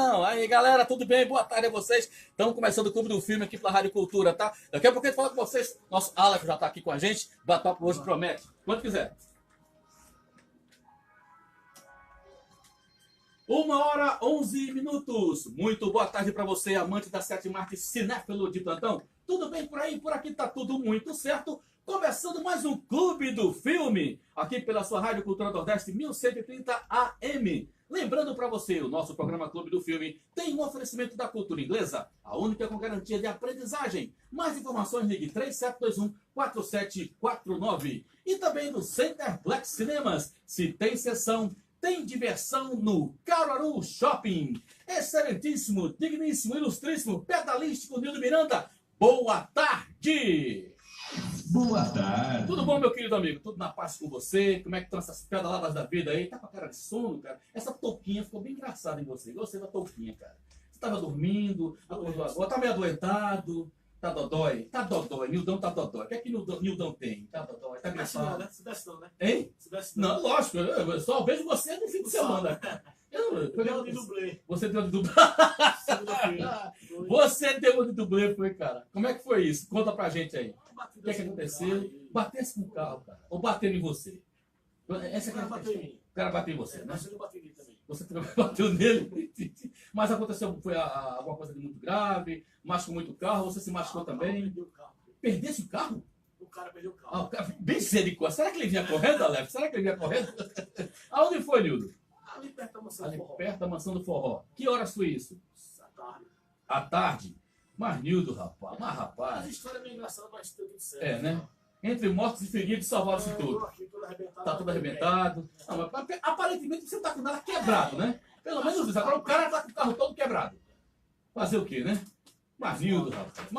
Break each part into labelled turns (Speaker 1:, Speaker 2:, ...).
Speaker 1: não. Aí, galera, tudo bem? Boa tarde a vocês. Estamos começando o Clube do Filme aqui pela Rádio Cultura, tá? Daqui a pouco a gente fala com vocês. Nosso Alex já está aqui com a gente. Bate-papo hoje promete. Quando quiser. 1h11. Muito boa tarde para você, amante da sétima arte, cinéfilo de plantão. Tudo bem por aí? Por aqui tá tudo muito certo. Começando mais um Clube do Filme, aqui pela sua Rádio Cultura Nordeste 1130 AM. Lembrando para você, o nosso programa Clube do Filme tem um oferecimento da cultura inglesa, a única com garantia de aprendizagem. Mais informações, ligue 3721-4749. E também no Centerplex Cinemas, se tem sessão, tem diversão no Caruaru Shopping. Excelentíssimo, digníssimo, ilustríssimo, pedalístico Nildo Miranda, boa tarde!
Speaker 2: Boa tarde.
Speaker 1: Tudo bom, meu querido amigo? Tudo na paz com você? Como é que estão essas pedaladas da vida aí? Tá com a cara de sono, cara? Essa touquinha ficou bem engraçada em você. Gostei da touquinha, cara. Você tava dormindo, acordou agora, tá meio adoentado, tá dodói. Tá dodói, Nildão tá dodói. O que é que Nildão tem? Tá dodói, tá engraçado.
Speaker 3: Se desse não, né?
Speaker 1: Hein?
Speaker 3: Se desse não.
Speaker 1: Não, lógico, eu só vejo você no fim de semana.
Speaker 3: Deu de dublê.
Speaker 1: Você deu de dublê.
Speaker 3: Segunda-feira.
Speaker 1: Você deu de dublê, foi, cara. Como é que foi isso? Conta pra gente aí. O que é que aconteceu? Batesse com o carro, cara. Ou bateram em você? Essa é a
Speaker 3: bateu em
Speaker 1: questão.
Speaker 3: mim.
Speaker 1: O cara bateu em você, né?
Speaker 3: Mas eu bati nele também.
Speaker 1: Você também bateu nele. Mas aconteceu, foi alguma coisa de muito grave? Machucou muito o carro? Você se machucou também?
Speaker 3: Perdeu o carro.
Speaker 1: Perdesse o carro?
Speaker 3: O cara perdeu o carro.
Speaker 1: Ah, o cara, bem misericórdia. Será que ele vinha correndo, Alex? Será que ele vinha correndo? Aonde foi, Nildo?
Speaker 3: Ali perto da mansão
Speaker 1: Ali
Speaker 3: do forró.
Speaker 1: perto da mansão do forró. Que horas foi isso?
Speaker 3: À tarde.
Speaker 1: À tarde? Mas Nildo, rapaz. Mas
Speaker 3: As
Speaker 1: rapaz.
Speaker 3: histórias meio engraçadas, mas deu tudo certo.
Speaker 1: É, né? Entre mortos e feridos, salvaram-se tudo.
Speaker 3: Tô aqui, tudo arrebentado.
Speaker 1: Tá tudo arrebentado. Não, mas aparentemente você tá com nada quebrado, né? Pelo menos isso. Agora o cara tá com o carro todo quebrado. Fazer o quê, né? Mas Nildo, rapaz.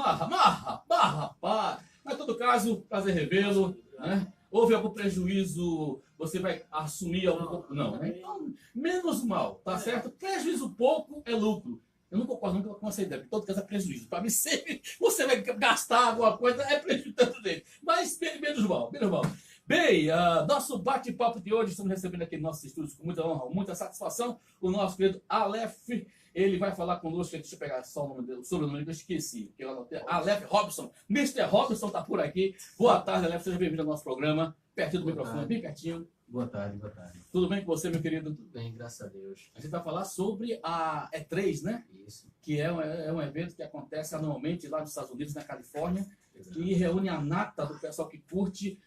Speaker 1: Rapaz. Mas em todo caso, prazer revê-lo, né? Houve algum prejuízo, você vai assumir algum... Não, né? Então, menos mal, tá certo? Prejuízo pouco é lucro. Eu não concordo nunca com essa ideia, porque todo caso é prejuízo. Para mim, sempre você vai gastar alguma coisa, é prejuízo tanto dele. Mas menos mal, menos mal. Bem, nosso bate-papo de hoje, estamos recebendo aqui em nossos estúdios com muita honra, muita satisfação, o nosso querido Aleph. Ele vai falar conosco, deixa eu pegar só o nome dele, o sobrenome que eu esqueci. Que eu anotei. Aleph Robson. Mr. Robson está por aqui. Boa tarde, Aleph, seja bem-vindo ao nosso programa. Pertinho do microfone, bem pertinho.
Speaker 2: Boa tarde, boa tarde.
Speaker 1: Tudo bem com você, meu querido?
Speaker 2: Tudo bem, graças a Deus.
Speaker 1: A gente vai falar sobre a E3, né?
Speaker 2: Isso.
Speaker 1: Que é um evento que acontece anualmente lá nos Estados Unidos, na Califórnia,
Speaker 2: Exato.
Speaker 1: que reúne a nata do pessoal que curte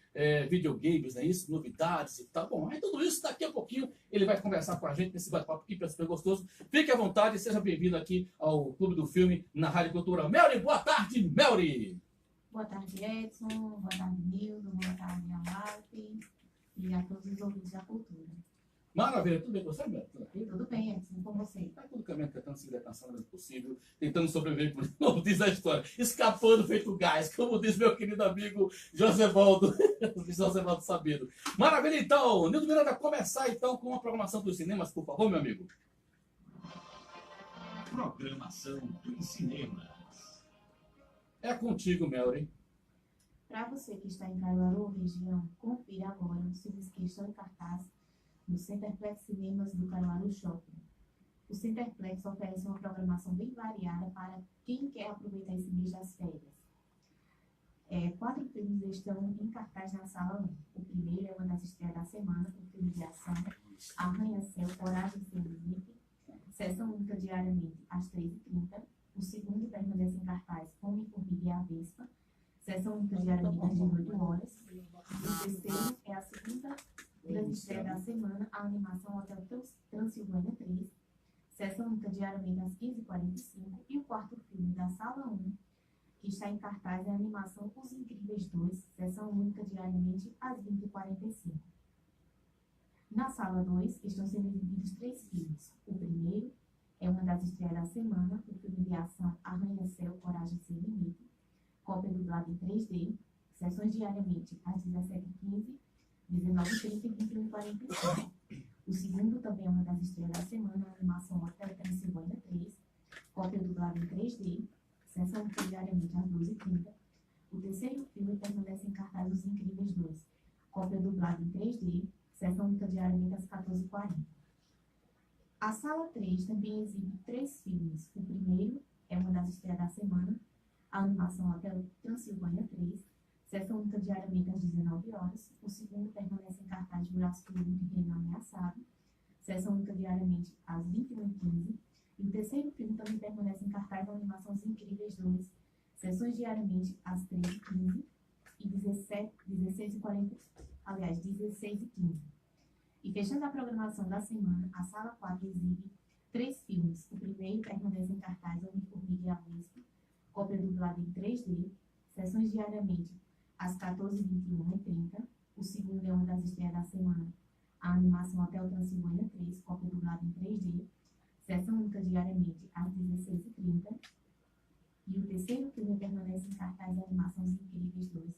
Speaker 1: videogames, né? Isso, novidades e tal. Bom, aí tudo isso, daqui a pouquinho, ele vai conversar com a gente nesse bate-papo aqui, que é super gostoso. Fique à vontade, seja bem-vindo aqui ao Clube do Filme, na Rádio Cultura. Melry, boa tarde, Melry!
Speaker 4: Boa tarde, Edson. Boa tarde, Nildo. Boa tarde, Amalfi. E a todos os ouvintes da cultura.
Speaker 1: Maravilha, tudo bem com você, Melry? Tudo aqui?
Speaker 4: Tudo bem, Edson? Com você?
Speaker 1: Tá tudo caminhando, tentando seguir a canção o possível, tentando sobreviver, como diz a história, escapando feito gás, como diz meu querido amigo Josevaldo, Josevaldo Sabido. Maravilha, então, Nildo Miranda, começar então com a programação dos cinemas, por favor, meu amigo.
Speaker 2: Programação dos cinemas.
Speaker 1: É contigo, Melry.
Speaker 4: Para você que está em Caruaru, região, confira agora os filmes que estão em cartaz no Centerplex Cinemas do Caruaru Shopping. O Centerplex oferece uma programação bem variada para quem quer aproveitar esse mês das férias. 4 filmes estão em cartaz na sala 1. O primeiro é uma das estreias da semana, o filme de ação Arranha-Céu, Coragem Sem Limite, sessão única diariamente às 13h30. O segundo permanece em cartaz Homem-Formiga e a Vespa, sessão única diariamente às 18h. O terceiro é a segunda grande estreia da semana, a animação Hotel Transilvânia 3, sessão única diariamente às 15h45. E o quarto filme da sala 1, que está em cartaz, é a animação Os Incríveis 2, sessão única diariamente às 20h45. Na sala 2 estão sendo exibidos 3 filmes. O primeiro é uma das estreias da semana, o filme de ação Arranha-Céu, Coragem Sem Limite, cópia dublada em 3D, sessões diariamente às 17h15, 19h30 e 21h45. O segundo também é uma das estreias da semana, a animação Hotel Transilvânia 3, cópia dublada em 3D, sessão única diariamente às 12h30. O terceiro filme permanece em cartaz Os Incríveis 2, cópia dublada em 3D, sessão única diariamente às 14h40. A Sala 3 também exibe 3 filmes. O primeiro é uma das estreias da semana, a animação Hotel Transilvânia 3, sessão única diariamente às 19 horas. O segundo permanece em cartaz Jurássico World de Reino Ameaçado, sessão única diariamente às 21h15. E o terceiro filme também permanece em cartaz, a animação Os Incríveis 2, sessões diariamente às 13h15 e 16h15. E fechando a programação da semana, a Sala 4 exibe 3 filmes. O primeiro permanece em cartaz Homem-Formiga e a Vespa, cópia dublada em 3D, sessões diariamente às 14h21h30. O segundo é uma das estreias da semana, a animação Hotel Transilvânia 3, cópia dublada em 3D, sessão única diariamente às 16h30. E o terceiro filme permanece em cartaz, a animação Os Incríveis 2,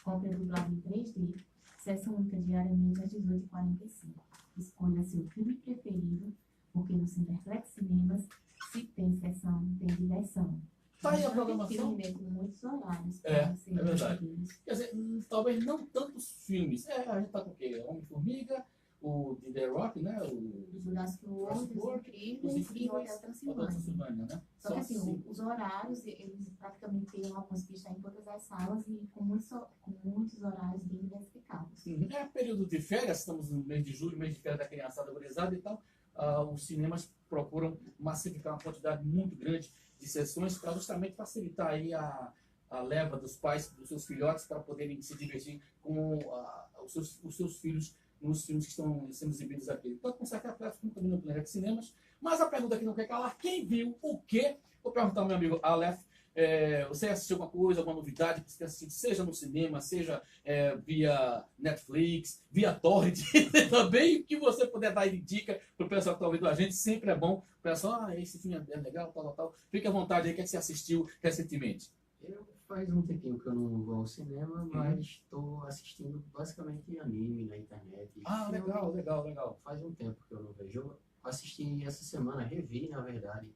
Speaker 4: cópia dublada em 3D, sessão única diariamente às 18h45. Escolha seu filme preferido, porque no Cineplex Cinemas, se tem sessão, tem diversão.
Speaker 1: Tá aí a
Speaker 4: Tem
Speaker 1: programação.
Speaker 4: filme, né, com muitos horários.
Speaker 1: É,
Speaker 4: para serem
Speaker 1: é verdade.
Speaker 4: exibidos.
Speaker 1: Quer dizer, talvez não tantos filmes. A gente tá com o quê? Homem-Formiga, o de The Rock, né? O
Speaker 4: O Jurássico World,
Speaker 1: Jurassic
Speaker 4: Os
Speaker 1: World,
Speaker 4: Incríveis
Speaker 1: Os
Speaker 4: e o
Speaker 1: Incríveis,
Speaker 4: Hotel
Speaker 1: Hotel
Speaker 4: Transilvânia.
Speaker 1: Transilvânia, né?
Speaker 4: Só que assim,
Speaker 1: assim.
Speaker 4: os horários, eles praticamente têm alguns que estão em todas as salas e com muitos horários bem diversificados.
Speaker 1: É período de férias, estamos no mês de julho, mês de férias da criançada gurizada e tal. Os cinemas procuram massificar uma quantidade muito grande de sessões para justamente facilitar aí a leva dos pais, dos seus filhotes, para poderem se divertir com os seus filhos nos filmes que estão sendo exibidos aqui. Tanto com certa Atlético como também no Planeta Cinemas. Mas a pergunta que não quer calar, quem viu o quê? Vou perguntar ao meu amigo Aleph. Você assistiu alguma coisa, alguma novidade que você assistiu, seja no cinema, seja via Netflix, via Torrent, também o que você puder dar de dica para o pessoal que está ouvindo a gente, sempre é bom. O pessoal, esse filme é legal, tal. Fique à vontade aí, o que você assistiu recentemente?
Speaker 5: Eu faz um tempinho que eu não vou ao cinema, mas estou assistindo basicamente anime na internet. Filme,
Speaker 1: Legal.
Speaker 5: Faz um tempo que eu não vejo. Eu assisti essa semana, revi na verdade.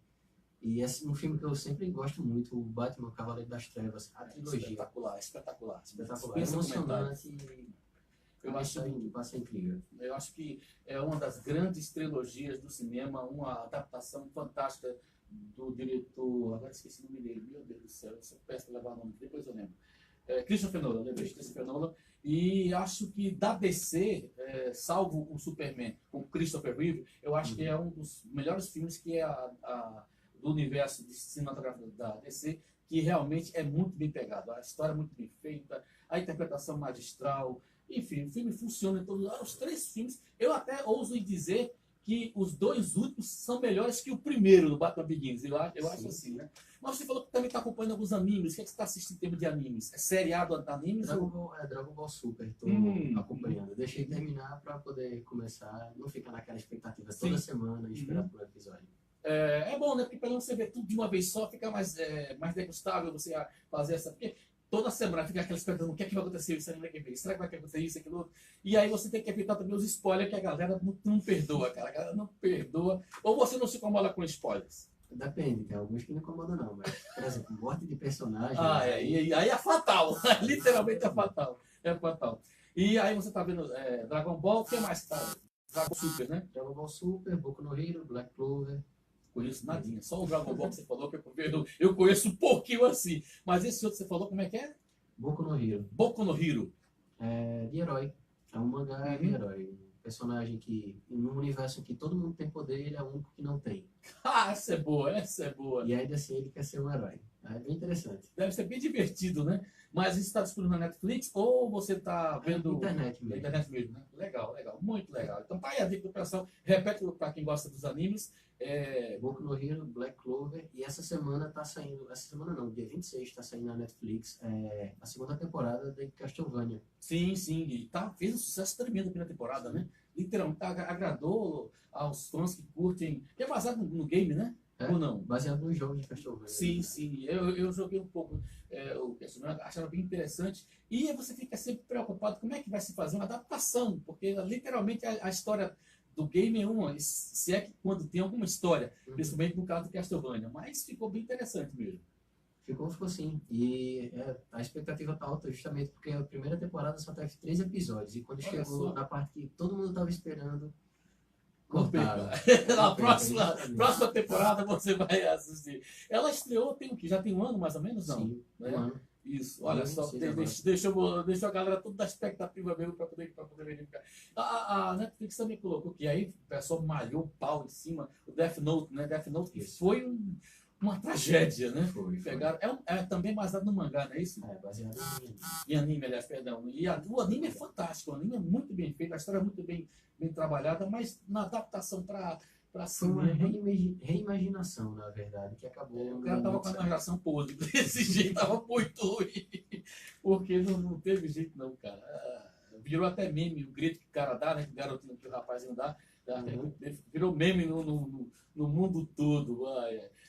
Speaker 5: E esse é um filme que eu sempre gosto muito, o Batman Cavaleiro das Trevas, a trilogia.
Speaker 1: Espetacular.
Speaker 5: Espetacular,
Speaker 1: Dispensa comentários.
Speaker 5: emocionante.
Speaker 1: Eu acho
Speaker 5: Que passa incrível.
Speaker 1: Eu acho que é uma das grandes trilogias do cinema, uma adaptação fantástica do diretor, agora esqueci o nome dele, meu Deus do céu, eu sou péssimo para levar o nome, depois eu lembro. Christopher Nolan, lembrei de Christopher Nolan, e acho que da DC, salvo o Superman com Christopher Reeve, eu acho que é um dos melhores filmes que é do universo de cinematográfico da DC, que realmente é muito bem pegado, a história é muito bem feita, a interpretação magistral, enfim, o filme funciona em todos os 3 filmes. Eu até ouso dizer que os 2 últimos são melhores que o primeiro do Batman Begins. Eu acho assim, né? Mas você falou que também está acompanhando alguns animes. O que é que você está assistindo em termos de animes? É seriado de animes?
Speaker 5: Dragon Ball Super, estou acompanhando. Deixei terminar para poder começar, não ficar naquela expectativa toda semana e esperar por episódio.
Speaker 1: É bom, né? Porque pelo menos você vê tudo de uma vez só, fica mais degustável você fazer essa. Porque toda semana fica aquela expectativa, o que é que vai acontecer isso, será que vai acontecer isso, aquilo outro. E aí você tem que evitar também os spoilers, que a galera não perdoa, cara. A galera não perdoa. Ou você não se incomoda com spoilers?
Speaker 5: Depende, tem alguns que não incomodam não, mas, por exemplo, morte de personagem...
Speaker 1: Aí é fatal. Literalmente é fatal. É fatal. E aí você tá vendo Dragon Ball, o que mais que tá vendo? Dragon Ball Super, né?
Speaker 5: Dragon Ball Super, Boku no Hero, Black Clover...
Speaker 1: Conheço nadinha, só o Dragon Ball que você falou, que eu conheço um pouquinho assim. Mas esse outro que você falou, como é que é?
Speaker 5: Boku no Hero.
Speaker 1: Boku no Hero.
Speaker 5: É de herói. É um mangá de herói. Um personagem que, num universo em que todo mundo tem poder, ele é o único que não tem.
Speaker 1: Essa é boa.
Speaker 5: E ainda assim ele quer ser um herói. É bem interessante.
Speaker 1: Deve ser bem divertido, né? Mas isso está disponível na Netflix ou você está vendo...
Speaker 5: Na internet mesmo.
Speaker 1: Na internet mesmo, né? Legal. Muito legal. Então tá aí a dica do pessoal. Repete para quem gosta dos animes.
Speaker 5: Boku no Hero, Black Clover, e essa semana tá saindo, dia 26 tá saindo na Netflix a segunda temporada de Castlevania.
Speaker 1: Sim, e fez um sucesso tremendo a primeira temporada, né? Literalmente agradou aos fãs que curtem, que é baseado no game, né? Ou não?
Speaker 5: Baseado no jogo de Castlevania.
Speaker 1: Sim, eu joguei um pouco o Castlevania, achava bem interessante, e você fica sempre preocupado como é que vai se fazer uma adaptação, porque literalmente a história do game é uma, se é que quando tem alguma história, principalmente no caso do Castlevania, mas ficou bem interessante mesmo.
Speaker 5: Ficou sim, e a expectativa tá alta justamente porque a primeira temporada só teve 3 episódios, e quando chegou na parte que todo mundo tava esperando, Cortaram.
Speaker 1: Na próxima
Speaker 5: Exatamente.
Speaker 1: temporada você vai assistir. Ela estreou, tem o quê? Já tem um ano mais ou menos? Não.
Speaker 5: Sim,
Speaker 1: né?
Speaker 5: um ano.
Speaker 1: Isso, olha só,
Speaker 5: 2026
Speaker 1: deixou a galera toda da expectativa mesmo para poder verificar. A Netflix também colocou que aí o pessoal malhou o pau em cima, o Death Note, né? Death Note que
Speaker 5: Isso.
Speaker 1: foi uma tragédia, né?
Speaker 5: Foi.
Speaker 1: Pegaram, é também baseado no mangá, não é isso?
Speaker 5: É, baseado em...
Speaker 1: Em anime, aliás, perdão. E o anime é fantástico, o anime é muito bem feito, a história é muito bem trabalhada, mas na adaptação para
Speaker 5: Foi uma
Speaker 1: cinema.
Speaker 5: reimaginação, na verdade, que acabou...
Speaker 1: O cara tava com a imaginação podre, desse jeito, tava muito ruim. Porque não teve jeito, não, cara. Virou até meme, o grito que o cara dá, né? Que o garotinho, que o rapazinho dá. Virou meme no mundo todo.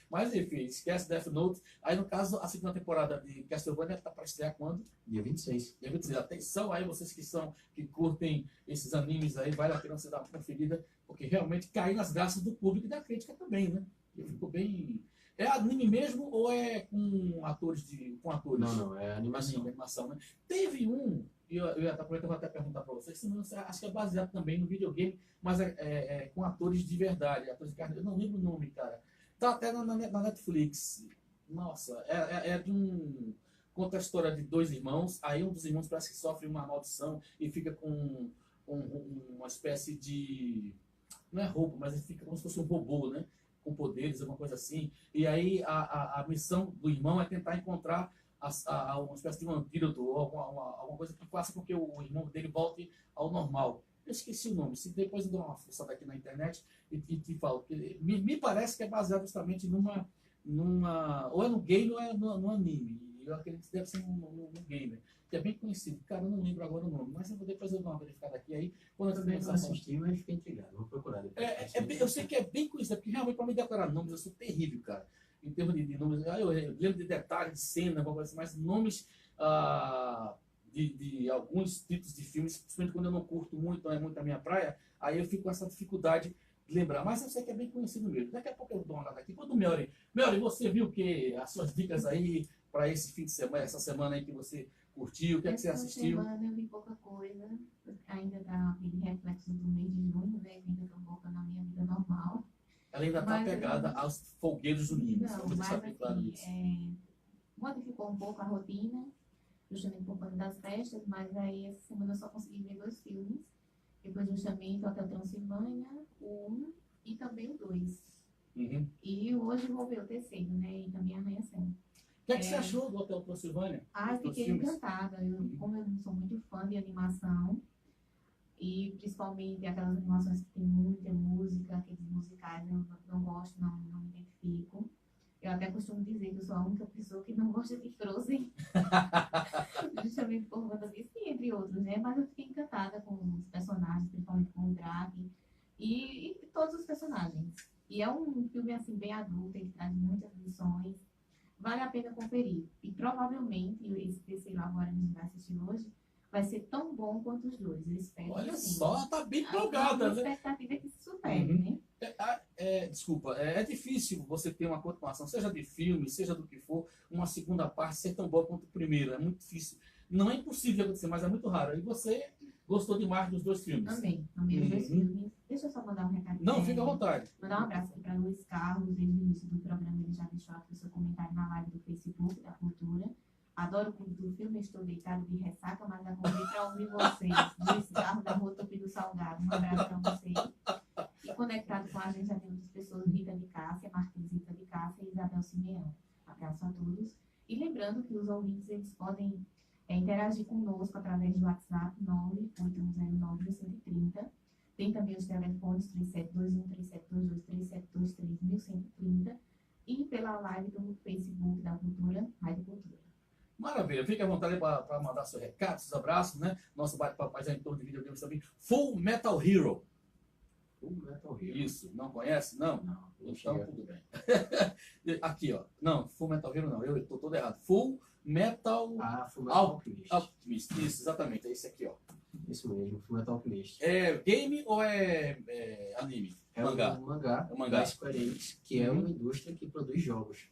Speaker 1: Mas enfim, esquece Death Note. Aí, no caso, a segunda temporada de Castlevania tá para estrear quando?
Speaker 5: Dia 26.
Speaker 1: Eu vou dizer, atenção aí, vocês que curtem esses animes aí, vale a pena você dar uma conferida, porque realmente cai nas graças do público e da crítica também, né? Eu fico bem. É anime mesmo ou é com atores com atores?
Speaker 5: Não, é animação.
Speaker 1: Animação, né? Teve um, e eu vou até perguntar para vocês, senão acho que é baseado também no videogame, mas é com atores de verdade, atores de carne. Eu não lembro o nome, cara. Tá até na Netflix. Nossa, é de um. Conta a história de dois irmãos, aí um dos irmãos parece que sofre uma maldição e fica com uma espécie de. Não é roubo, mas ele fica como se fosse um robô, né? Com poderes, alguma coisa assim. E aí a missão do irmão é tentar encontrar uma espécie de um antídoto ou alguma coisa que faça com que o irmão dele volte ao normal. Eu esqueci o nome. Se depois eu dou uma forçada aqui na internet e te falo. Porque me parece que é baseado justamente numa. Ou é no game ou é no anime. Eu acredito que deve ser no game, que é bem conhecido. Cara, eu não lembro agora o nome, mas depois eu dou uma verificada aqui. Aí, quando eu
Speaker 5: Também não
Speaker 1: começar a
Speaker 5: assisti, mas fiquei intrigado. Vou procurar depois.
Speaker 1: eu sei que é bem conhecido, porque realmente para me decorar nomes eu sou terrível, cara. Em termos de nomes, eu lembro de detalhes, de cena, alguma coisa assim, mas nomes de alguns títulos de filmes, principalmente quando eu não curto muito, não é muito a minha praia, aí eu fico com essa dificuldade de lembrar. Mas eu sei que é bem conhecido mesmo. Daqui a pouco eu dou uma olhada aqui. Quando Melry, você viu que as suas dicas aí para esse fim de semana, essa semana aí que você curtiu, o que é que você assistiu?
Speaker 4: Essa semana eu vi pouca coisa, ainda tá aquele reflexo do mês de junho, né? Ainda tô voltando à minha vida normal.
Speaker 1: Ela ainda está
Speaker 4: Mas,
Speaker 1: pegada aos folgueiros juninos.
Speaker 4: Não,
Speaker 1: Vamos
Speaker 4: mas
Speaker 1: deixar bem claro
Speaker 4: assim,
Speaker 1: isso.
Speaker 4: modificou um pouco a rotina, justamente por conta das festas, mas aí essa semana eu só consegui ver 2 filmes. Depois justamente o Hotel Transilvânia, o 1 e também o 2.
Speaker 1: Uhum.
Speaker 4: E hoje vou ver o terceiro, né? E também Arranha-Céu.
Speaker 1: O que é que você achou do Hotel Transilvânia?
Speaker 4: Ah,
Speaker 1: Dos dois
Speaker 4: fiquei
Speaker 1: filmes?
Speaker 4: encantada. Como eu não sou muito fã de animação, e principalmente aquelas animações que tem muita música, aqueles musicais, eu não gosto, não me identifico. Eu até costumo dizer que eu sou a única pessoa que não gosta de Frozen. Justamente por conta disso, e entre outros, né? Mas eu fiquei encantada com os personagens, principalmente com o Drake e todos os personagens. E é um filme, assim, bem adulto, ele traz muitas lições. Vale a pena conferir. E provavelmente, esse terceiro agora que a gente vai assistir hoje, vai ser tão bom quanto os dois. Eu espero.
Speaker 1: Olha
Speaker 4: que sim.
Speaker 1: só, tá bem
Speaker 4: A
Speaker 1: empolgada,
Speaker 4: minha
Speaker 1: né?
Speaker 4: expectativa é que se supere,
Speaker 1: Uhum.
Speaker 4: né?
Speaker 1: Desculpa, é difícil você ter uma continuação, seja de filme, seja do que for, uma segunda parte ser tão boa quanto o primeiro. É muito difícil. Não é impossível acontecer, mas é muito raro. E você gostou demais dos 2 filmes?
Speaker 4: Amei os 2
Speaker 1: Uhum.
Speaker 4: filmes. Deixa eu só mandar um recadinho.
Speaker 1: Não, fica à vontade.
Speaker 4: Mandar um abraço aqui para Luiz Carlos, desde o início do programa ele já deixou aqui o seu comentário na live do Facebook da Cultura. Adoro o clube do filme, estou deitado de ressaca, mas acordei para ouvir vocês. Luiz Carlos da Rua Tupi do Salgado. Um abraço para vocês. E conectado com a gente já tem outras pessoas, Rita de Cássia, Martins Rita de Cássia e Isabel Simeão. Abraço a todos. E lembrando que os ouvintes eles podem interagir conosco através do WhatsApp 98109-1130. Tem também os telefones 3721-3722-3723-1130 e pela live do Facebook da Cultura, Rádio Cultura.
Speaker 1: Maravilha, fique à vontade para mandar seu recado, seus abraços, né? Nosso bate-papo já em torno de videogames também. Full Metal Hero.
Speaker 5: Full Metal Hero.
Speaker 1: Isso, não conhece? Não?
Speaker 5: Não
Speaker 1: Então,
Speaker 5: cheguei.
Speaker 1: tudo bem. Aqui, ó. Não, Full Metal Hero não, eu estou todo errado. Full Metal
Speaker 5: Full Metal Alchemist.
Speaker 1: Alchemist. Isso, exatamente, é esse aqui, ó.
Speaker 5: Isso mesmo, Full Metal Alchemist.
Speaker 1: É game ou é anime?
Speaker 5: É
Speaker 1: Mangá.
Speaker 5: um mangá
Speaker 1: É um mangá.
Speaker 5: da Square Enix, que é uma indústria que produz jogos.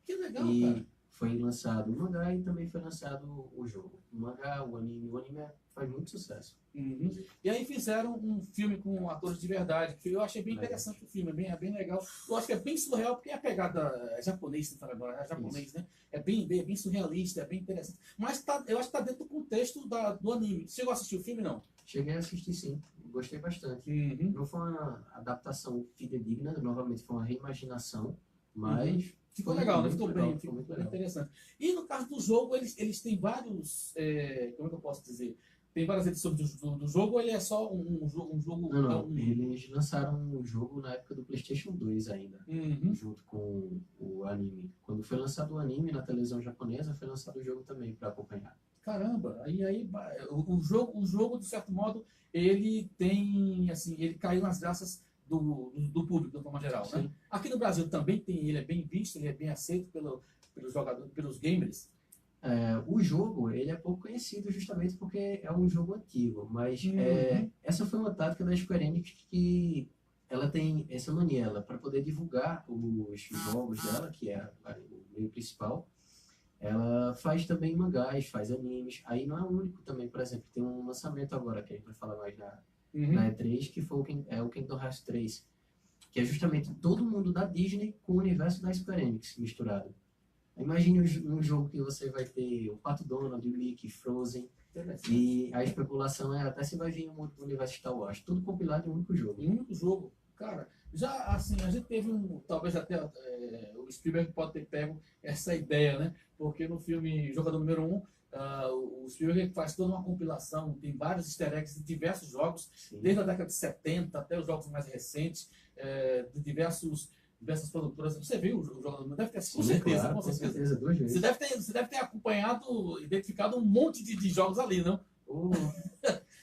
Speaker 1: Que legal,
Speaker 5: E
Speaker 1: cara.
Speaker 5: foi lançado o mangá e também foi lançado o jogo. O mangá, o anime faz muito sucesso.
Speaker 1: Uhum. E aí fizeram um filme com atores de verdade, que eu achei bem
Speaker 5: Legal.
Speaker 1: interessante o filme, é bem legal. Eu acho que é bem surreal, porque a pegada é japonês, você fala agora, é japonês, né? É bem surrealista, é bem interessante. Mas eu acho que tá dentro do contexto do anime. Você chegou a assistir o filme, não?
Speaker 5: Cheguei a assistir sim, gostei bastante.
Speaker 1: Uhum.
Speaker 5: Não foi uma adaptação fidedigna, novamente foi uma reimaginação, mas
Speaker 1: Ficou
Speaker 5: foi
Speaker 1: legal, né?
Speaker 5: muito
Speaker 1: Ficou
Speaker 5: legal,
Speaker 1: bem,
Speaker 5: ficou muito
Speaker 1: bem
Speaker 5: legal.
Speaker 1: interessante. E no caso do jogo, eles têm vários. Como é que eu posso dizer? Tem várias edições do jogo, ou ele é só um jogo.
Speaker 5: Não, eles lançaram o jogo na época do PlayStation 2 ainda,
Speaker 1: Uhum.
Speaker 5: junto com o anime. Quando foi lançado o anime na televisão japonesa, foi lançado o jogo também para acompanhar.
Speaker 1: Caramba, o jogo, de certo modo, ele tem, assim, ele caiu nas graças do público, de forma geral, né?
Speaker 5: Sim.
Speaker 1: Aqui no Brasil também tem, ele é bem visto, ele é bem aceito pelos jogadores, pelos gamers.
Speaker 5: O jogo, ele é pouco conhecido justamente porque é um jogo antigo, mas
Speaker 1: Uhum.
Speaker 5: essa foi uma tática da Square Enix que ela tem essa mania, para poder divulgar os jogos dela, que é o meio principal, ela faz também mangás, faz animes, aí não é o único também, por exemplo, tem um lançamento agora, que a gente vai falar mais na E3, que foi o Kingdom Hearts 3, que é justamente todo mundo da Disney com o universo da Square Enix misturado. Imagine um jogo que você vai ter o Pato Donald, o Mickey, Frozen, e a especulação é até se vai vir um universo Star Wars, tudo compilado em um único jogo.
Speaker 1: Um único jogo. Cara, já assim, a gente teve talvez até o Spielberg pode ter pego essa ideia, né? Porque no filme Jogador Número 1, o Spielberg faz toda uma compilação, tem vários easter eggs de diversos jogos,
Speaker 5: Sim.
Speaker 1: desde a década de 70 até os jogos mais recentes, de diversas produtoras. Você viu o Jogador Número 1? Deve ter assistido, com
Speaker 5: Sim,
Speaker 1: certeza,
Speaker 5: claro,
Speaker 1: com
Speaker 5: com
Speaker 1: certeza.
Speaker 5: certeza, 2 vezes.
Speaker 1: Você deve ter acompanhado, identificado um monte de jogos ali, não?
Speaker 5: Oh,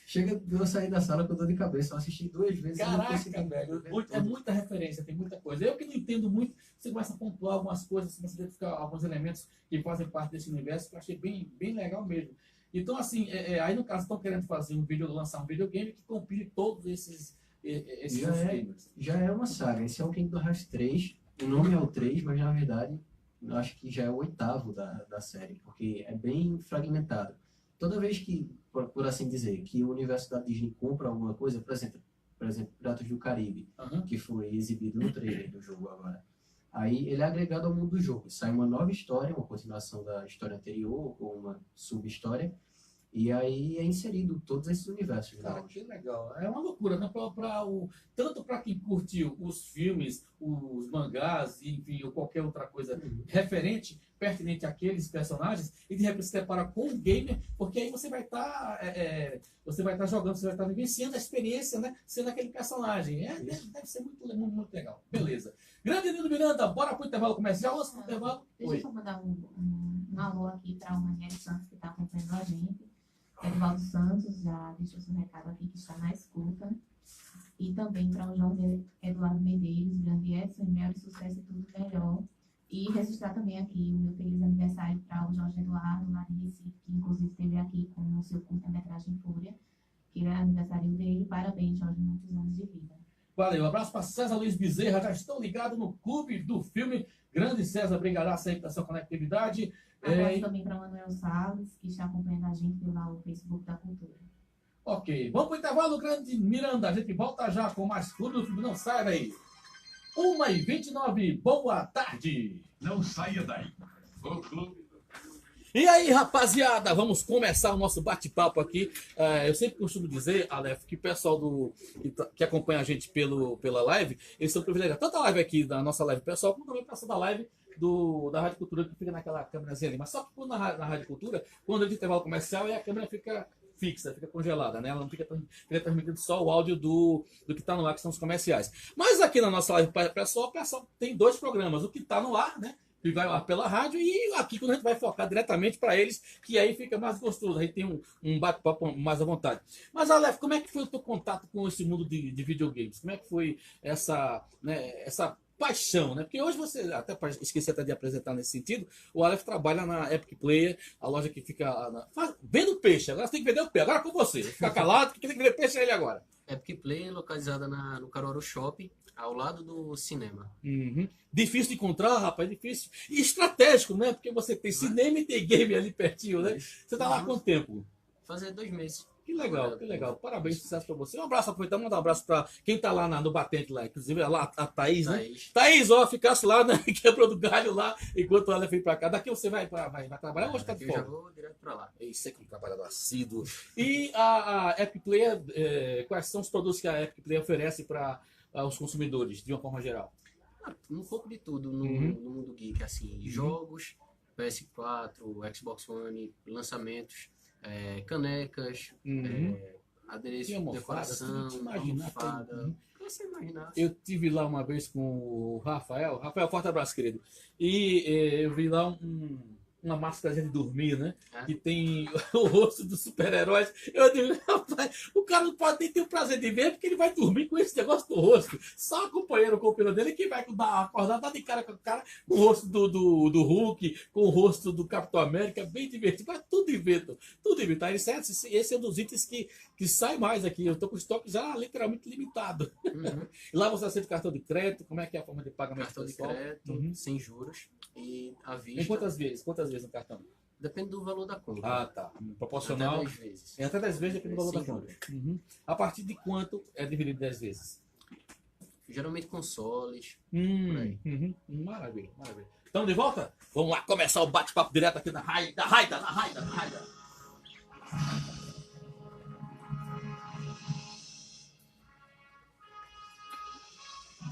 Speaker 5: chega de eu sair da sala com dor de cabeça, eu assisti 2 vezes. Eu não
Speaker 1: Caraca,
Speaker 5: consegui
Speaker 1: velho,
Speaker 5: ver
Speaker 1: é
Speaker 5: tudo.
Speaker 1: muita referência, tem muita coisa. Eu que não entendo muito, você começa a pontuar algumas coisas, você começa a identificar alguns elementos que fazem parte desse universo, que eu achei bem legal mesmo. Então, assim, aí no caso estão querendo fazer lançar um videogame que compile todos esses gamers.
Speaker 5: Já é uma saga, esse é o Kingdom Hearts 3, o nome é o 3, mas na verdade eu acho que já é o 8º da série, porque é bem fragmentado. Toda vez que, por assim dizer, que o universo da Disney compra alguma coisa, por exemplo, Piratas do Caribe,
Speaker 1: Uhum.
Speaker 5: que foi exibido no trailer do jogo agora, aí ele é agregado ao mundo do jogo. Sai uma nova história, uma continuação da história anterior, ou uma sub-história, e aí é inserido todos esses universos
Speaker 1: Cara,
Speaker 5: novos.
Speaker 1: que legal. É uma loucura, né? Tanto para quem curtiu os filmes, os mangás, enfim, ou qualquer outra coisa referente, pertinente àqueles personagens, e de repente se depara com um gamer, porque aí você vai estar jogando, você vai estar vivenciando a experiência, né? Sendo aquele personagem. Deve ser muito legal. Beleza. Grande Nildo Miranda, bora pro intervalo comercial. Antes do intervalo.
Speaker 4: Deixa eu só mandar um alô aqui para o Manieri Santos, que está acompanhando a gente. Edvaldo Santos já deixou seu recado aqui, que está na escuta. E também para o Jorge Eduardo Medeiros, grande Edson, Mel, sucesso e tudo melhor. E registrar também aqui o meu feliz aniversário para o Jorge Eduardo, lá de Recife, que inclusive esteve aqui com o seu curta-metragem Fúria, que é aniversário dele. Parabéns, Jorge, muitos anos de vida.
Speaker 1: Valeu, um abraço para César Luiz Bezerra, já estão ligados no clube do filme. Grande César, obrigado sempre pela sua conectividade.
Speaker 4: Abraço também para Manuel Salles, que está acompanhando a gente pelo Facebook da Cultura.
Speaker 1: Ok, vamos para o intervalo, Grande Miranda. A gente volta já com mais Clube do Filme. Não sai daí. 1h29, boa tarde.
Speaker 2: Não saia daí. O clube.
Speaker 1: E aí, rapaziada, vamos começar o nosso bate-papo aqui. Eu sempre costumo dizer, Aleph, que o pessoal que acompanha a gente pela live, eles são privilegiados. Tanto a live aqui, da nossa live pessoal, como também o pessoal da live da Rádio Cultura, que fica naquela câmerazinha ali. Mas só que na Rádio Cultura, quando ele tem intervalo comercial, a câmera fica fixa, fica congelada, né? Ela não fica transmitindo só o áudio do que está no ar, que são os comerciais. Mas aqui na nossa live pessoal, o pessoal tem 2 programas. O que está no ar, né? Que vai lá pela rádio, e aqui quando a gente vai focar diretamente para eles, que aí fica mais gostoso, aí tem um bate-papo mais à vontade. Mas, Aleph, como é que foi o teu contato com esse mundo de videogames? Como é que foi essa paixão, né? Porque hoje você, até esqueci até de apresentar nesse sentido, o Aleph trabalha na Epic Player, a loja que fica vendo peixe. Agora você tem que vender o peixe. Agora é com você. Fica calado, que tem que vender peixe é ele agora.
Speaker 5: Epic Play, localizada no Caruaru Shopping, ao lado do cinema.
Speaker 1: Uhum. Difícil de encontrar, rapaz, difícil. E estratégico, né? Porque você tem cinema e tem game ali pertinho, né? Você tá lá há quanto tempo?
Speaker 5: Fazer 2 meses.
Speaker 1: Que legal, que legal. Parabéns, sucesso pra você. Um abraço, aproveitando, mandar um abraço pra quem tá lá no batente lá. Inclusive, lá a Thaís, né? Thaís, ó, ficasse lá, né? Quebrou do galho lá, enquanto ela veio pra cá. Daqui você vai trabalhar ou está de
Speaker 5: Eu já
Speaker 1: folga?
Speaker 5: vou direto pra lá.
Speaker 1: Isso é que é um trabalhador assíduo. E a Epic Player, quais são os produtos que a Epic Player oferece para os consumidores, de uma forma geral?
Speaker 5: Um pouco de tudo no mundo geek, assim, jogos, PS4, Xbox One, lançamentos, canecas, adereço de decoração, almofada. Você imaginar.
Speaker 1: Eu tive lá uma vez com o Rafael. Rafael, forte abraço, querido. E eu vi lá uma máscara de dormir, né? Que tem o rosto dos super-heróis. Eu digo, rapaz, o cara não pode nem ter o prazer de ver, porque ele vai dormir com esse negócio do rosto. Só o companheiro dele que vai acordar, tá de cara com o cara, com o rosto do Hulk, com o rosto do Capitão América, bem divertido. Mas tudo invento, tudo inventado. Esse é um dos itens que sai mais aqui. Eu tô com o estoque já literalmente limitado. E lá você aceita cartão de crédito, como é que é a forma de pagamento?
Speaker 5: Cartão de crédito, sem juros e à vista.
Speaker 1: Em quantas vezes no cartão?
Speaker 5: Depende do valor da conta.
Speaker 1: Ah, tá. Proporcional.
Speaker 5: Até 10 vezes.
Speaker 1: Até 10 vezes depende do valor da
Speaker 5: Sem
Speaker 1: conta. A partir de quanto é dividido 10 vezes?
Speaker 5: Geralmente consoles. Por aí.
Speaker 1: Maravilha, maravilha. Estamos de volta? Vamos lá começar o bate-papo direto aqui na Raida.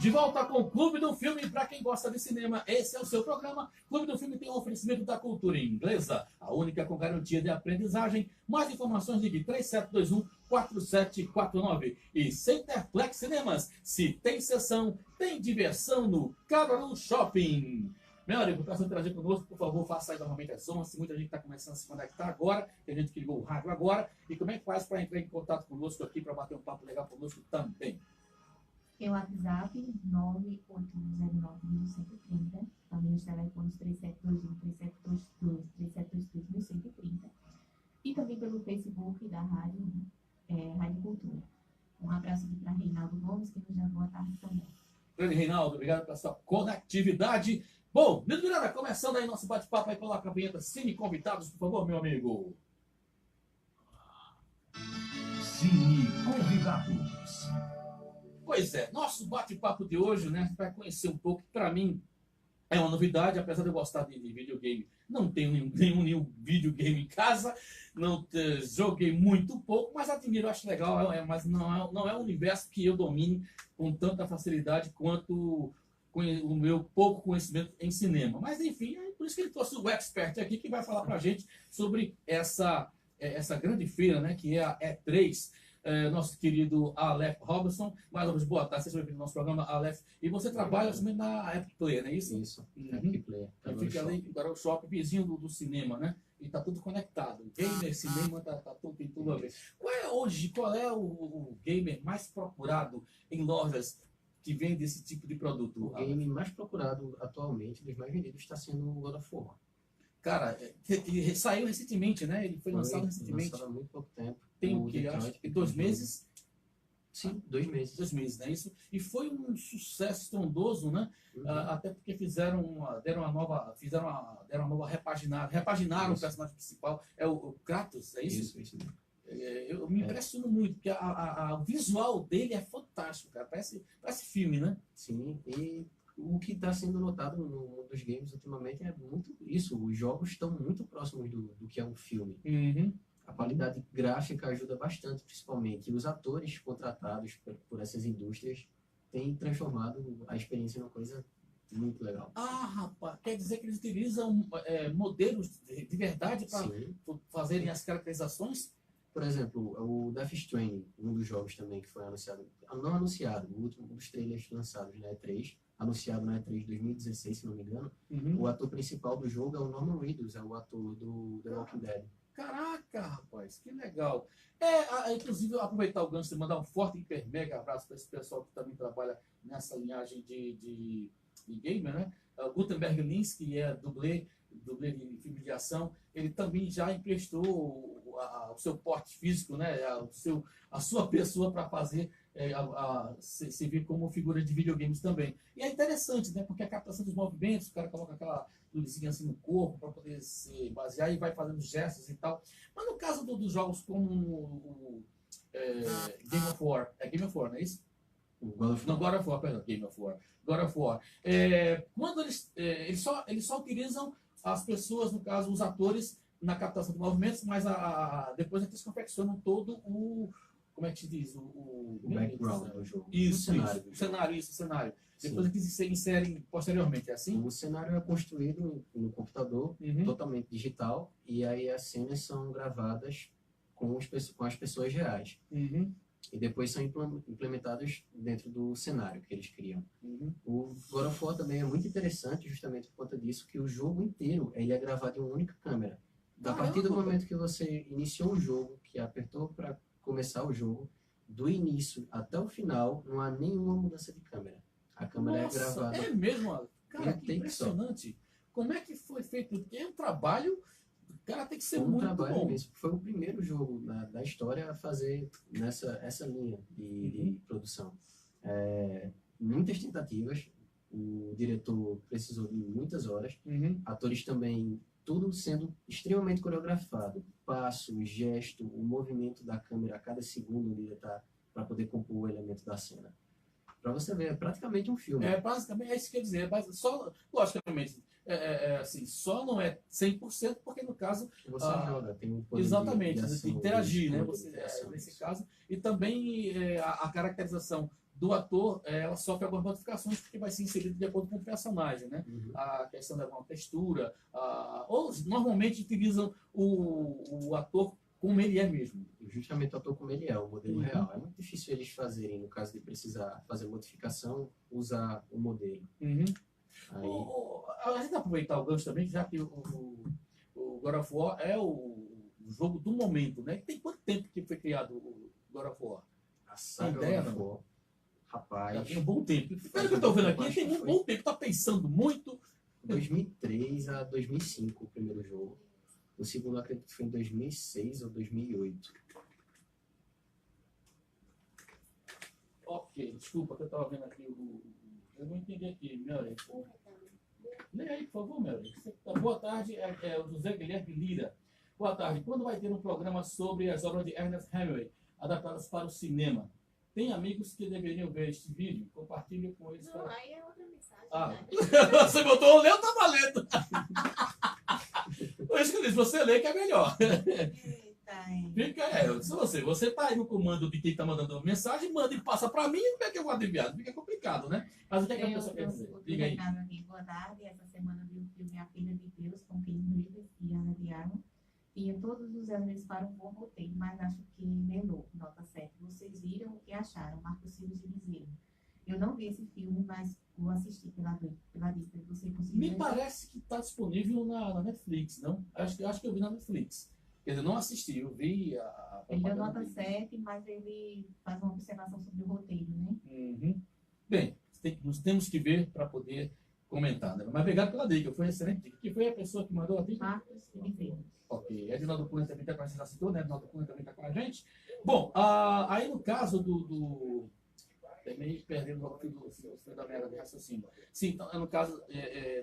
Speaker 1: De volta com o Clube do Filme, para quem gosta de cinema, esse é o seu programa. Clube do Filme tem um oferecimento da cultura inglesa, a única com garantia de aprendizagem. Mais informações ligue 3721-4749. E Centerplex Cinemas, se tem sessão, tem diversão no Caruaru Shopping. Meu amigo, para interagir conosco, por favor, faça aí novamente as ondas. Muita gente está começando a se conectar agora, tem gente que ligou o rádio agora. E como é que faz para entrar em contato conosco aqui, para bater um papo legal conosco também?
Speaker 4: Tem o WhatsApp 98109-1130. Também os telefones 3721-3722-3722-1130. E também pelo Facebook da Rádio Cultura. Um abraço aqui para Reinaldo Gomes, que nos dá boa tarde também.
Speaker 1: Grande Reinaldo, obrigado pela sua conectividade. Bom, Nildo Miranda, começando aí nosso bate-papo, aí coloca a vinheta Cine Convidados, por favor, meu amigo.
Speaker 2: Cine Convidados.
Speaker 1: Pois é, nosso bate-papo de hoje, né, vai conhecer um pouco, para mim, é uma novidade, apesar de eu gostar de videogame. Não tenho nenhum videogame em casa, não joguei muito pouco, mas admiro, acho legal, mas não é um universo que eu domine com tanta facilidade quanto o meu pouco conhecimento em cinema. Mas enfim, é por isso que ele trouxe o expert aqui, que vai falar para a gente sobre essa grande feira, né, que é a E3. Nosso querido Aleph Robinson. Mais uma vez, boa tarde, seja bem-vindo ao nosso programa, Aleph. E você trabalha também na Epic Player, não é isso?
Speaker 5: Isso, Epic Player.
Speaker 1: Fica ali no shopping, vizinho do cinema, né? E tá tudo conectado. Gamer, cinema, tem tudo a ver. Qual é o gamer mais procurado em lojas que vende esse tipo de produto?
Speaker 5: O game mais procurado atualmente, dos mais vendidos, está sendo o God of War.
Speaker 1: Cara, saiu recentemente, né? Ele foi lançado recentemente.
Speaker 5: Lançado há muito pouco tempo.
Speaker 1: Tem o que? Acho que 2 meses?
Speaker 5: Sim, 2 meses.
Speaker 1: 2 meses, né? Isso. E foi um sucesso estrondoso, né? Até porque deram uma nova repaginaram o personagem principal. É o Kratos, é isso?
Speaker 5: Isso.
Speaker 1: Eu me impressiono muito, porque o visual dele é fantástico, cara. Parece filme, né?
Speaker 5: Sim, e o que está sendo notado no mundo dos games ultimamente é muito isso. Os jogos estão muito próximos do que é um filme. A qualidade gráfica ajuda bastante, principalmente. E os atores contratados por essas indústrias têm transformado a experiência numa coisa muito legal.
Speaker 1: Ah, rapaz, quer dizer que eles utilizam modelos de verdade para fazerem as caracterizações?
Speaker 5: Por exemplo, o Death Stranding, um dos jogos também que foi anunciado, não anunciado, o último dos trailers lançados na E3, anunciado na E3 2016, se não me engano, o ator principal do jogo é o Norman Reedus, é o ator do The Walking Dead.
Speaker 1: Caraca, rapaz, que legal. Inclusive, aproveitar o gancho e mandar um forte hiper mega abraço para esse pessoal que também trabalha nessa linhagem de gamer, né? O Gutenberg Lins, que é dublê de filme de ação, ele também já emprestou o seu porte físico, né? A sua pessoa para fazer servir como figura de videogames também. E é interessante, né? Porque a captação dos movimentos, o cara coloca aquela luzinha assim no corpo para poder se basear e vai fazendo gestos e tal. Mas no caso dos jogos como o Game of War, é Game of War, não é isso? Não, God of War, perdão, Game of War. God of War. Quando eles só utilizam as pessoas, no caso, os atores, na captação de movimentos, mas depois eles confeccionam todo como é que se diz? O
Speaker 5: background do jogo.
Speaker 1: Isso,
Speaker 5: o cenário.
Speaker 1: o cenário. Depois eles inserem posteriormente, é assim?
Speaker 5: O cenário é construído no computador,
Speaker 1: Uhum.
Speaker 5: totalmente digital, e aí as cenas são gravadas com as pessoas reais.
Speaker 1: Uhum.
Speaker 5: E depois são implementados dentro do cenário que eles criam.
Speaker 1: Uhum.
Speaker 5: O God of War também é muito interessante justamente por conta disso, que o jogo inteiro ele é gravado em uma única câmera. A partir do momento que você iniciou o jogo, que apertou para começar o jogo, do início até o final, não há nenhuma mudança de câmera. A câmera
Speaker 1: Nossa,
Speaker 5: é gravada.
Speaker 1: É mesmo? Cara,
Speaker 5: Em
Speaker 1: que
Speaker 5: take só.
Speaker 1: impressionante. Como é que foi feito? Porque é um trabalho, o cara tem que ser
Speaker 5: Foi um
Speaker 1: muito
Speaker 5: trabalho
Speaker 1: bom.
Speaker 5: mesmo. Foi o primeiro jogo da história a fazer essa linha de produção. Muitas tentativas, o diretor precisou de muitas horas,
Speaker 1: Uhum.
Speaker 5: atores também, tudo sendo extremamente coreografado. Passo, gesto, o movimento da câmera a cada segundo onde ele está para poder compor o elemento da cena. Para você ver, é praticamente um filme.
Speaker 1: Basicamente, é isso que quer dizer. Só, logicamente, assim, só não é 100%, porque no caso.
Speaker 5: Você joga, tem um poder
Speaker 1: Exatamente,
Speaker 5: de
Speaker 1: de
Speaker 5: ação,
Speaker 1: interagir, né?
Speaker 5: escolha, de ação,
Speaker 1: Nesse
Speaker 5: isso.
Speaker 1: caso. E também a caracterização do ator, ela sofre algumas modificações, porque vai ser inserido de acordo com o personagem, né?
Speaker 5: Uhum.
Speaker 1: A questão da uma textura, ou normalmente utilizam o ator como ele é mesmo.
Speaker 5: Justamente o ator como ele é, o modelo
Speaker 1: Uhum.
Speaker 5: real. É muito difícil eles fazerem, no caso de precisar fazer modificação, usar o modelo.
Speaker 1: Uhum.
Speaker 5: Aí,
Speaker 1: A gente aproveitar o gancho também, já que o God of War é o jogo do momento, né? Tem quanto tempo que foi criado o God of War?
Speaker 5: a saga
Speaker 1: ideia,
Speaker 5: God of
Speaker 1: não?
Speaker 5: War,
Speaker 1: Já
Speaker 5: rapaz,
Speaker 1: tem um bom tempo. Pelo que eu estou vendo aqui,
Speaker 5: Acho
Speaker 1: tem
Speaker 5: que
Speaker 1: um
Speaker 5: foi.
Speaker 1: bom tempo. Está pensando muito.
Speaker 5: 2003 a 2005 o primeiro jogo. O segundo acredito que foi em 2006 ou 2008.
Speaker 1: Ok, desculpa que eu estava vendo aqui eu não entendi aqui, Mary. Lê aí, por favor, Mary. Boa tarde, é o José Guilherme Lira. Boa tarde. Quando vai ter um programa sobre as obras de Ernest Hemingway adaptadas para o cinema? Tem amigos que deveriam ver este vídeo? Compartilhe com eles.
Speaker 6: Não, aí é outra mensagem.
Speaker 1: Ah,
Speaker 6: né?
Speaker 1: você botou o ler, eu tava lendo. Por isso que eu disse, você lê que é melhor.
Speaker 4: Eita, hein?
Speaker 1: Se você tá aí no comando de quem tá mandando mensagem, manda e passa pra mim, como é que eu vou adivinhar? Fica complicado, né? Mas o que é que a
Speaker 4: Tem
Speaker 1: pessoa quer dizer?
Speaker 4: outro
Speaker 1: Diga aí.
Speaker 4: recado aqui. Boa tarde. Essa semana vi o filme A Filha de Deus com Keanu Reeves e Ana de Armas. Tinha todos os elementos para um bom roteiro, mas acho que melou. Nota 7. Vocês viram o que acharam? Marcos Silva de Bezerra. Eu não vi esse filme, mas vou assistir pela Disney. Você conseguiu
Speaker 1: Me
Speaker 4: ver?
Speaker 1: parece que está disponível na Netflix, não? Acho que eu vi na Netflix. Quer dizer, não assisti, eu vi a
Speaker 4: Ele deu
Speaker 1: propaganda
Speaker 4: nota
Speaker 1: dele.
Speaker 4: 7, mas ele faz uma observação sobre o roteiro, né?
Speaker 1: Uhum. Bem, nós temos que ver para poder comentar, né? Mas obrigado pela dica, foi excelente dica. Que foi a pessoa que mandou a dica?
Speaker 4: Marcos de Bezerra.
Speaker 1: Ok, Edinaldo Cunha também está com a gente, já citou, né? Edinaldo Cunha também está com a gente. Bom, aí no caso também perdendo o fio da merda de raciocínio. Sim, então, no caso,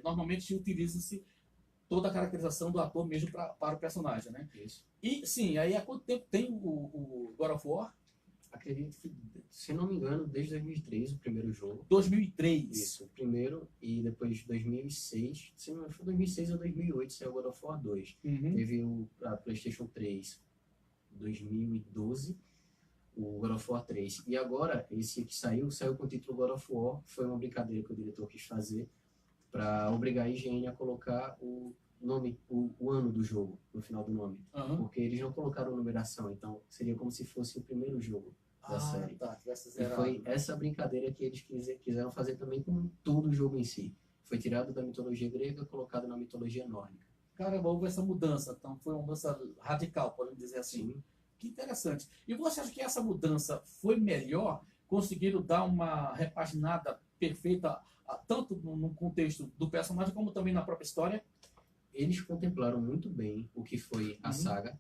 Speaker 1: normalmente utiliza-se toda a caracterização do ator mesmo para o personagem, né?
Speaker 5: Isso.
Speaker 1: E, sim, aí há quanto tempo tem o God of War?
Speaker 5: Acredito que, se não me engano, desde 2003 o primeiro jogo.
Speaker 1: 2003.
Speaker 5: Isso, o primeiro, e depois 2006, se não me engano, foi 2006 ou 2008, saiu o God of War 2.
Speaker 1: Uhum.
Speaker 5: Teve a PlayStation 3 2012, o God of War 3. E agora, esse que saiu com o título God of War. Foi uma brincadeira que o diretor quis fazer para obrigar a IGN a colocar o nome, o ano do jogo no final do nome.
Speaker 1: Uhum.
Speaker 5: Porque eles não colocaram numeração, então seria como se fosse o primeiro jogo da série.
Speaker 1: Tá, tivesse
Speaker 5: E
Speaker 1: zerado.
Speaker 5: foi essa brincadeira que eles quiseram fazer também com todo o jogo em si. Foi tirado da mitologia grega e colocado na mitologia nórdica.
Speaker 1: caramba, houve essa mudança. Então foi uma mudança radical, podemos dizer assim.
Speaker 5: Sim.
Speaker 1: Que interessante. E você acha que essa mudança foi melhor? Conseguiram dar uma repaginada perfeita, tanto no contexto do personagem, como também na própria história?
Speaker 5: Eles contemplaram muito bem o que foi a
Speaker 1: Uhum.
Speaker 5: saga,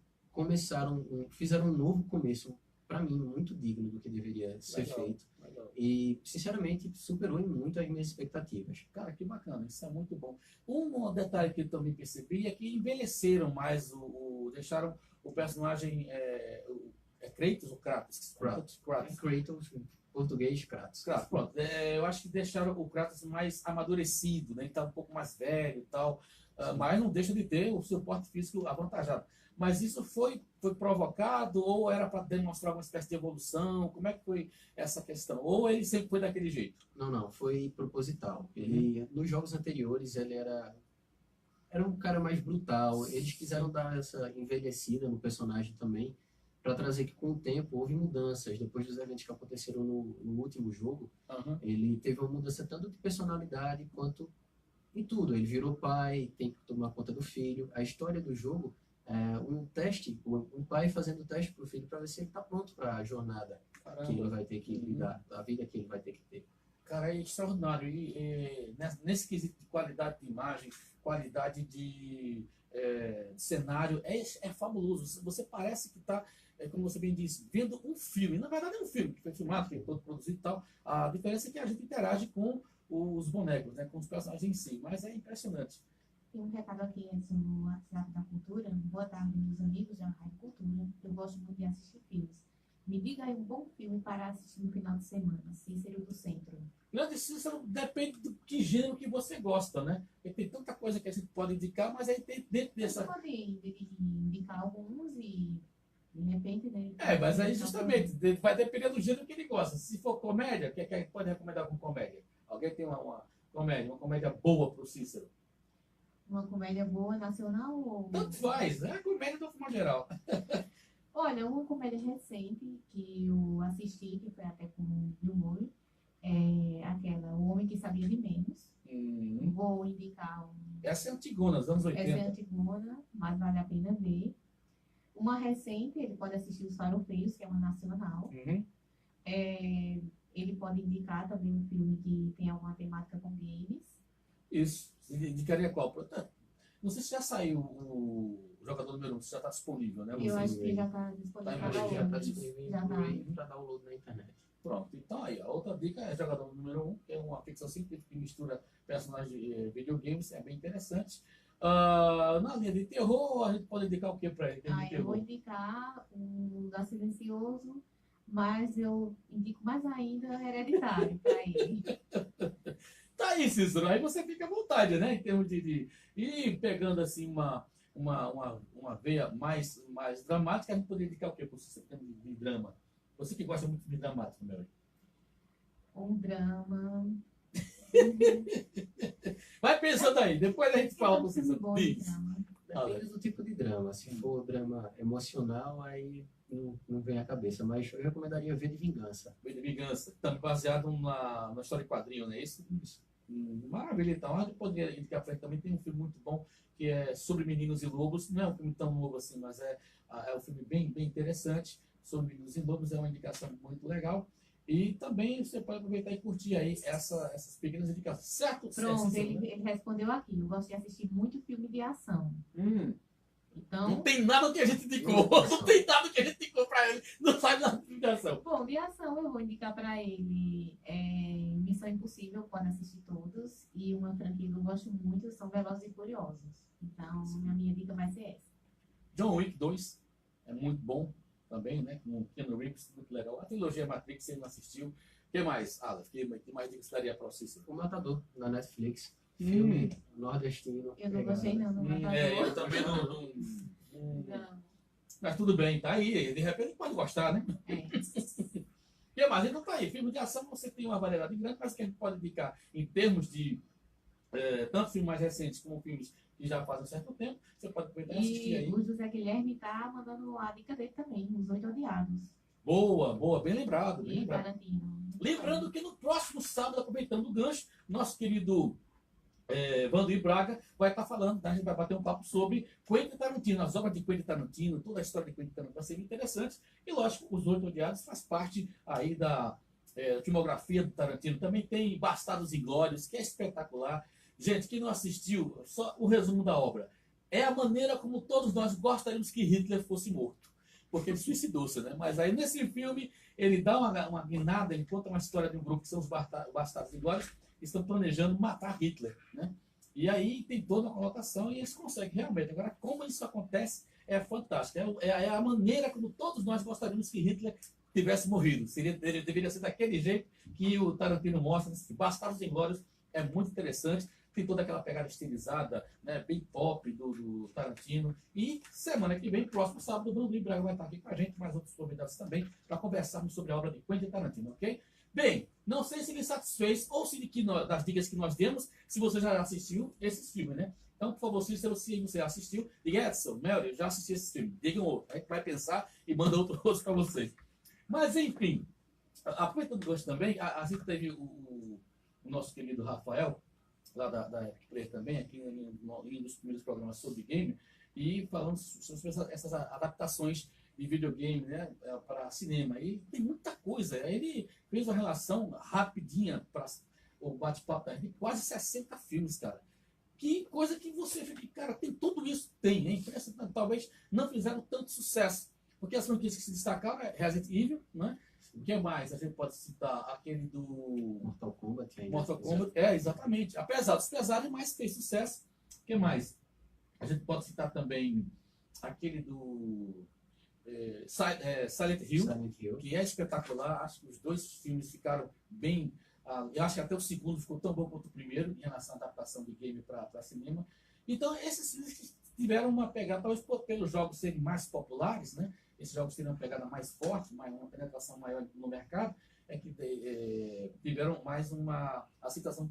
Speaker 5: fizeram um novo começo, para mim, muito digno do que deveria ser
Speaker 1: Legal.
Speaker 5: feito.
Speaker 1: Legal.
Speaker 5: E, sinceramente, superou em muito as minhas expectativas.
Speaker 1: Cara, que bacana, isso é muito bom. Um detalhe que eu também percebi é que envelheceram mais, deixaram o personagem, Kratos ou Kratos?
Speaker 5: Kratos.
Speaker 1: Kratos.
Speaker 5: Kratos, em português, Kratos.
Speaker 1: Kratos, pronto. Eu acho que deixaram o Kratos mais amadurecido, né? Ele tá um pouco mais velho e tal, mas não deixa de ter o seu porte físico avantajado. Mas isso foi provocado ou era para demonstrar uma espécie de evolução? Como é que foi essa questão? Ou ele sempre foi daquele jeito?
Speaker 5: Não, foi proposital. Ele, nos jogos anteriores, ele era um cara mais brutal. Eles quiseram dar essa envelhecida no personagem também, para trazer que com o tempo houve mudanças. Depois dos eventos que aconteceram no último jogo,
Speaker 1: Aham.
Speaker 5: ele teve uma mudança tanto de personalidade quanto em tudo. Ele virou pai, tem que tomar conta do filho. A história do jogo é um teste, um pai fazendo teste para o filho para ver se ele está pronto para a jornada que ele
Speaker 1: Caramba.
Speaker 5: vai ter que lidar, a vida que ele vai ter que ter.
Speaker 1: Cara, é extraordinário. E nesse quesito de qualidade de imagem, qualidade de cenário, é fabuloso. Você parece que está, como você bem disse, vendo um filme. Na verdade é um filme que foi filmado, que foi todo produzido e tal. A diferença é que a gente interage com os bonecos, né, com os personagens em si. Mas é impressionante.
Speaker 4: Tem um recado aqui antes no WhatsApp da Cultura. Boa tarde, meus amigos da Rádio Cultura. Eu gosto muito de assistir filmes. Me diga aí um bom filme para assistir no final de semana. Cícero do Centro.
Speaker 1: Grande Cícero depende do que gênero que você gosta, né? Porque tem tanta coisa que a gente pode indicar, mas aí tem dentro
Speaker 4: Você
Speaker 1: dessa...
Speaker 4: pode indicar alguns e, de repente, né?
Speaker 1: Mas aí justamente, vai depender do gênero que ele gosta. Se for comédia, que pode recomendar alguma comédia? Alguém tem uma comédia boa para o Cícero?
Speaker 4: Uma comédia boa, nacional ou...
Speaker 1: Tanto faz, né? Comédia de uma forma geral.
Speaker 4: Olha, uma comédia recente que eu assisti, que foi até com o Bill Murray, é aquela O Homem que Sabia de Menos. Vou indicar
Speaker 1: Essa é Antigona, dos anos
Speaker 4: essa é
Speaker 1: 80.
Speaker 4: antigona, mas vale a pena ver. Uma recente, ele pode assistir Os Farofeiros, que é uma nacional.
Speaker 1: Uhum.
Speaker 4: Ele pode indicar também um filme que tem alguma temática com games.
Speaker 1: Isso. Indicaria qual? Não sei se já saiu o jogador número 1, se já está disponível, né?
Speaker 4: Eu acho que
Speaker 5: Blu-ray.
Speaker 4: já está disponível
Speaker 1: Tá em
Speaker 4: para
Speaker 1: Blu-ray,
Speaker 5: Já está
Speaker 4: download.
Speaker 5: disponível em
Speaker 4: Já tá.
Speaker 5: Blu-ray para download na internet.
Speaker 1: Pronto. Então aí, a outra dica é jogador número 1, que é uma ficção científica que mistura personagens de videogames, é bem interessante. Na linha de terror, a gente pode indicar o que para ele? De
Speaker 4: Eu vou
Speaker 1: terror?
Speaker 4: indicar um Lugar Silencioso, mas eu indico mais ainda Hereditário para ele.
Speaker 1: Tá aí, Cícero, aí você fica à vontade, né? Em termos de ir pegando assim uma veia mais dramática, a gente poderia indicar o quê para você, em termos de drama? Você que gosta muito de dramático, meu.
Speaker 4: Um drama.
Speaker 1: Vai pensando aí, depois a gente fala com
Speaker 4: um
Speaker 1: você.
Speaker 4: filme bom de
Speaker 1: Diz.
Speaker 4: drama.
Speaker 5: Depende do tipo de drama. Se for drama emocional, aí não vem à cabeça. Mas eu recomendaria ver de Vingança.
Speaker 1: V de Vingança, também baseado na história de quadrinho, não é isso? Maravilha, então. A gente poderia indicar para ele também. Tem um filme muito bom que é sobre meninos e lobos. Não é um filme tão novo assim, mas é um filme bem interessante. Sobre meninos e lobos é uma indicação muito legal. E também você pode aproveitar e curtir aí essas pequenas indicações. Certo?
Speaker 4: Pronto,
Speaker 1: Cícero, né?
Speaker 4: ele respondeu aqui. Eu gosto de assistir muito filme de ação.
Speaker 1: Não
Speaker 4: Então,
Speaker 1: tem nada que a gente indicou. Não tem nada que a gente indicou para ele. Não sabe nada de indicação.
Speaker 4: bom, de ação eu vou indicar para ele Missão Impossível, pode assistir todos. E uma franquia que eu gosto muito são Velozes e Furiosos. Então, a minha dica vai ser essa.
Speaker 1: John Wick 2 é muito bom também, né? Com o Keanu Reeves, muito legal. A trilogia Matrix, ele não assistiu. O que mais, Alan? Que mais dicas daria para o Cícero?
Speaker 5: O Matador, na Netflix. Filme nordestino.
Speaker 4: Eu não
Speaker 5: legal.
Speaker 4: gostei não, não vai
Speaker 1: Eu também não.
Speaker 4: Não.
Speaker 1: Mas tudo bem, tá aí. De repente pode gostar, né?
Speaker 4: É.
Speaker 1: O que mais? Então tá aí. Filme de ação você tem uma variedade grande, mas que a gente pode indicar em termos de tanto filmes mais recentes como filmes que já fazem um certo tempo. Você pode aproveitar e assistir
Speaker 4: E
Speaker 1: aí.
Speaker 4: o José Guilherme tá mandando a dica dele também, Os Oito Odiados.
Speaker 1: Boa. Bem lembrado. Bem
Speaker 4: E
Speaker 1: lembrado.
Speaker 4: Tarantino.
Speaker 1: Lembrando que no próximo sábado, aproveitando o gancho, nosso querido Vandir Braga vai estar falando, tá? A gente vai bater um papo sobre Quentin Tarantino, as obras de Quentin Tarantino, toda a história de Quentin Tarantino vai ser interessante. E lógico, Os Oito Odiados faz parte aí da filmografia do Tarantino. Também tem Bastardos Inglórios, que é espetacular. Gente, quem não assistiu, só o resumo da obra. É a maneira como todos nós gostaríamos que Hitler fosse morto. Porque ele suicidou-se, né? Mas aí nesse filme ele dá uma guinada, ele conta uma história de um grupo que são os Bastardos Inglórios, que estão planejando matar Hitler, né? E aí tem toda uma colocação e eles conseguem realmente. Agora, como isso acontece é fantástico. É a maneira como todos nós gostaríamos que Hitler tivesse morrido. Deveria ser daquele jeito que o Tarantino mostra. Bastardos Inglórios é muito interessante. Tem toda aquela pegada estilizada, né, bem pop do Tarantino. E semana que vem, próximo sábado, o Bruno Braga vai estar aqui com a gente, mais outros convidados também, para conversarmos sobre a obra de Quentin Tarantino, ok? Bem, não sei se lhe satisfez ou se das dicas que nós demos, se você já assistiu esses filmes, né? Então, por favor, se você assistiu, diga, Edson, Mel, eu já assisti esse filme. Diga um outro. Aí vai pensar e manda outro para vocês. Mas, enfim, aproveitando o gosto também, a gente teve o nosso querido Rafael, lá da Epic Play também, aqui em um dos primeiros programas sobre game, e falando sobre essas adaptações de videogame, né, para cinema. E tem muita coisa. Ele fez uma relação rapidinha para o bate-papo de quase 60 filmes, cara. Que coisa que você fica, cara, tem tudo isso? Tem, hein? Talvez não fizeram tanto sucesso. Porque as franquias que se destacaram é Resident Evil, né? O que mais? A gente pode citar aquele do
Speaker 5: Mortal Kombat.
Speaker 1: Mortal Kombat, exatamente. Apesar dos pesares, mas fez sucesso. O que mais? A gente pode citar também aquele do Silent Hill, que é espetacular. Acho que os dois filmes ficaram bem... eu acho que até o segundo ficou tão bom quanto o primeiro, em relação à adaptação de game para cinema. Então, esses filmes tiveram uma pegada, talvez pelos jogos serem mais populares, né? Esses jogos teriam uma pegada mais forte, uma penetração maior no mercado, que tiveram mais uma aceitação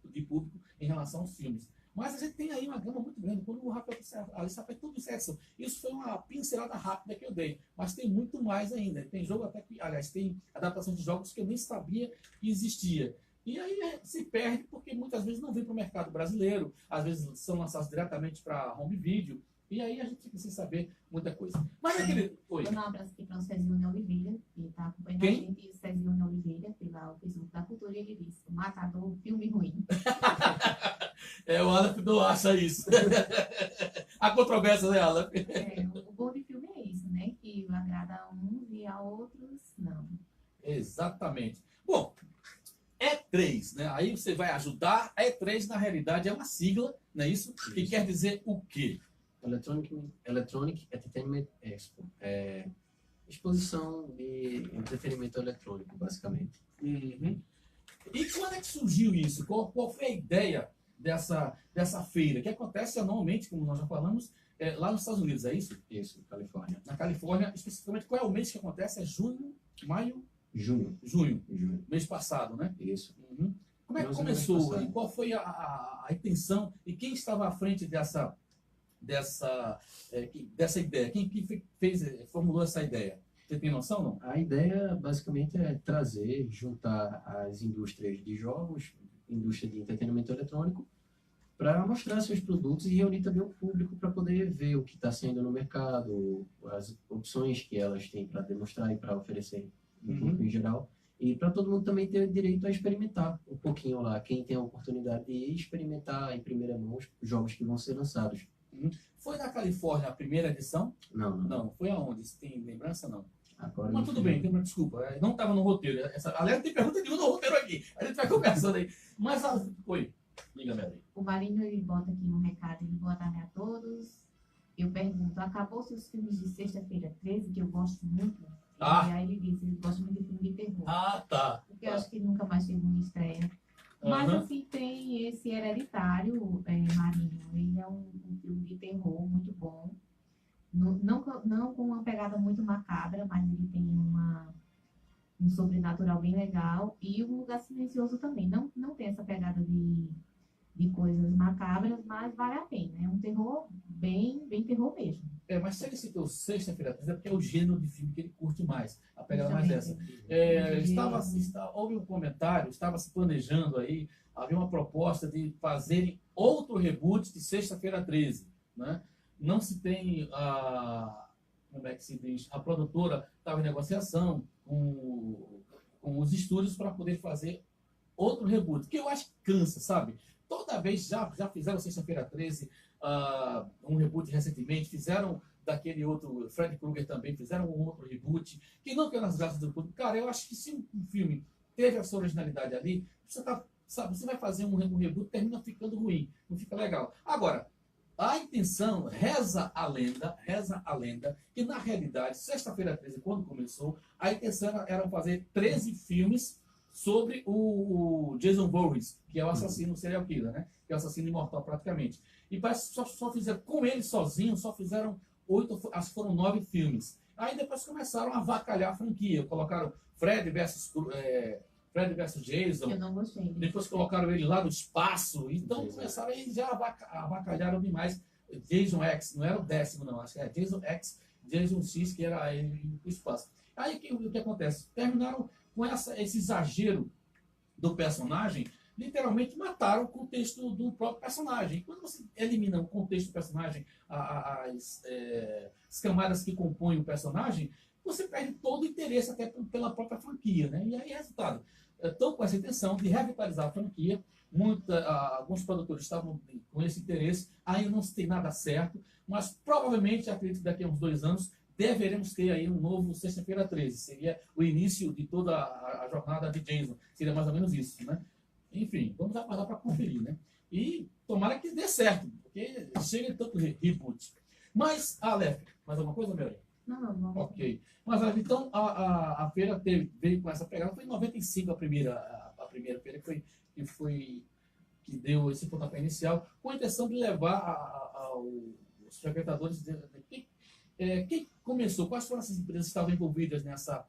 Speaker 1: de público em relação aos filmes. Mas a gente tem aí uma gama muito grande. Quando o Rafael Alissa faz tudo isso, isso foi uma pincelada rápida que eu dei. Mas tem muito mais ainda. Tem jogo até que, aliás, tem adaptação de jogos que eu nem sabia que existia. E aí se perde porque muitas vezes não vem para o mercado brasileiro, às vezes são lançados diretamente para home video, e aí a gente fica sem saber muita coisa. Mas aquele... Oi.
Speaker 4: Vou dar um abraço aqui para o Cezione Oliveira, que está acompanhando
Speaker 1: Quem?
Speaker 4: a gente, o Cezione Oliveira, pela Facebook da Cultura, e ele disse: o Matador, filme ruim.
Speaker 1: O Aleph não acha isso. A controvérsia, né, Aleph?
Speaker 4: O bom de filme é isso, né? Que agrada a uns e a outros não.
Speaker 1: Exatamente. Bom, E3, né? Aí você vai ajudar. E3, na realidade, é uma sigla, não é isso? Que quer dizer o quê?
Speaker 5: Electronic Entertainment Expo. Exposição de entretenimento eletrônico, basicamente.
Speaker 1: Uhum. E quando é que surgiu isso? Qual foi a ideia dessa feira? Que acontece anualmente, como nós já falamos, lá nos Estados Unidos, é isso?
Speaker 5: Isso, Califórnia.
Speaker 1: Na Califórnia, especificamente, qual é o mês que acontece? É junho, maio?
Speaker 5: Junho.
Speaker 1: Mês passado, né?
Speaker 5: Isso.
Speaker 1: Uhum. Como é que
Speaker 5: Mês
Speaker 1: começou?
Speaker 5: passado.
Speaker 1: E qual foi a intenção? E quem estava à frente dessa ideia? Quem formulou essa ideia? Você tem noção, não?
Speaker 5: A ideia, basicamente, é trazer, juntar as indústrias de jogos, indústria de entretenimento eletrônico, para mostrar seus produtos e reunir também o público para poder ver o que está saindo no mercado, as opções que elas têm para demonstrar e para oferecer no público em geral. E para todo mundo também ter direito a experimentar um pouquinho lá. Quem tem a oportunidade de experimentar em primeira mão os jogos que vão ser lançados.
Speaker 1: Foi na Califórnia a primeira edição?
Speaker 5: Não.
Speaker 1: Não. Foi aonde? Você tem lembrança, não?
Speaker 5: Agora
Speaker 1: Mas tudo bem, desculpa. Não estava no roteiro. Aliás, não tem pergunta nenhuma no roteiro aqui. A gente vai conversando aí. Mas, oi. Liga, Meli.
Speaker 4: O Marinho, ele bota aqui no recado, ele boa tarde a todos. Eu pergunto: acabou-se os filmes de sexta-feira 13, que eu gosto muito? E aí ele disse: ele gosta muito de filme de terror.
Speaker 1: Tá.
Speaker 4: Porque eu acho que nunca mais teve uma estreia. Mas, assim, tem esse Hereditário, Marinho. Ele é um filme de terror muito bom. Não com uma pegada muito macabra, mas ele tem um sobrenatural bem legal. E Um Lugar Silencioso também. Não tem essa pegada de coisas macabras, mas vale a pena. É um terror bem terror mesmo.
Speaker 1: Mas se ele citou Sexta-feira 13, é porque é o gênero de filme que ele curte mais. pegada mais essa. Houve um comentário, estava se planejando aí, havia uma proposta de fazerem outro reboot de Sexta-feira 13, né? Não se tem como é que se diz? A produtora estava em negociação com os estúdios para poder fazer outro reboot, que eu acho que cansa, sabe? Toda vez já fizeram Sexta-feira 13, um reboot recentemente, fizeram daquele outro, Freddy Krueger também, fizeram um outro reboot, que não quer nas graças do público. Cara, eu acho que se um filme teve a sua originalidade ali, você vai fazer um reboot, termina ficando ruim, não fica legal. Agora, a intenção, reza a lenda, que na realidade, Sexta-feira 13, quando começou, a intenção era fazer 13 filmes sobre o Jason Voorhees, que é o assassino serial killer, né? Que é o assassino imortal praticamente. E parece que só fizeram, com ele sozinho, só fizeram 8, acho que foram 9 filmes. Aí depois começaram a avacalhar a franquia. Colocaram Fred versus Jason.
Speaker 4: Eu não gostei.
Speaker 1: Depois colocaram ele lá no espaço. Então começaram e já avacalharam demais. Jason X, não era o 10º, não. Acho que era Jason X, Jason X, que era ele no espaço. Aí o que acontece? Terminaram com esse exagero do personagem, literalmente mataram o contexto do próprio personagem. E quando você elimina o contexto do personagem, as camadas que compõem o personagem, você perde todo o interesse até pela própria franquia, né? E aí, resultado, estão com essa intenção de revitalizar a franquia. Alguns produtores estavam com esse interesse, ainda não se tem nada certo, mas provavelmente, acredito que daqui a uns 2 anos, deveremos ter aí um novo Sexta-feira 13. Seria o início de toda a jornada de Jason. Seria mais ou menos isso, né? Enfim, vamos aguardar para conferir, né? E tomara que dê certo, porque chega tanto reboot. Mas, Aleph, mais alguma coisa, Mary?
Speaker 4: Não.
Speaker 1: Ok. Mas, Aleph, então, a feira veio com essa pegada. Foi em 95 a primeira feira que deu esse pontapé inicial, com a intenção de levar os frequentadores... Quem começou? Quais foram essas empresas que estavam envolvidas nessa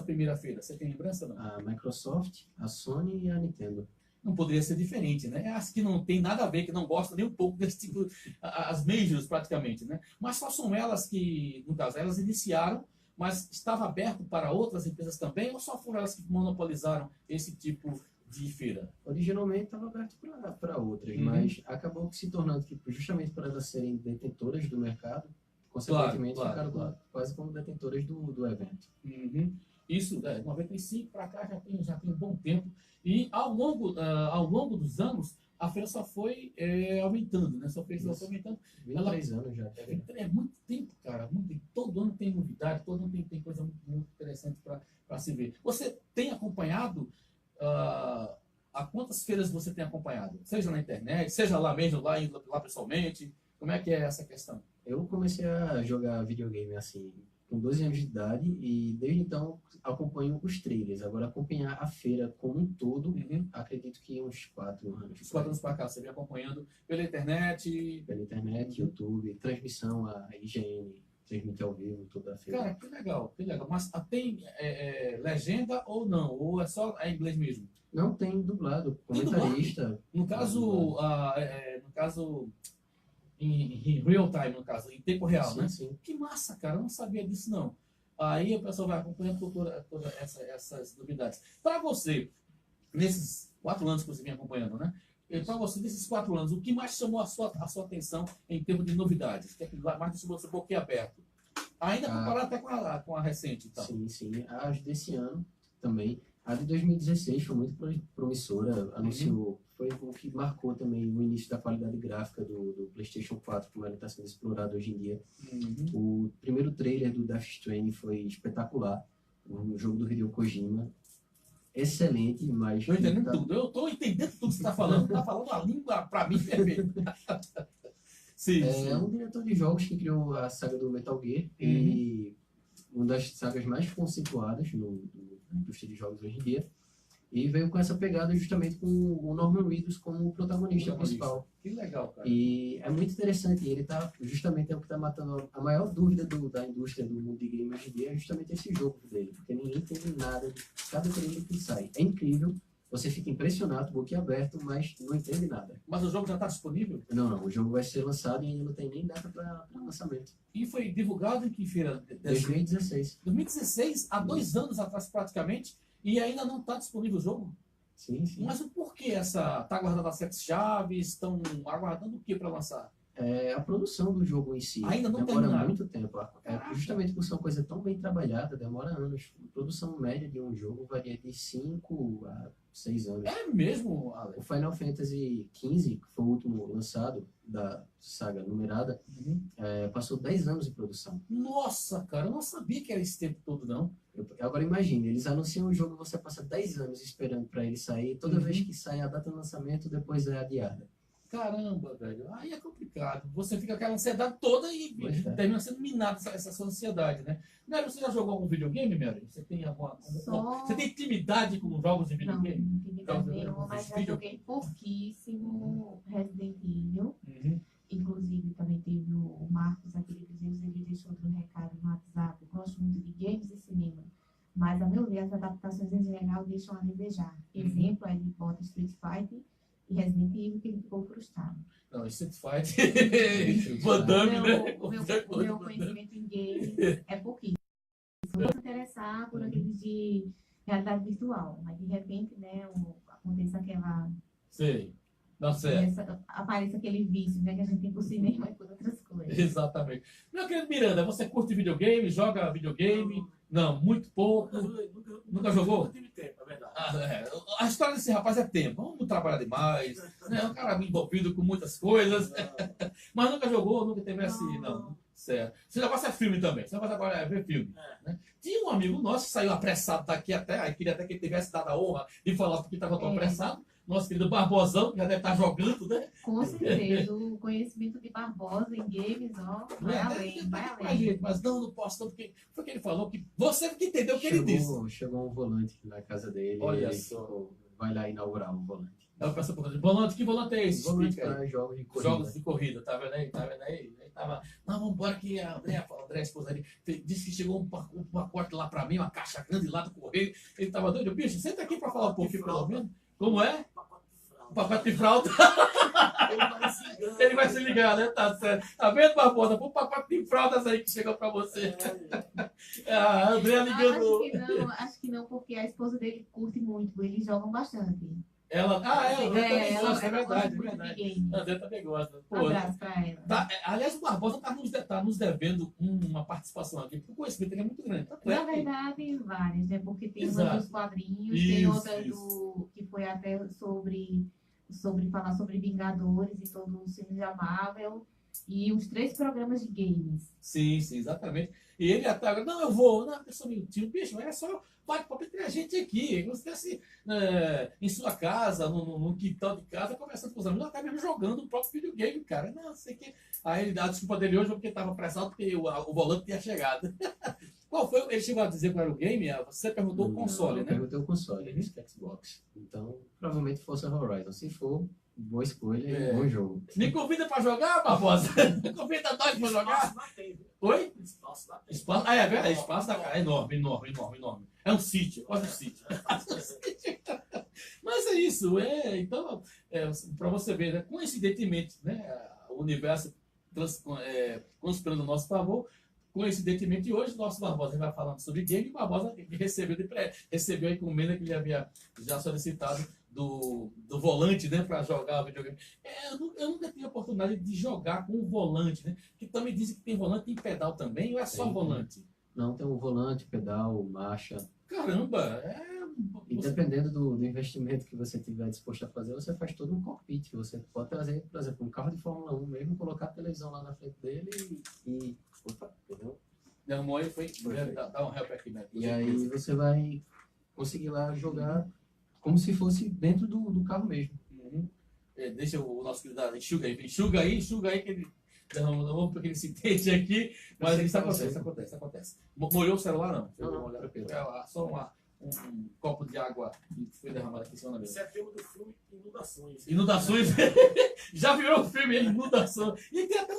Speaker 1: primeira feira? Você tem lembrança, não?
Speaker 5: A Microsoft, a Sony e a Nintendo.
Speaker 1: Não poderia ser diferente, né? As que não tem nada a ver, que não gostam nem um pouco desse tipo, as majors praticamente, né? Mas só são elas que, no caso, elas iniciaram, mas estava aberto para outras empresas também, ou só foram elas que monopolizaram esse tipo de feira?
Speaker 5: Originalmente estava aberto para outras, mas acabou se tornando que, justamente por elas serem detentoras do mercado, consequentemente ficaram quase como detentoras do evento.
Speaker 1: Isso, 95 para cá já tem um bom tempo. E ao longo dos anos, a feira só foi aumentando, né? Só foi aumentando.
Speaker 5: 23 anos já.
Speaker 1: É muito tempo, cara. Todo ano tem novidade, todo ano tem coisa muito, muito interessante para se ver. Você tem acompanhado? A quantas feiras você tem acompanhado? Seja na internet, seja lá mesmo, lá pessoalmente. Como é que é essa questão?
Speaker 5: Eu comecei a jogar videogame assim com 12 anos de idade e desde então acompanho os trailers. Agora acompanhar a feira como um todo, acredito que uns 4 anos.
Speaker 1: Uns 4 anos para cá, você vem acompanhando pela internet?
Speaker 5: Pela internet, YouTube, transmissão, a IGN transmite ao vivo toda a feira.
Speaker 1: Cara, que legal. Mas tem legenda ou não? Ou é só inglês mesmo?
Speaker 5: Não, tem dublado, comentarista.
Speaker 1: No caso, em real time, no caso, em tempo real,
Speaker 5: sim,
Speaker 1: né?
Speaker 5: Sim.
Speaker 1: Que massa, cara, eu não sabia disso, não. Aí a pessoa vai acompanhando todas essas novidades. Para você, nesses 4 anos que você vem acompanhando, né? Para você, nesses 4 anos, o que mais chamou a sua atenção em termos de novidades? O que é que mais deixou você boquiaberto? Ainda comparado até com a recente, então.
Speaker 5: Sim. As desse ano também. A de 2016 foi muito promissora, anunciou, foi o que marcou também o início da qualidade gráfica do PlayStation 4, como ele está sendo explorado hoje em dia. O primeiro trailer do Death Stranding foi espetacular, um jogo do Hideo Kojima, excelente, mas...
Speaker 1: Estou entendendo tudo, eu estou entendendo tudo que você está falando, está falando a língua para mim perfeita. Sim.
Speaker 5: É um diretor de jogos que criou a saga do Metal Gear e uma das sagas mais conceituadas na indústria de jogos hoje em dia, e veio com essa pegada justamente com o Norman Reedus como o protagonista principal.
Speaker 1: Que legal, cara.
Speaker 5: E é muito interessante, ele tá justamente é o que está matando a maior dúvida da indústria do mundo de game hoje em dia, é justamente esse jogo dele, porque ninguém entende nada de cada trailer que sai. É incrível, você fica impressionado, boquiaberto, mas não entende nada.
Speaker 1: Mas o jogo já está disponível?
Speaker 5: Não, o jogo vai ser lançado e ainda não tem nem data para lançamento.
Speaker 1: E foi divulgado em que feira?
Speaker 5: 2016.
Speaker 1: 2016, há 2 anos atrás praticamente, e ainda não está disponível o jogo?
Speaker 5: Sim, sim.
Speaker 1: Mas por que essa... Está aguardando as 7 chaves? Estão aguardando o que para lançar?
Speaker 5: A produção do jogo em si
Speaker 1: Ainda não
Speaker 5: demora
Speaker 1: terminaram.
Speaker 5: muito tempo. Justamente por ser uma coisa tão bem trabalhada, demora anos. A produção média de um jogo varia de 5 a 6 anos.
Speaker 1: É mesmo,
Speaker 5: O
Speaker 1: Alex?
Speaker 5: Final Fantasy XV, que foi o último lançado da saga numerada, passou 10 anos de produção.
Speaker 1: Nossa, cara, eu não sabia que era esse tempo todo, não.
Speaker 5: Agora imagine, eles anunciam um jogo e você passa 10 anos esperando para ele sair. Toda vez que sai a data de lançamento, depois é adiada.
Speaker 1: Caramba, velho. Aí é complicado. Você fica com aquela ansiedade toda e
Speaker 5: Pois é.
Speaker 1: termina sendo minado essa sua ansiedade, né? Mary, você já jogou algum videogame, Mary? Você tem
Speaker 4: Só-
Speaker 1: Você tem intimidade com jogos de
Speaker 4: Não,
Speaker 1: videogame?
Speaker 4: não tive
Speaker 1: Então,
Speaker 4: ideia nenhuma, mas já
Speaker 1: vídeo-
Speaker 4: joguei pouquíssimo Resident Evil.
Speaker 1: Uhum.
Speaker 4: Inclusive, também teve o Marcos aqui de Cruzeiro, ele deixou outro recado no WhatsApp. Eu gosto muito de games e cinema, mas, a meu ver, as adaptações em geral deixam a desejar. Exemplo é de Bota Street Fighter e Resident Evil, que ele ficou frustrado.
Speaker 1: Não, Street Fighter. Van Damme, né?
Speaker 4: O meu conhecimento em games é pouquíssimo. Eu vou me interessar por aqueles de realidade virtual, mas de repente, né, acontece aquela...
Speaker 1: Sei. Não sei.
Speaker 4: Aparece aquele vício, né, que a gente tem por cinema e por outras coisas.
Speaker 1: Exatamente. Meu querido Miranda, você curte videogame? Joga videogame? Não, muito pouco. Nunca jogou?
Speaker 3: Nunca tive tempo, é verdade.
Speaker 1: A história desse rapaz é tempo. Vamos trabalhar demais. Né? É um cara envolvido com muitas coisas. Mas nunca jogou, nunca teve assim, não. Certo. Você já gosta de filme também. Você gosta agora de ver filme. Né? Tinha um amigo nosso que saiu apressado daqui até. Aí queria até que ele tivesse dado a honra de falar porque estava tão apressado. Nosso querido Barbosão, que já deve estar jogando, né?
Speaker 4: Com certeza, o conhecimento de Barbosa em games, ó, vai além, vai além.
Speaker 1: Mas não posso, não, porque foi o que ele falou, que você que entendeu o que ele disse.
Speaker 5: Chegou um volante na casa dele.
Speaker 1: Olha
Speaker 5: ele
Speaker 1: só.
Speaker 5: vai lá inaugurar um volante.
Speaker 1: Ela pensa por volante, que volante é esse?
Speaker 5: Volante
Speaker 1: Explica aí.
Speaker 5: para jogos de corrida.
Speaker 1: Jogos de corrida, tá vendo aí? Tá vendo aí? Ele tava, não, vamos embora que a André, a esposa dele, disse que chegou um pacote lá pra mim, uma caixa grande lá do correio. Ele tava doido, bicho, senta aqui pra falar um pouquinho pelo menos. Como é? O pacote de fralda. Ele vai se ligar, né? Tá certo. Tá vendo, Barbosa? Pro pacote de fraldas aí que chegou pra você. A André ligando.
Speaker 4: Acho que não, porque a esposa dele curte muito, eles jogam bastante.
Speaker 1: Ela também gosta, é verdade,
Speaker 4: gosta
Speaker 1: é
Speaker 4: muito de
Speaker 1: verdade.
Speaker 4: game.
Speaker 1: A André também gosta. Pô,
Speaker 4: Um abraço pra ela.
Speaker 1: aliás, o Barbosa tá nos devendo uma participação aqui, porque o conhecimento dele é muito grande. Tanto é
Speaker 4: Na
Speaker 1: que-
Speaker 4: verdade, várias, né? Porque tem
Speaker 1: Exato.
Speaker 4: uma dos quadrinhos,
Speaker 1: Isso,
Speaker 4: tem outra
Speaker 1: isso.
Speaker 4: que foi até sobre falar sobre Vingadores e todos os filmes da Marvel. E os 3 programas de games.
Speaker 1: Sim, exatamente. E ele até agora, não, eu vou, não, eu sou meio tio, bicho, é só bate-papo entre a gente aqui. Você assim, em sua casa, no quintal de casa, conversando com os amigos, até mesmo jogando o próprio videogame, cara. Não, sei que. Aí ele dá a desculpa dele hoje porque estava apressado, porque o volante tinha chegado. Qual foi? Ele chegou a dizer qual era o game? Você perguntou o console,
Speaker 5: Eu
Speaker 1: né?
Speaker 5: perguntei o console, ele disse que é Xbox. Então, provavelmente Forza Horizon. Se for, boa escolha e bom jogo.
Speaker 1: Me convida pra jogar, Barbosa? Convida nós pra jogar?
Speaker 3: Espaço lá tem, viu?
Speaker 1: Oi?
Speaker 3: Espaço lá tem.
Speaker 1: Espaço, é verdade, espaço da casa é enorme. É um sítio, quase um sítio. Mas é isso, então, para você ver, né, coincidentemente, né, o universo conspirando a nosso favor, coincidentemente hoje, nosso Barbosa vai falando sobre game, e o Barbosa recebeu a encomenda que ele havia já solicitado do volante, né, para jogar videogame. Eu nunca tive a oportunidade de jogar com o volante, né, que também dizem que tem volante e pedal também, ou é só
Speaker 5: Tem.
Speaker 1: volante?
Speaker 5: Não, tem um volante, pedal, marcha.
Speaker 1: Caramba,
Speaker 5: E dependendo do investimento que você tiver disposto a fazer, você faz todo um cockpit. Você pode trazer, por exemplo, um carro de Fórmula 1 mesmo, colocar a televisão lá na frente dele e opa, entendeu?
Speaker 1: Derramou aí, foi dá um help aqui, né?
Speaker 5: E aí você vai conseguir lá jogar como se fosse dentro do carro mesmo.
Speaker 1: Uhum. Deixa o nosso querido enxuga aí, que ele derramou um pequeno incidente aqui, mas isso acontece. Molhou o celular, não?
Speaker 5: Não,
Speaker 1: Molhou.
Speaker 5: tranquilo.
Speaker 1: Só um copo de água que foi derramado aqui em cima da mesa.
Speaker 3: Esse é tema do filme Inundações.
Speaker 1: Inundações, já virou filme, Inundação. E tem até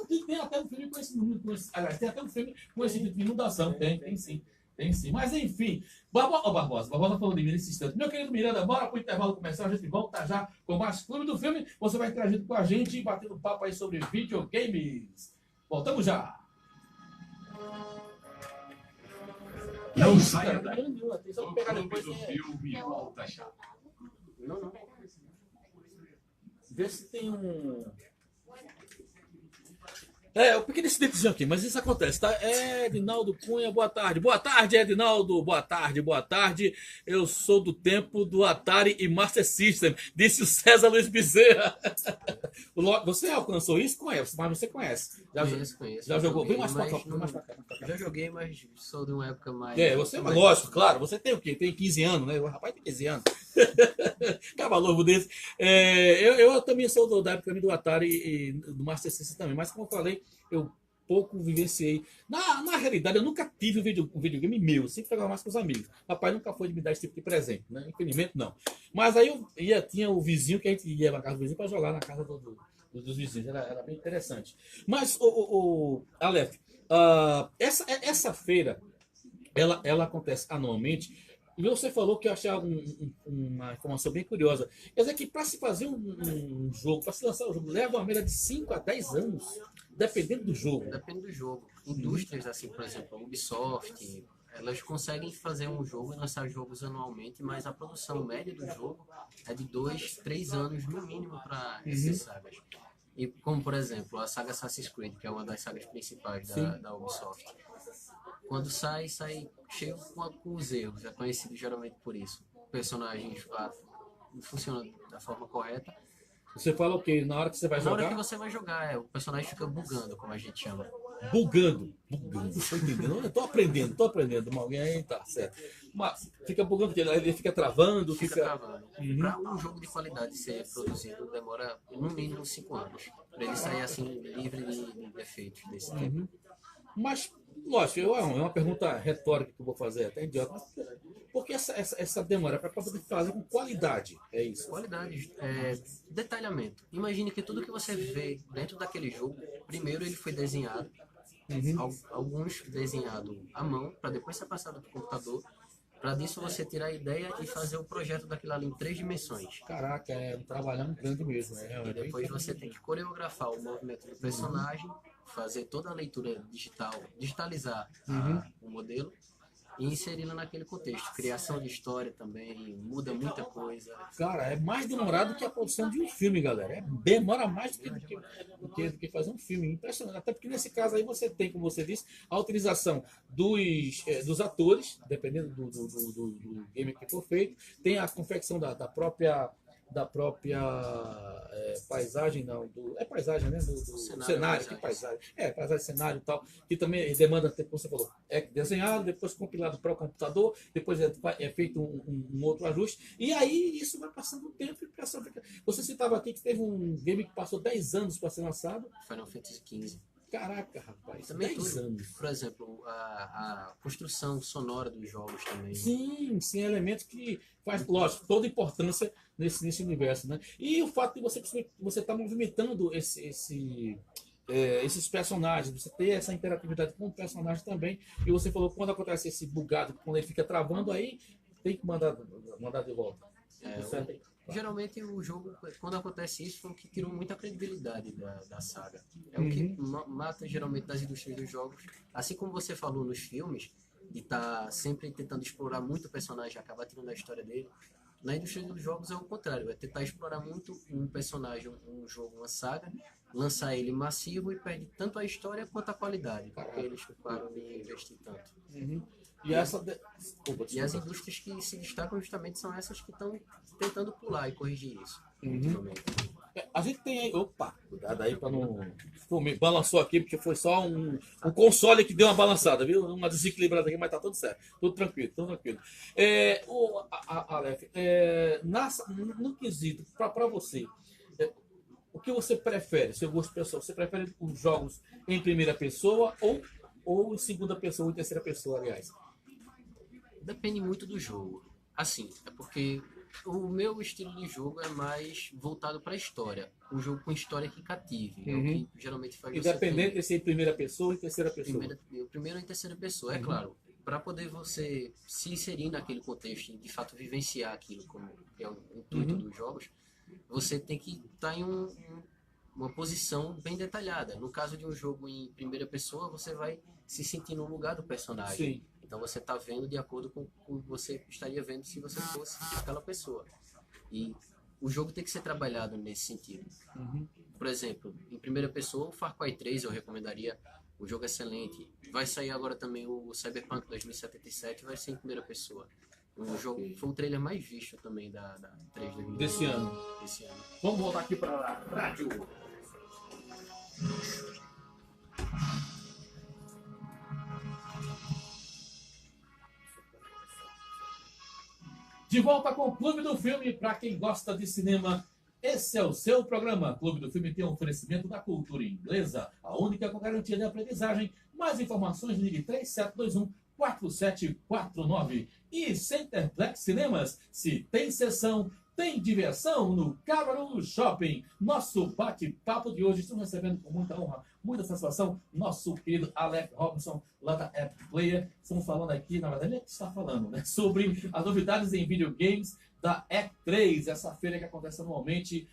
Speaker 1: um filme com esse nome, aliás, tem até um filme com esse tipo de inundação, tem sim. Tem sim. Mas enfim, Barbosa falou de mim nesse instante. Meu querido Miranda, bora pro intervalo começar, a gente volta já com mais Clube do Filme. Você vai interagindo com a gente e batendo papo aí sobre videogames. Voltamos já.
Speaker 2: Não saia daí.
Speaker 1: Atenção,
Speaker 2: O
Speaker 1: pegar
Speaker 2: Clube
Speaker 1: depois.
Speaker 2: do Filme volta já.
Speaker 1: Não. Vê se tem um. O pequeno incidentezinho aqui, mas isso acontece, tá? Edinaldo Cunha, boa tarde. Boa tarde, Edinaldo. Boa tarde. Eu sou do tempo do Atari e Master System, disse o César Luiz Bezerra. Você alcançou isso? Conhece, mas você conhece.
Speaker 5: Conheço.
Speaker 1: Já jogou?
Speaker 5: Joguei,
Speaker 1: Vem mais pra cá,
Speaker 5: mas
Speaker 1: vem mais pra cá.
Speaker 5: Já joguei, mas sou de uma época mais...
Speaker 1: Você, lógico, claro. Você tem o quê? Tem 15 anos, né? O rapaz tem 15 anos. Caba lobo desse. Eu também sou da época do Atari e do Master System também, mas como eu falei, eu pouco vivenciei. Na realidade, eu nunca tive um videogame meu, eu sempre jogava mais com os amigos. Rapaz nunca foi de me dar esse tipo de presente, né? Infelizmente, não. Mas aí tinha o vizinho que a gente ia na casa do vizinho para jogar na casa dos vizinhos. Era bem interessante. Mas, Aleph, essa feira, ela acontece anualmente. E você falou que eu achei uma informação bem curiosa. Quer dizer que para se fazer um jogo, para se lançar um jogo, leva uma média de 5 a 10 anos, dependendo do jogo.
Speaker 5: Depende do jogo. Indústrias, assim, por exemplo, a Ubisoft, elas conseguem fazer um jogo e lançar jogos anualmente, mas a produção média do jogo é de 2, 3 anos no mínimo para essas sagas. E como, por exemplo, a saga Assassin's Creed, que é uma das sagas principais da Ubisoft. Quando sai cheio com os erros, é conhecido geralmente por isso. O personagem não funciona da forma correta.
Speaker 1: Você fala o quê? Na hora que você vai
Speaker 5: Na
Speaker 1: jogar?
Speaker 5: hora que você vai jogar, o personagem fica bugando, como a gente chama.
Speaker 1: Bugando. Tô entendendo. Eu tô aprendendo. Alguém tá certo. Mas fica bugando, porque ele fica travando,
Speaker 5: Fica travando. Para um jogo de qualidade ser produzido, demora no mínimo 5 anos. Para ele sair assim, livre de defeitos desse tipo.
Speaker 1: Mas, lógico, é uma pergunta retórica que eu vou fazer, até idiota. Mas por que essa demora? É para poder fazer com qualidade, é isso?
Speaker 5: Qualidade, detalhamento. Imagine que tudo que você vê dentro daquele jogo, primeiro ele foi desenhado, alguns desenhado à mão, para depois ser passado para o computador, para disso você tirar a ideia e fazer o projeto daquilo ali em 3 dimensões.
Speaker 1: Caraca, é um trabalhão grande mesmo.
Speaker 5: E depois você tem que coreografar o movimento do personagem, fazer toda a leitura digitalizar o modelo e inseri-lo naquele contexto. Criação de história também, muda muita coisa.
Speaker 1: Cara, é mais demorado que a produção de um filme, galera. Demora mais do que fazer um filme. Impressionante. Até porque nesse caso aí você tem, como você disse, a utilização dos atores, dependendo do game que for feito. Tem a confecção da própria paisagem, não, paisagem, né? Do cenário, que paisagem. Paisagem, cenário e tal, que também demanda, como você falou, é desenhado, depois compilado para o computador, depois é feito um outro ajuste, e aí isso vai passando o tempo e passando. Você citava aqui que teve um game que passou 10 anos para ser lançado.
Speaker 5: Final Fantasy XV.
Speaker 1: Caraca, rapaz,
Speaker 5: também
Speaker 1: 10 anos.
Speaker 5: Por exemplo, a construção sonora dos jogos também.
Speaker 1: Sim, elementos que faz, lógico, toda importância nesse universo, né? E o fato de você estar movimentando esses personagens, você ter essa interatividade com o personagem também, e você falou que quando acontece esse bugado, quando ele fica travando, aí tem que mandar de volta.
Speaker 5: Geralmente o jogo, quando acontece isso, foi o que tirou muita credibilidade da saga. É o que mata geralmente das indústrias dos jogos. Assim como você falou nos filmes, de estar sempre tentando explorar muito o personagem, acabar tirando a história dele. Na indústria dos jogos é o contrário, é tentar explorar muito um personagem, um jogo, uma saga, lançar ele massivo e perde tanto a história quanto a qualidade, porque eles param de investir tanto.
Speaker 1: E
Speaker 5: as indústrias que se destacam justamente são essas que estão tentando pular e corrigir isso.
Speaker 1: A gente tem aí. Opa, cuidado aí para não. Balançou aqui, porque foi só um console que deu uma balançada, viu? Uma desequilibrada aqui, mas tá tudo certo. Tudo tranquilo. Aleph, no quesito, para você, o que você prefere? Seu gosto pessoal, você prefere os jogos em primeira pessoa ou em segunda pessoa ou em terceira pessoa, aliás?
Speaker 5: Depende muito do jogo. Assim, é porque o meu estilo de jogo é mais voltado para a história. Um jogo com história que cative. É o que geralmente faz.
Speaker 1: Independente de ser em primeira pessoa ou em terceira pessoa.
Speaker 5: Primeira e terceira pessoa, é claro. para poder você se inserir naquele contexto e de fato vivenciar aquilo como é o intuito dos jogos, você tem que estar em uma posição bem detalhada. No caso de um jogo em primeira pessoa, você vai se sentir no lugar do personagem.
Speaker 1: Sim.
Speaker 5: Então você está vendo de acordo com o que você estaria vendo se você fosse aquela pessoa. E o jogo tem que ser trabalhado nesse sentido. Por exemplo, em primeira pessoa, o Far Cry 3 eu recomendaria. O jogo é excelente. Vai sair agora também o Cyberpunk 2077, vai ser em primeira pessoa. O jogo foi o trailer mais visto também da 3
Speaker 1: Desse ano.
Speaker 5: Desse ano.
Speaker 1: Vamos voltar aqui para a rádio. De volta com o Clube do Filme, para quem gosta de cinema, esse é o seu programa. Clube do Filme tem um oferecimento da cultura inglesa, a única com garantia de aprendizagem. Mais informações, ligue 3721-4749. E Centerplex Cinemas, se tem sessão, tem diversão no Caruaru Shopping. Nosso bate-papo de hoje, estamos recebendo com muita honra, muita satisfação, nosso querido Alex Robinson, lá da App Player. Estamos falando aqui, na verdade, ele está falando, né, sobre as novidades em videogames da E3, essa feira que acontece anualmente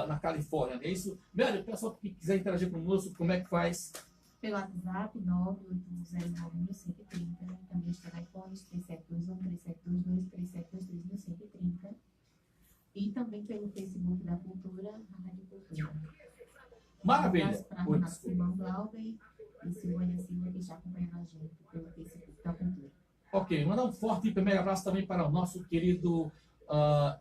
Speaker 1: na Califórnia, não é isso? Médio, o pessoal que quiser interagir conosco, como é que faz?
Speaker 4: Pelo WhatsApp 9809130, também os telefones 3721-3722-3722-1130. E também pelo Facebook da Cultura, Rádio Cultura.
Speaker 1: Maravilha!
Speaker 4: Para o nosso irmão Glauber e Silvânia Silva, que está acompanhando a gente pelo Facebook da Cultura.
Speaker 1: Ok, mandar um forte e primeiro abraço também para o nosso querido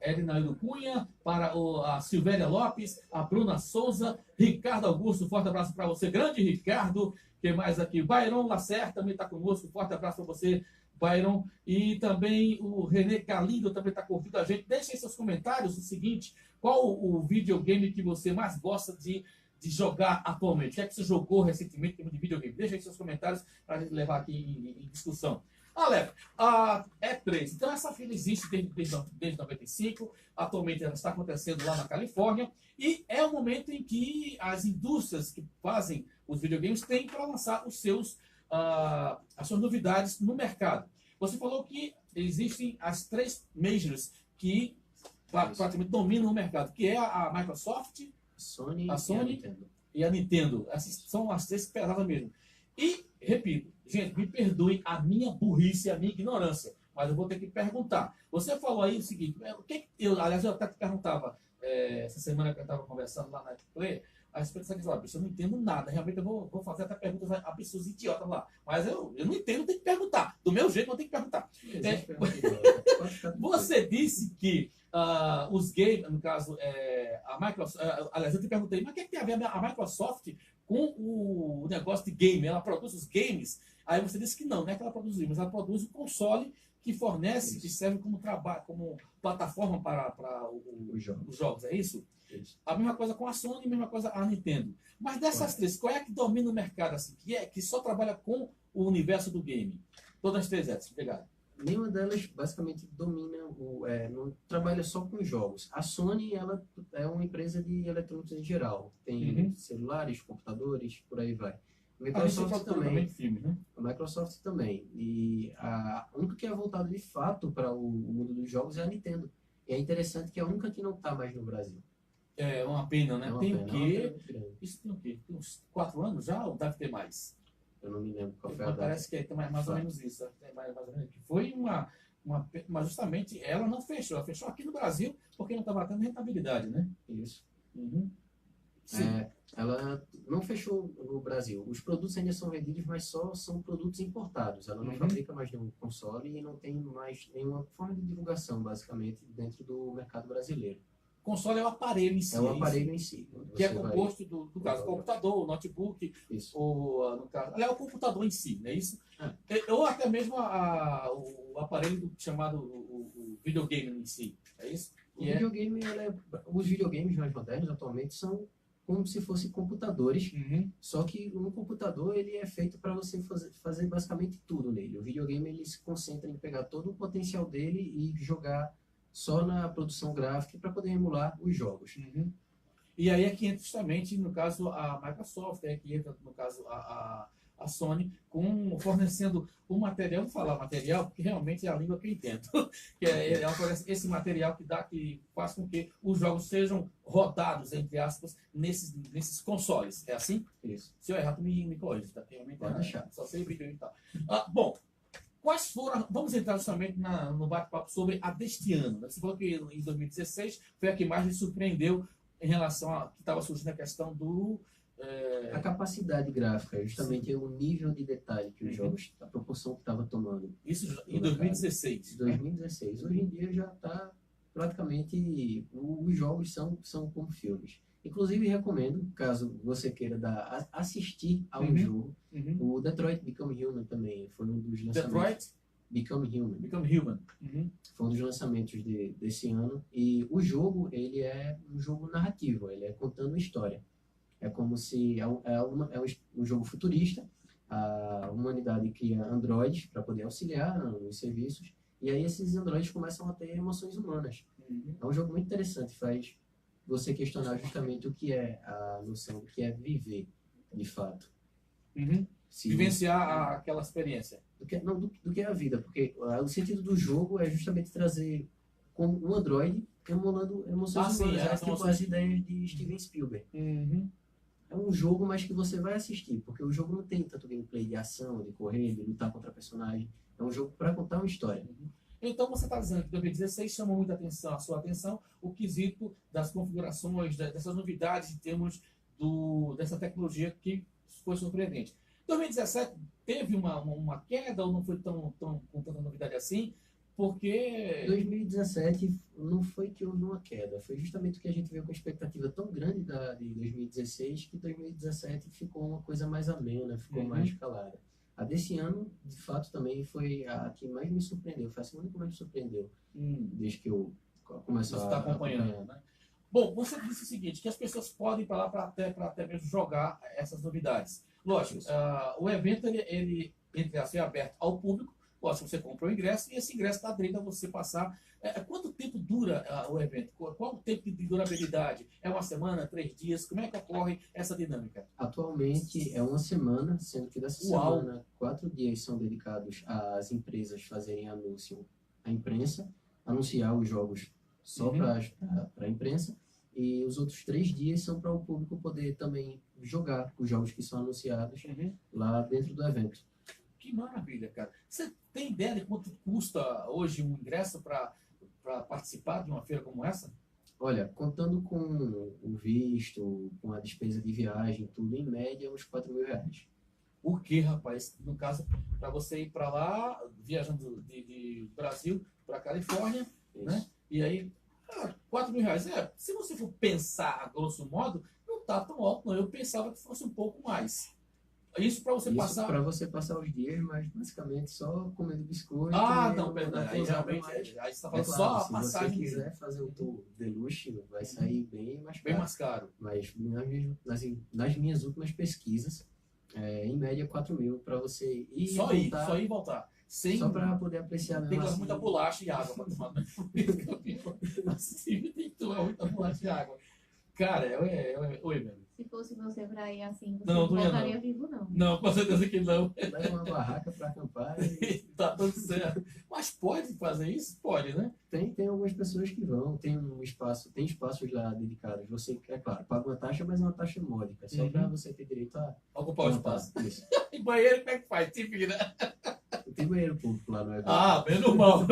Speaker 1: Edinaldo Cunha, para a Silvéria Lopes, a Bruna Souza, Ricardo Augusto, forte abraço para você, grande Ricardo. Quem mais aqui? Byron Lacerda também está conosco, forte abraço para você, Byron. E também o René Galindo também está curtindo a gente. Deixem seus comentários o seguinte: qual o videogame que você mais gosta de jogar atualmente? O que é que você jogou recentemente de videogame? Deixem seus comentários para a gente levar aqui em discussão. Alex, a E3, então essa feira existe desde 95, atualmente ela está acontecendo lá na Califórnia, e é o momento em que as indústrias que fazem os videogames têm para lançar as suas novidades no mercado. Você falou que existem as 3 majors que praticamente dominam o mercado, que é a Microsoft, a Sony e a Nintendo. Essas são as 3 pesadas mesmo. E, repito, gente, me perdoem a minha burrice e a minha ignorância, mas eu vou ter que perguntar. Você falou aí o seguinte, aliás, eu até te perguntava, essa semana que eu estava conversando lá na Play, a respeito dessa questão, eu não entendo nada, realmente eu vou fazer até perguntas absurdas, idiotas lá, mas eu não entendo, tenho que perguntar, do meu jeito eu tenho que perguntar. Você disse que os games, no caso, a Microsoft, aliás, eu te perguntei, mas o que tem a ver a Microsoft com o negócio de game? Ela produz os games? Aí você disse que não é que ela produz games, ela produz o console que fornece, que serve como plataforma para os jogos, é isso? A mesma coisa com a Sony, a mesma coisa a Nintendo. Mas dessas 3, qual é que domina o mercado, assim, que só trabalha com o universo do game? Todas as 3 essas, obrigado.
Speaker 5: Nenhuma delas basicamente domina, não trabalha só com jogos. A Sony, ela é uma empresa de eletrônicos em geral. Tem celulares, computadores, por aí vai. A Microsoft também.
Speaker 1: Filmes, né?
Speaker 5: A Microsoft também. E a única que é voltada de fato para o mundo dos jogos é a Nintendo. E é interessante que é a única que não está mais no Brasil.
Speaker 1: É uma pena, né? Tem o quê?
Speaker 5: Pena.
Speaker 1: Isso tem o quê? Tem uns 4 anos já ou deve ter mais?
Speaker 5: Eu não me lembro qual foi a data.
Speaker 1: Parece que tem mais ou menos isso. Tem mais ou menos. Foi mas justamente ela não fechou. Ela fechou aqui no Brasil porque não estava tendo rentabilidade, né?
Speaker 5: Isso.
Speaker 1: Sim.
Speaker 5: Ela não fechou no Brasil. Os produtos ainda são vendidos, mas só são produtos importados. Ela não fabrica mais nenhum console e não tem mais nenhuma forma de divulgação, basicamente, dentro do mercado brasileiro.
Speaker 1: Console é o aparelho em si.
Speaker 5: É o aparelho em si.
Speaker 1: Que é composto do caso, computador, notebook, ou no caso, é o computador em si, não é isso? Ou até mesmo o aparelho chamado o videogame em si, é isso?
Speaker 5: Os videogames mais modernos atualmente são como se fossem computadores, só que um computador ele é feito para você fazer basicamente tudo nele. O videogame ele se concentra em pegar todo o potencial dele e jogar só na produção gráfica para poder emular os jogos.
Speaker 1: E aí é que entra justamente, no caso, a Microsoft, é que entra, no caso, a a Sony fornecendo um material, vou falar material, porque realmente é a língua que eu entendo, que ela fornece esse material que faz com que os jogos sejam rodados, entre aspas, nesses consoles. É assim?
Speaker 5: Isso.
Speaker 1: Se eu errar, tu me corrige, tá? Realmente
Speaker 5: Pode deixar.
Speaker 1: só sei vídeo e tal. Bom, quais foram. Vamos entrar justamente no bate-papo sobre a deste ano. Né? Você falou que em 2016 foi a que mais lhe surpreendeu em relação a que estava surgindo a questão do.
Speaker 5: A capacidade gráfica, justamente o nível de detalhe que os jogos, a proporção que estava tomando.
Speaker 1: Isso em 2016.
Speaker 5: 2016. Hoje em dia já está praticamente. Os jogos são como filmes. Inclusive, recomendo, caso você queira assistir a um jogo, o Detroit Become Human também foi um dos lançamentos.
Speaker 1: Detroit
Speaker 5: Become Human.
Speaker 1: Become Human.
Speaker 5: Foi um dos lançamentos desse ano. E o jogo, ele é um jogo narrativo, ele é contando uma história. É como se um jogo futurista, a humanidade cria androides para poder auxiliar nos serviços, e aí esses androides começam a ter emoções humanas. É um jogo muito interessante, faz você questionar justamente o que é a noção do que é viver, de fato.
Speaker 1: Vivenciar aquela experiência.
Speaker 5: Do que é a vida, porque o sentido do jogo é justamente trazer como um androide emulando emoções humanas, tipo as ideias de Steven Spielberg. É um jogo, mas que você vai assistir, porque o jogo não tem tanto gameplay de ação, de correr, de lutar contra personagem. É um jogo para contar uma história.
Speaker 1: Então você está dizendo que 2016 chamou muita atenção, a sua atenção, o quesito das configurações, dessas novidades em termos dessa tecnologia que foi surpreendente. 2017 teve uma queda ou não foi tão com tanta novidade assim? Porque
Speaker 5: 2017 não foi que houve uma queda, foi justamente o que a gente veio com a expectativa tão grande de 2016 que 2017 ficou uma coisa mais amena, ficou mais escalada. A desse ano, de fato, também foi a que mais me surpreendeu, foi a segunda que mais me surpreendeu, desde que eu comecei a acompanhar.
Speaker 1: Né? Bom, você disse o seguinte, que as pessoas podem ir para lá para até mesmo jogar essas novidades. Lógico, o evento, ele entre aspas, é aberto ao público. Lógico, você compra o ingresso e esse ingresso está dentro a você passar. Quanto tempo dura o evento? Qual o tempo de durabilidade? É uma semana, 3 dias? Como é que ocorre essa dinâmica?
Speaker 5: Atualmente é uma semana, sendo que dessa semana 4 dias são dedicados às empresas fazerem anúncio à imprensa, anunciar os jogos só para a imprensa, e os outros 3 dias são para o público poder também jogar os jogos que são anunciados lá dentro do evento.
Speaker 1: Que maravilha, cara. Você tem ideia de quanto custa hoje um ingresso para participar de uma feira como essa?
Speaker 5: Olha, contando com o visto, com a despesa de viagem, tudo, em média, uns R$4.000.
Speaker 1: O que, rapaz? No caso, para você ir para lá, viajando de Brasil para Califórnia, né? E aí, R$4.000. Se você for pensar, a grosso modo, não está tão alto, não. Eu pensava que fosse um pouco mais. Isso para você passar.
Speaker 5: Para você passar os dias, mas basicamente só comendo biscoito.
Speaker 1: Não, perdão. Aí realmente aí você está falando
Speaker 5: claro,
Speaker 1: só a
Speaker 5: se
Speaker 1: passagem.
Speaker 5: Se você quiser fazer o tour deluxe, vai sair bem mais caro.
Speaker 1: Bem mais caro.
Speaker 5: Mas nas minhas últimas pesquisas, em média 4.000 para você ir
Speaker 1: só
Speaker 5: e voltar.
Speaker 1: Só ir e voltar.
Speaker 5: Só para poder apreciar mesmo.
Speaker 1: Tem que tomar muita bolacha e água para tomar. Assim, tem que tomar muita bolacha e água. Cara, oi, velho.
Speaker 4: Se fosse você pra ir assim, você
Speaker 1: Não
Speaker 4: não
Speaker 1: ia,
Speaker 4: voltaria
Speaker 1: não.
Speaker 4: vivo, não.
Speaker 1: Não, com certeza que não.
Speaker 5: Leva uma barraca para acampar. E...
Speaker 1: Tá tudo certo. Mas pode fazer isso? Pode, né?
Speaker 5: Tem algumas pessoas que vão, tem espaços lá dedicados. Você, é claro, paga uma taxa, mas é uma taxa módica, só para você ter direito a
Speaker 1: ocupar o espaço.
Speaker 5: Isso.
Speaker 1: E banheiro, como é que faz? Te vira.
Speaker 5: Tem banheiro público lá no evento.
Speaker 1: Menos mal.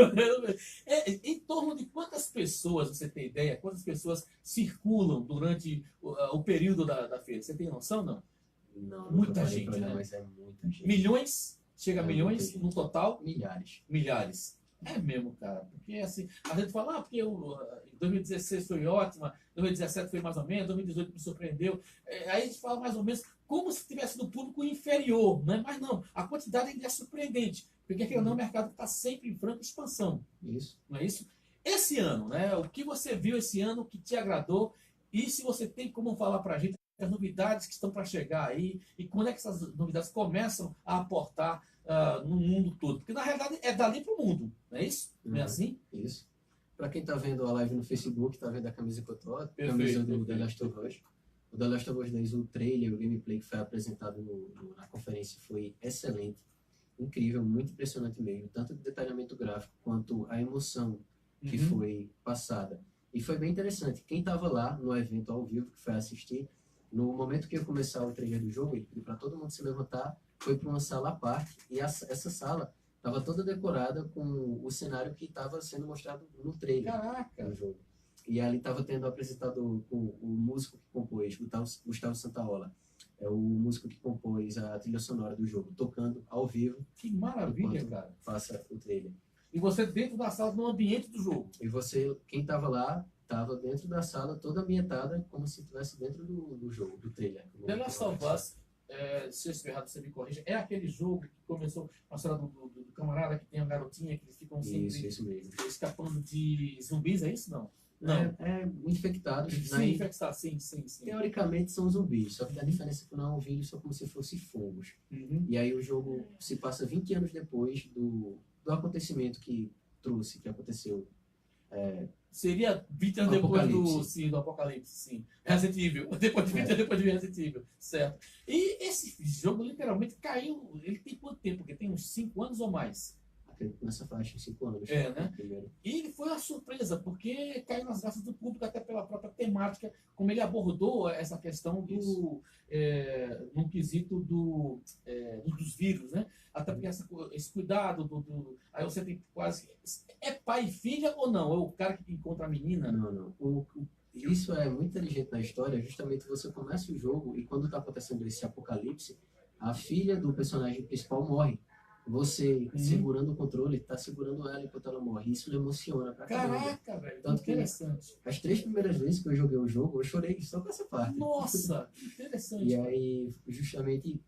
Speaker 1: Em torno de quantas pessoas, você tem ideia, quantas pessoas circulam durante o período da feira? Você tem noção, não?
Speaker 5: Não,
Speaker 1: muita gente, né?
Speaker 5: Mas é muita gente.
Speaker 1: Milhões? Chega a milhões no total?
Speaker 5: Milhares.
Speaker 1: Milhares. É mesmo, cara. Porque assim, a gente fala, porque 2016 foi ótima, 2017 foi mais ou menos, 2018 me surpreendeu. Aí a gente fala mais ou menos como se tivesse no público inferior, né? Mas não, a quantidade ainda é surpreendente. Porque aquele não, o mercado está sempre em franca expansão.
Speaker 5: Isso.
Speaker 1: Não é isso? Esse ano, né? O que você viu esse ano que te agradou? E se você tem como falar para a gente as novidades que estão para chegar aí e quando é que essas novidades começam a aportar no mundo todo? Porque na realidade é dali para o mundo, não é isso? Não é assim?
Speaker 5: Isso. Para quem está vendo a live no Facebook, está vendo a camisa que eu tô, a
Speaker 1: Perfeito,
Speaker 5: camisa do
Speaker 1: perfeito.
Speaker 5: The Last of Us. O The Last of Us 2, o trailer, o gameplay que foi apresentado na conferência foi excelente, incrível, muito impressionante mesmo, tanto o detalhamento gráfico quanto a emoção que foi passada. E foi bem interessante. Quem estava lá no evento ao vivo, que foi assistir, no momento que ia começar o trailer do jogo, ele pediu para todo mundo se levantar, foi para uma sala à parte, e essa sala estava toda decorada com o cenário que estava sendo mostrado no trailer do jogo. E ali estava tendo apresentado o músico que compôs, Gustavo Santaola. É o músico que compôs a trilha sonora do jogo, tocando ao vivo.
Speaker 1: Que maravilha,
Speaker 5: enquanto
Speaker 1: cara.
Speaker 5: Passa o trailer.
Speaker 1: E você dentro da sala, no ambiente do jogo.
Speaker 5: E você, quem estava lá, estava dentro da sala, toda ambientada, como se estivesse dentro do jogo, do trailer.
Speaker 1: The Last of Us, se eu estiver errado, você me corrija, é aquele jogo que começou a história do camarada que tem a garotinha, que eles ficam sempre
Speaker 5: Isso mesmo.
Speaker 1: escapando de zumbis, é isso? Não. Não.
Speaker 5: É infectados.
Speaker 1: Sim, infectados, sim.
Speaker 5: Teoricamente são zumbis, só que a diferença é que não é um vírus, são como se fossem fungos. E aí o jogo se passa 20 anos depois do acontecimento que aconteceu.
Speaker 1: Seria 20 anos depois do Apocalipse, sim. Resident Evil. Depois de 20 anos depois de Resident Evil, certo. E esse jogo literalmente caiu, ele tem quanto tempo? Porque tem uns 5 anos ou mais?
Speaker 5: Nessa faixa, 5 anos.
Speaker 1: Né? E ele foi uma surpresa, porque caiu nas graças do público, até pela própria temática, como ele abordou essa questão no quesito dos vírus, né? Até porque esse cuidado aí você tem quase... É pai e filha ou não? É o cara que encontra a menina?
Speaker 5: Não. Isso é muito inteligente na história, justamente você começa o jogo e quando está acontecendo esse apocalipse, a filha do personagem principal morre. Você, segurando o controle, está segurando ela enquanto ela morre. Isso lhe emociona pra caramba.
Speaker 1: Caraca, velho,
Speaker 5: tanto
Speaker 1: interessante.
Speaker 5: Que as 3 primeiras vezes que eu joguei o jogo, eu chorei só com essa parte.
Speaker 1: Nossa, interessante.
Speaker 5: E aí, justamente,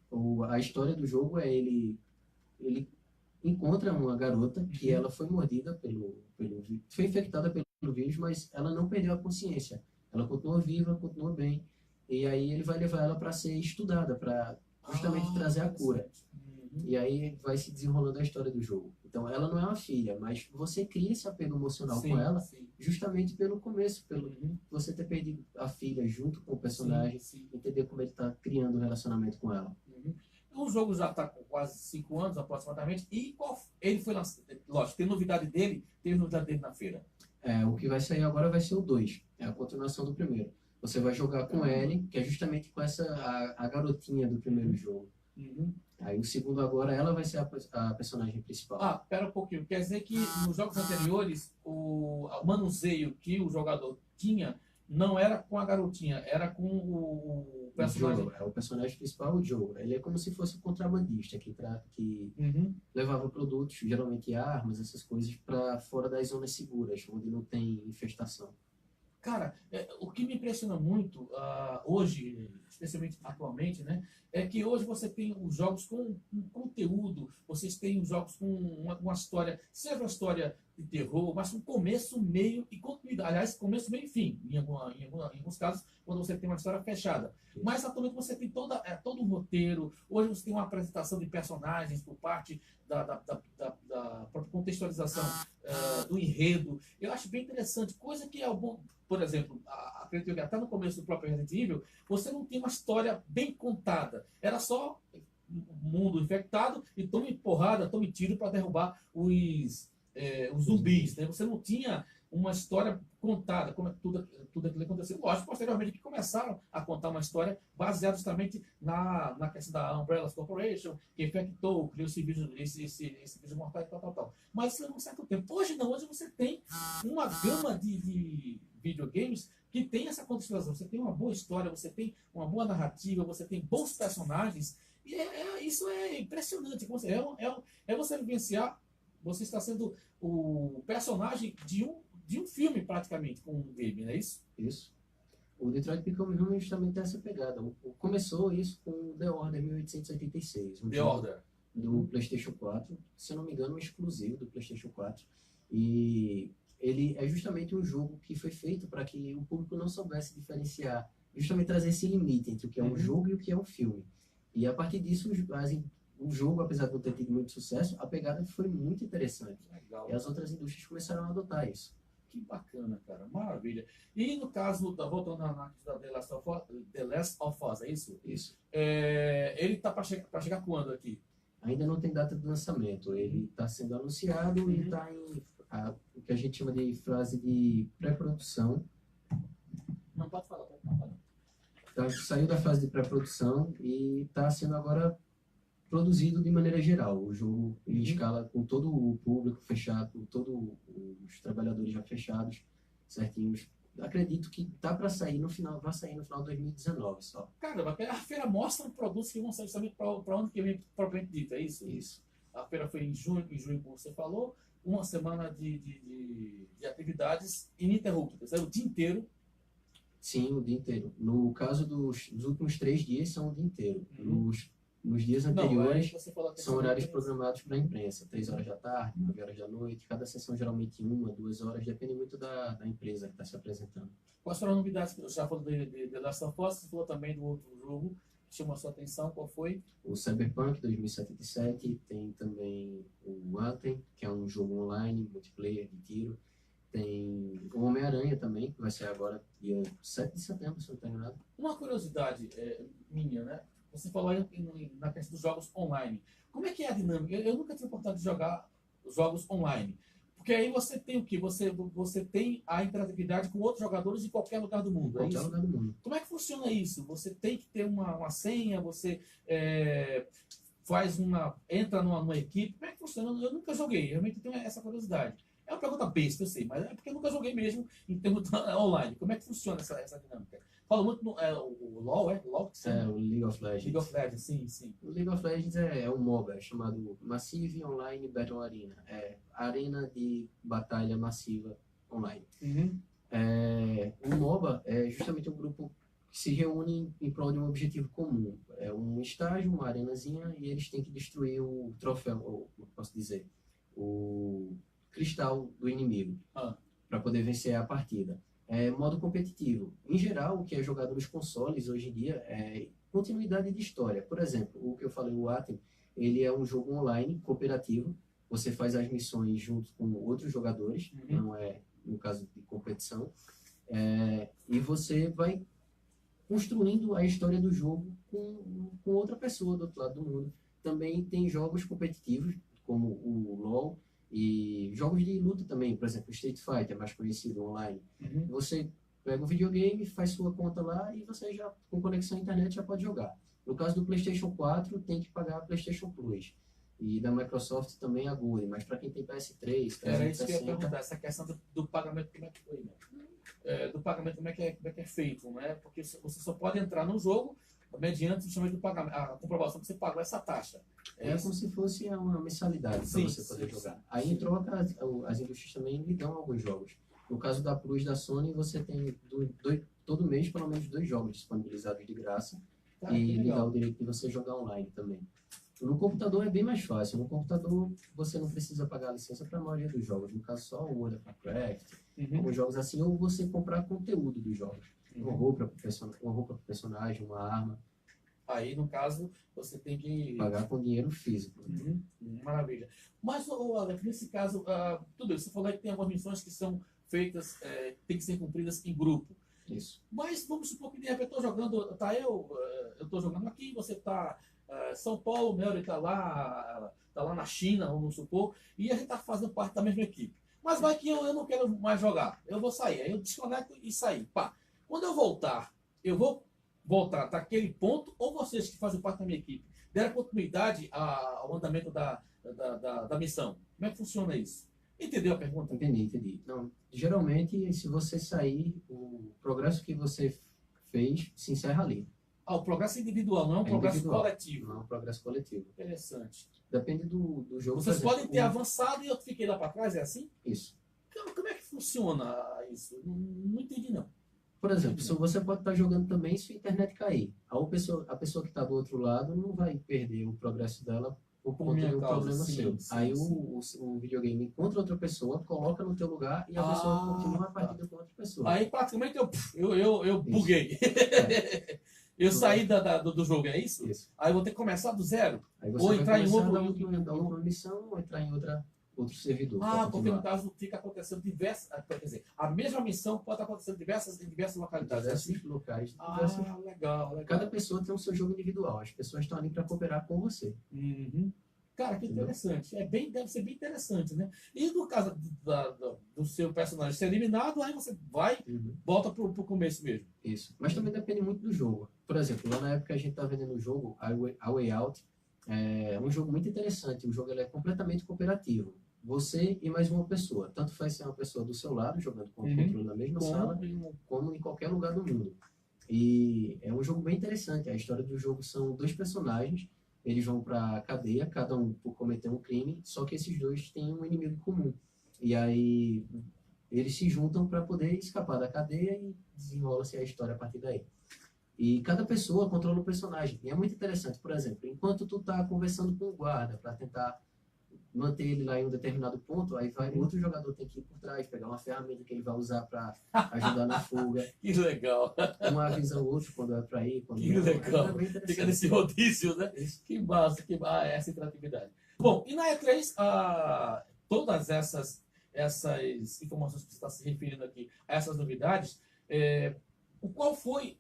Speaker 5: a história do jogo é ele encontra uma garota que ela foi mordida foi infectada pelo vírus, mas ela não perdeu a consciência. Ela continua viva, continua bem. E aí ele vai levar ela para ser estudada, para justamente trazer a cura. E aí vai se desenrolando a história do jogo. Então, ela não é uma filha, mas você cria esse apego emocional com ela, justamente pelo começo, pelo você ter perdido a filha junto com o personagem, entender como ele está criando um relacionamento com ela.
Speaker 1: O jogo já está com quase 5 anos, aproximadamente, e ele foi lançado, lógico, teve novidade dele na feira.
Speaker 5: O que vai sair agora vai ser o 2, é a continuação do primeiro. Você vai jogar com Ellie, que é justamente com a garotinha do primeiro jogo. Aí o segundo agora, ela vai ser a personagem principal.
Speaker 1: Pera um pouquinho. Quer dizer que nos jogos anteriores, o manuseio que o jogador tinha não era com a garotinha, era com o personagem.
Speaker 5: O personagem principal, o Joe. Ele é como se fosse um contrabandista que levava produtos, geralmente armas, essas coisas, para fora das zonas seguras, onde não tem infestação.
Speaker 1: Cara, o que me impressiona muito hoje, especialmente atualmente, né, é que hoje você tem os jogos com um conteúdo, vocês têm os jogos com uma história, seja uma história de terror, mas com começo, meio e continuidade. Aliás, começo, meio e fim, em alguns casos, quando você tem uma história fechada. Mas atualmente você tem todo um roteiro, hoje você tem uma apresentação de personagens por parte da própria contextualização do enredo. Eu acho bem interessante, coisa que é bom. Por exemplo, acredito que até no começo do próprio Resident Evil, você não tinha uma história bem contada. Era só mundo infectado e tome porrada, tome tiro para derrubar os zumbis. Né? Você não tinha uma história contada, como tudo aquilo aconteceu. Lógico, posteriormente que começaram a contar uma história baseada justamente na questão da Umbrella Corporation, que infectou, criou esse vírus mortal e tal. Mas isso levou um certo tempo. Hoje não, hoje você tem uma gama de videogames que tem essa contextualização. Você tem uma boa história, você tem uma boa narrativa, você tem bons personagens, e isso é impressionante. É você vivenciar, você está sendo o personagem de um filme praticamente, com um game, não é isso?
Speaker 5: Isso. O Detroit Become Human justamente tem essa pegada. Começou isso com The Order 1886.
Speaker 1: The Order.
Speaker 5: Do PlayStation 4, se eu não me engano, um exclusivo do PlayStation 4. E ele é justamente um jogo que foi feito para que o público não soubesse diferenciar, justamente trazer esse limite entre o que é um jogo e o que é um filme. E a partir disso, o jogo, apesar de não ter tido muito sucesso, a pegada foi muito interessante.
Speaker 1: Legal.
Speaker 5: E as outras indústrias começaram a adotar isso.
Speaker 1: Que bacana, cara. Maravilha. E no caso, voltando na questão da The Last of Us, é isso?
Speaker 5: Isso.
Speaker 1: Ele tá para chegar quando aqui?
Speaker 5: Ainda não tem data de lançamento. Ele está sendo anunciado e está em o que a gente chama de fase de pré-produção.
Speaker 1: Não pode falar, pode falar.
Speaker 5: Então, saiu da fase de pré-produção e está sendo agora produzido de maneira geral. O jogo em escala com todo o público fechado, com todos os trabalhadores já fechados, certinhos. Acredito que tá para sair no final, vai sair no final de 2019 só.
Speaker 1: Caramba, a feira mostra produtos que vão sair justamente para onde que vem propriamente dito, é isso?
Speaker 5: Isso.
Speaker 1: A feira foi em junho, como você falou, uma semana de atividades ininterruptas, o dia inteiro.
Speaker 5: Sim, o dia inteiro. No caso dos últimos 3 dias são o dia inteiro. Nos dias anteriores
Speaker 1: Você falou
Speaker 5: são horários programados para a imprensa. 3 horas da tarde, 9 horas da noite. Cada sessão geralmente 1, 2 horas, depende muito da empresa que está se apresentando.
Speaker 1: Quais foram as novidades? Você já falou de The Last of Us, você falou também do outro jogo que chamou a sua atenção, qual foi?
Speaker 5: O Cyberpunk 2077, tem também o Anthem, que é um jogo online, multiplayer, de tiro. Tem o Homem-Aranha também, que vai ser agora dia 7 de setembro, se não estou enganado.
Speaker 1: Uma curiosidade minha, né? Você falou aí na questão dos jogos online. Como é que é a dinâmica? Eu nunca tive oportunidade de jogar jogos online. Porque aí você tem o quê? Você tem a interatividade com outros jogadores de qualquer lugar do mundo.
Speaker 5: Qualquer lugar do mundo.
Speaker 1: Como é que funciona isso? Você tem que ter uma senha, você entra numa equipe. Como é que funciona? Eu nunca joguei, realmente tenho essa curiosidade. É uma pergunta besta, eu sei, mas é porque eu nunca joguei mesmo em termos online. Como é que funciona essa dinâmica? Fala muito o LoL, LoL que
Speaker 5: É, o League of Legends.
Speaker 1: League of Legends, sim.
Speaker 5: O League of Legends é um MOBA chamado Massive Online Battle Arena. É a arena de batalha massiva online. O MOBA é justamente um grupo que se reúne em prol de um objetivo comum. É um estágio, uma arenazinha, e eles têm que destruir o troféu, ou como posso dizer, o cristal do inimigo, para poder vencer a partida. É modo competitivo. Em geral, o que é jogado nos consoles hoje em dia é continuidade de história. Por exemplo, o que eu falei, o Anthem, ele é um jogo online, cooperativo. Você faz as missões junto com outros jogadores, não é no caso de competição. E você vai construindo a história do jogo com outra pessoa do outro lado do mundo. Também tem jogos competitivos, como o LoL, e jogos de luta também, por exemplo, Street Fighter, mais conhecido online. Você pega um videogame, faz sua conta lá e você já, com conexão à internet, já pode jogar. No caso do PlayStation 4, tem que pagar a PlayStation Plus. E da Microsoft também a Gold, mas para quem tem PS3,
Speaker 1: Era isso que eu ia perguntar, essa questão do pagamento, como é que foi, né? Do pagamento, como é que é feito, né? Porque você só pode entrar no jogo mediante justamente do pagamento, a comprovação que você pagou essa taxa.
Speaker 5: É como se fosse uma mensalidade para você poder jogar. Aí em troca, as indústrias também lhe dão alguns jogos. No caso da Plus da Sony, você tem todo mês pelo menos 2 jogos disponibilizados de graça e lhe dá o direito de você jogar online também. No computador é bem mais fácil. No computador você não precisa pagar a licença para a maioria dos jogos. No caso só o World of Warcraft, alguns jogos assim, ou você comprar conteúdo dos jogos. Uma roupa para o personagem, uma arma.
Speaker 1: Aí, no caso, você tem que
Speaker 5: pagar com dinheiro físico.
Speaker 1: Maravilha. Mas, Alex, nesse caso, tudo isso, você falou que tem algumas missões que são feitas, tem que ser cumpridas em grupo.
Speaker 5: Isso.
Speaker 1: Mas vamos supor que de repente eu estou jogando, eu estou jogando aqui, você está São Paulo, Melry está lá na China, vamos supor, e a gente está fazendo parte da mesma equipe. Mas vai que eu não quero mais jogar, eu vou sair, aí eu desconecto e sair. Pá. Quando eu voltar voltar daquele ponto, ou vocês que fazem parte da minha equipe deram continuidade ao andamento da missão? Como é que funciona isso? Entendeu a pergunta?
Speaker 5: Entendi. Não, geralmente, se você sair, o progresso que você fez se encerra ali.
Speaker 1: O progresso individual, não é um progresso
Speaker 5: individual,
Speaker 1: coletivo.
Speaker 5: não é um progresso coletivo.
Speaker 1: Interessante.
Speaker 5: Depende do jogo.
Speaker 1: Vocês podem ter avançado e eu fiquei lá para trás, é assim?
Speaker 5: Isso.
Speaker 1: Como é que funciona isso? Não entendi, não.
Speaker 5: Por exemplo, se você pode estar jogando também se a internet cair. A pessoa que está do outro lado não vai perder o progresso dela por conta de um problema seu. Aí o videogame encontra outra pessoa, coloca no teu lugar e a pessoa continua a partida com outra pessoa.
Speaker 1: Aí praticamente eu buguei. Eu saí do jogo, é isso?
Speaker 5: Isso.
Speaker 1: Aí eu vou ter que começar do zero?
Speaker 5: Aí você
Speaker 1: Ou
Speaker 5: vai
Speaker 1: entrar em
Speaker 5: começar
Speaker 1: outro...
Speaker 5: da última missão, ou entrar em outra outro servidor. pra
Speaker 1: Ah, porque
Speaker 5: continuar.
Speaker 1: no caso fica acontecendo diversas. Quer dizer, a mesma missão pode estar acontecendo em diversas localidades. né?
Speaker 5: Diversos locais.
Speaker 1: Ah,
Speaker 5: diversos-
Speaker 1: legal, legal.
Speaker 5: Cada pessoa tem o seu jogo individual. As pessoas estão ali para cooperar com você.
Speaker 1: Uhum. Cara, que
Speaker 5: Entendeu?
Speaker 1: interessante. Deve ser bem interessante, né? E no caso do seu personagem ser eliminado, aí você vai, volta pro começo mesmo.
Speaker 5: Isso. Mas também depende muito do jogo. Por exemplo, lá na época que a gente tá vendendo o jogo, a Way Out, é um jogo muito interessante. O jogo ele é completamente cooperativo. Você e mais uma pessoa. Tanto faz ser uma pessoa do seu lado, jogando com o
Speaker 1: Uhum.
Speaker 5: controle na mesma sala, como em qualquer lugar do mundo. E é um jogo bem interessante. A história do jogo são dois personagens, eles vão para cadeia, cada um por cometer um crime, só que esses dois têm um inimigo em comum. E aí eles se juntam para poder escapar da cadeia e desenrola-se a história a partir daí. E cada pessoa controla o personagem. E é muito interessante, por exemplo, enquanto tu tá conversando com o guarda para tentar manter ele lá em um determinado ponto, aí vai outro jogador tem que ir por trás, pegar uma ferramenta que ele vai usar para ajudar na fuga.
Speaker 1: Que legal.
Speaker 5: Um avisa o outro quando é para ir, quando
Speaker 1: Que
Speaker 5: não.
Speaker 1: legal.
Speaker 5: É bem interessante.
Speaker 1: Fica nesse rodízio, né?
Speaker 5: Isso.
Speaker 1: Que massa, essa interatividade. Bom, e na E3, todas essas informações que você está se referindo aqui, a essas novidades, qual foi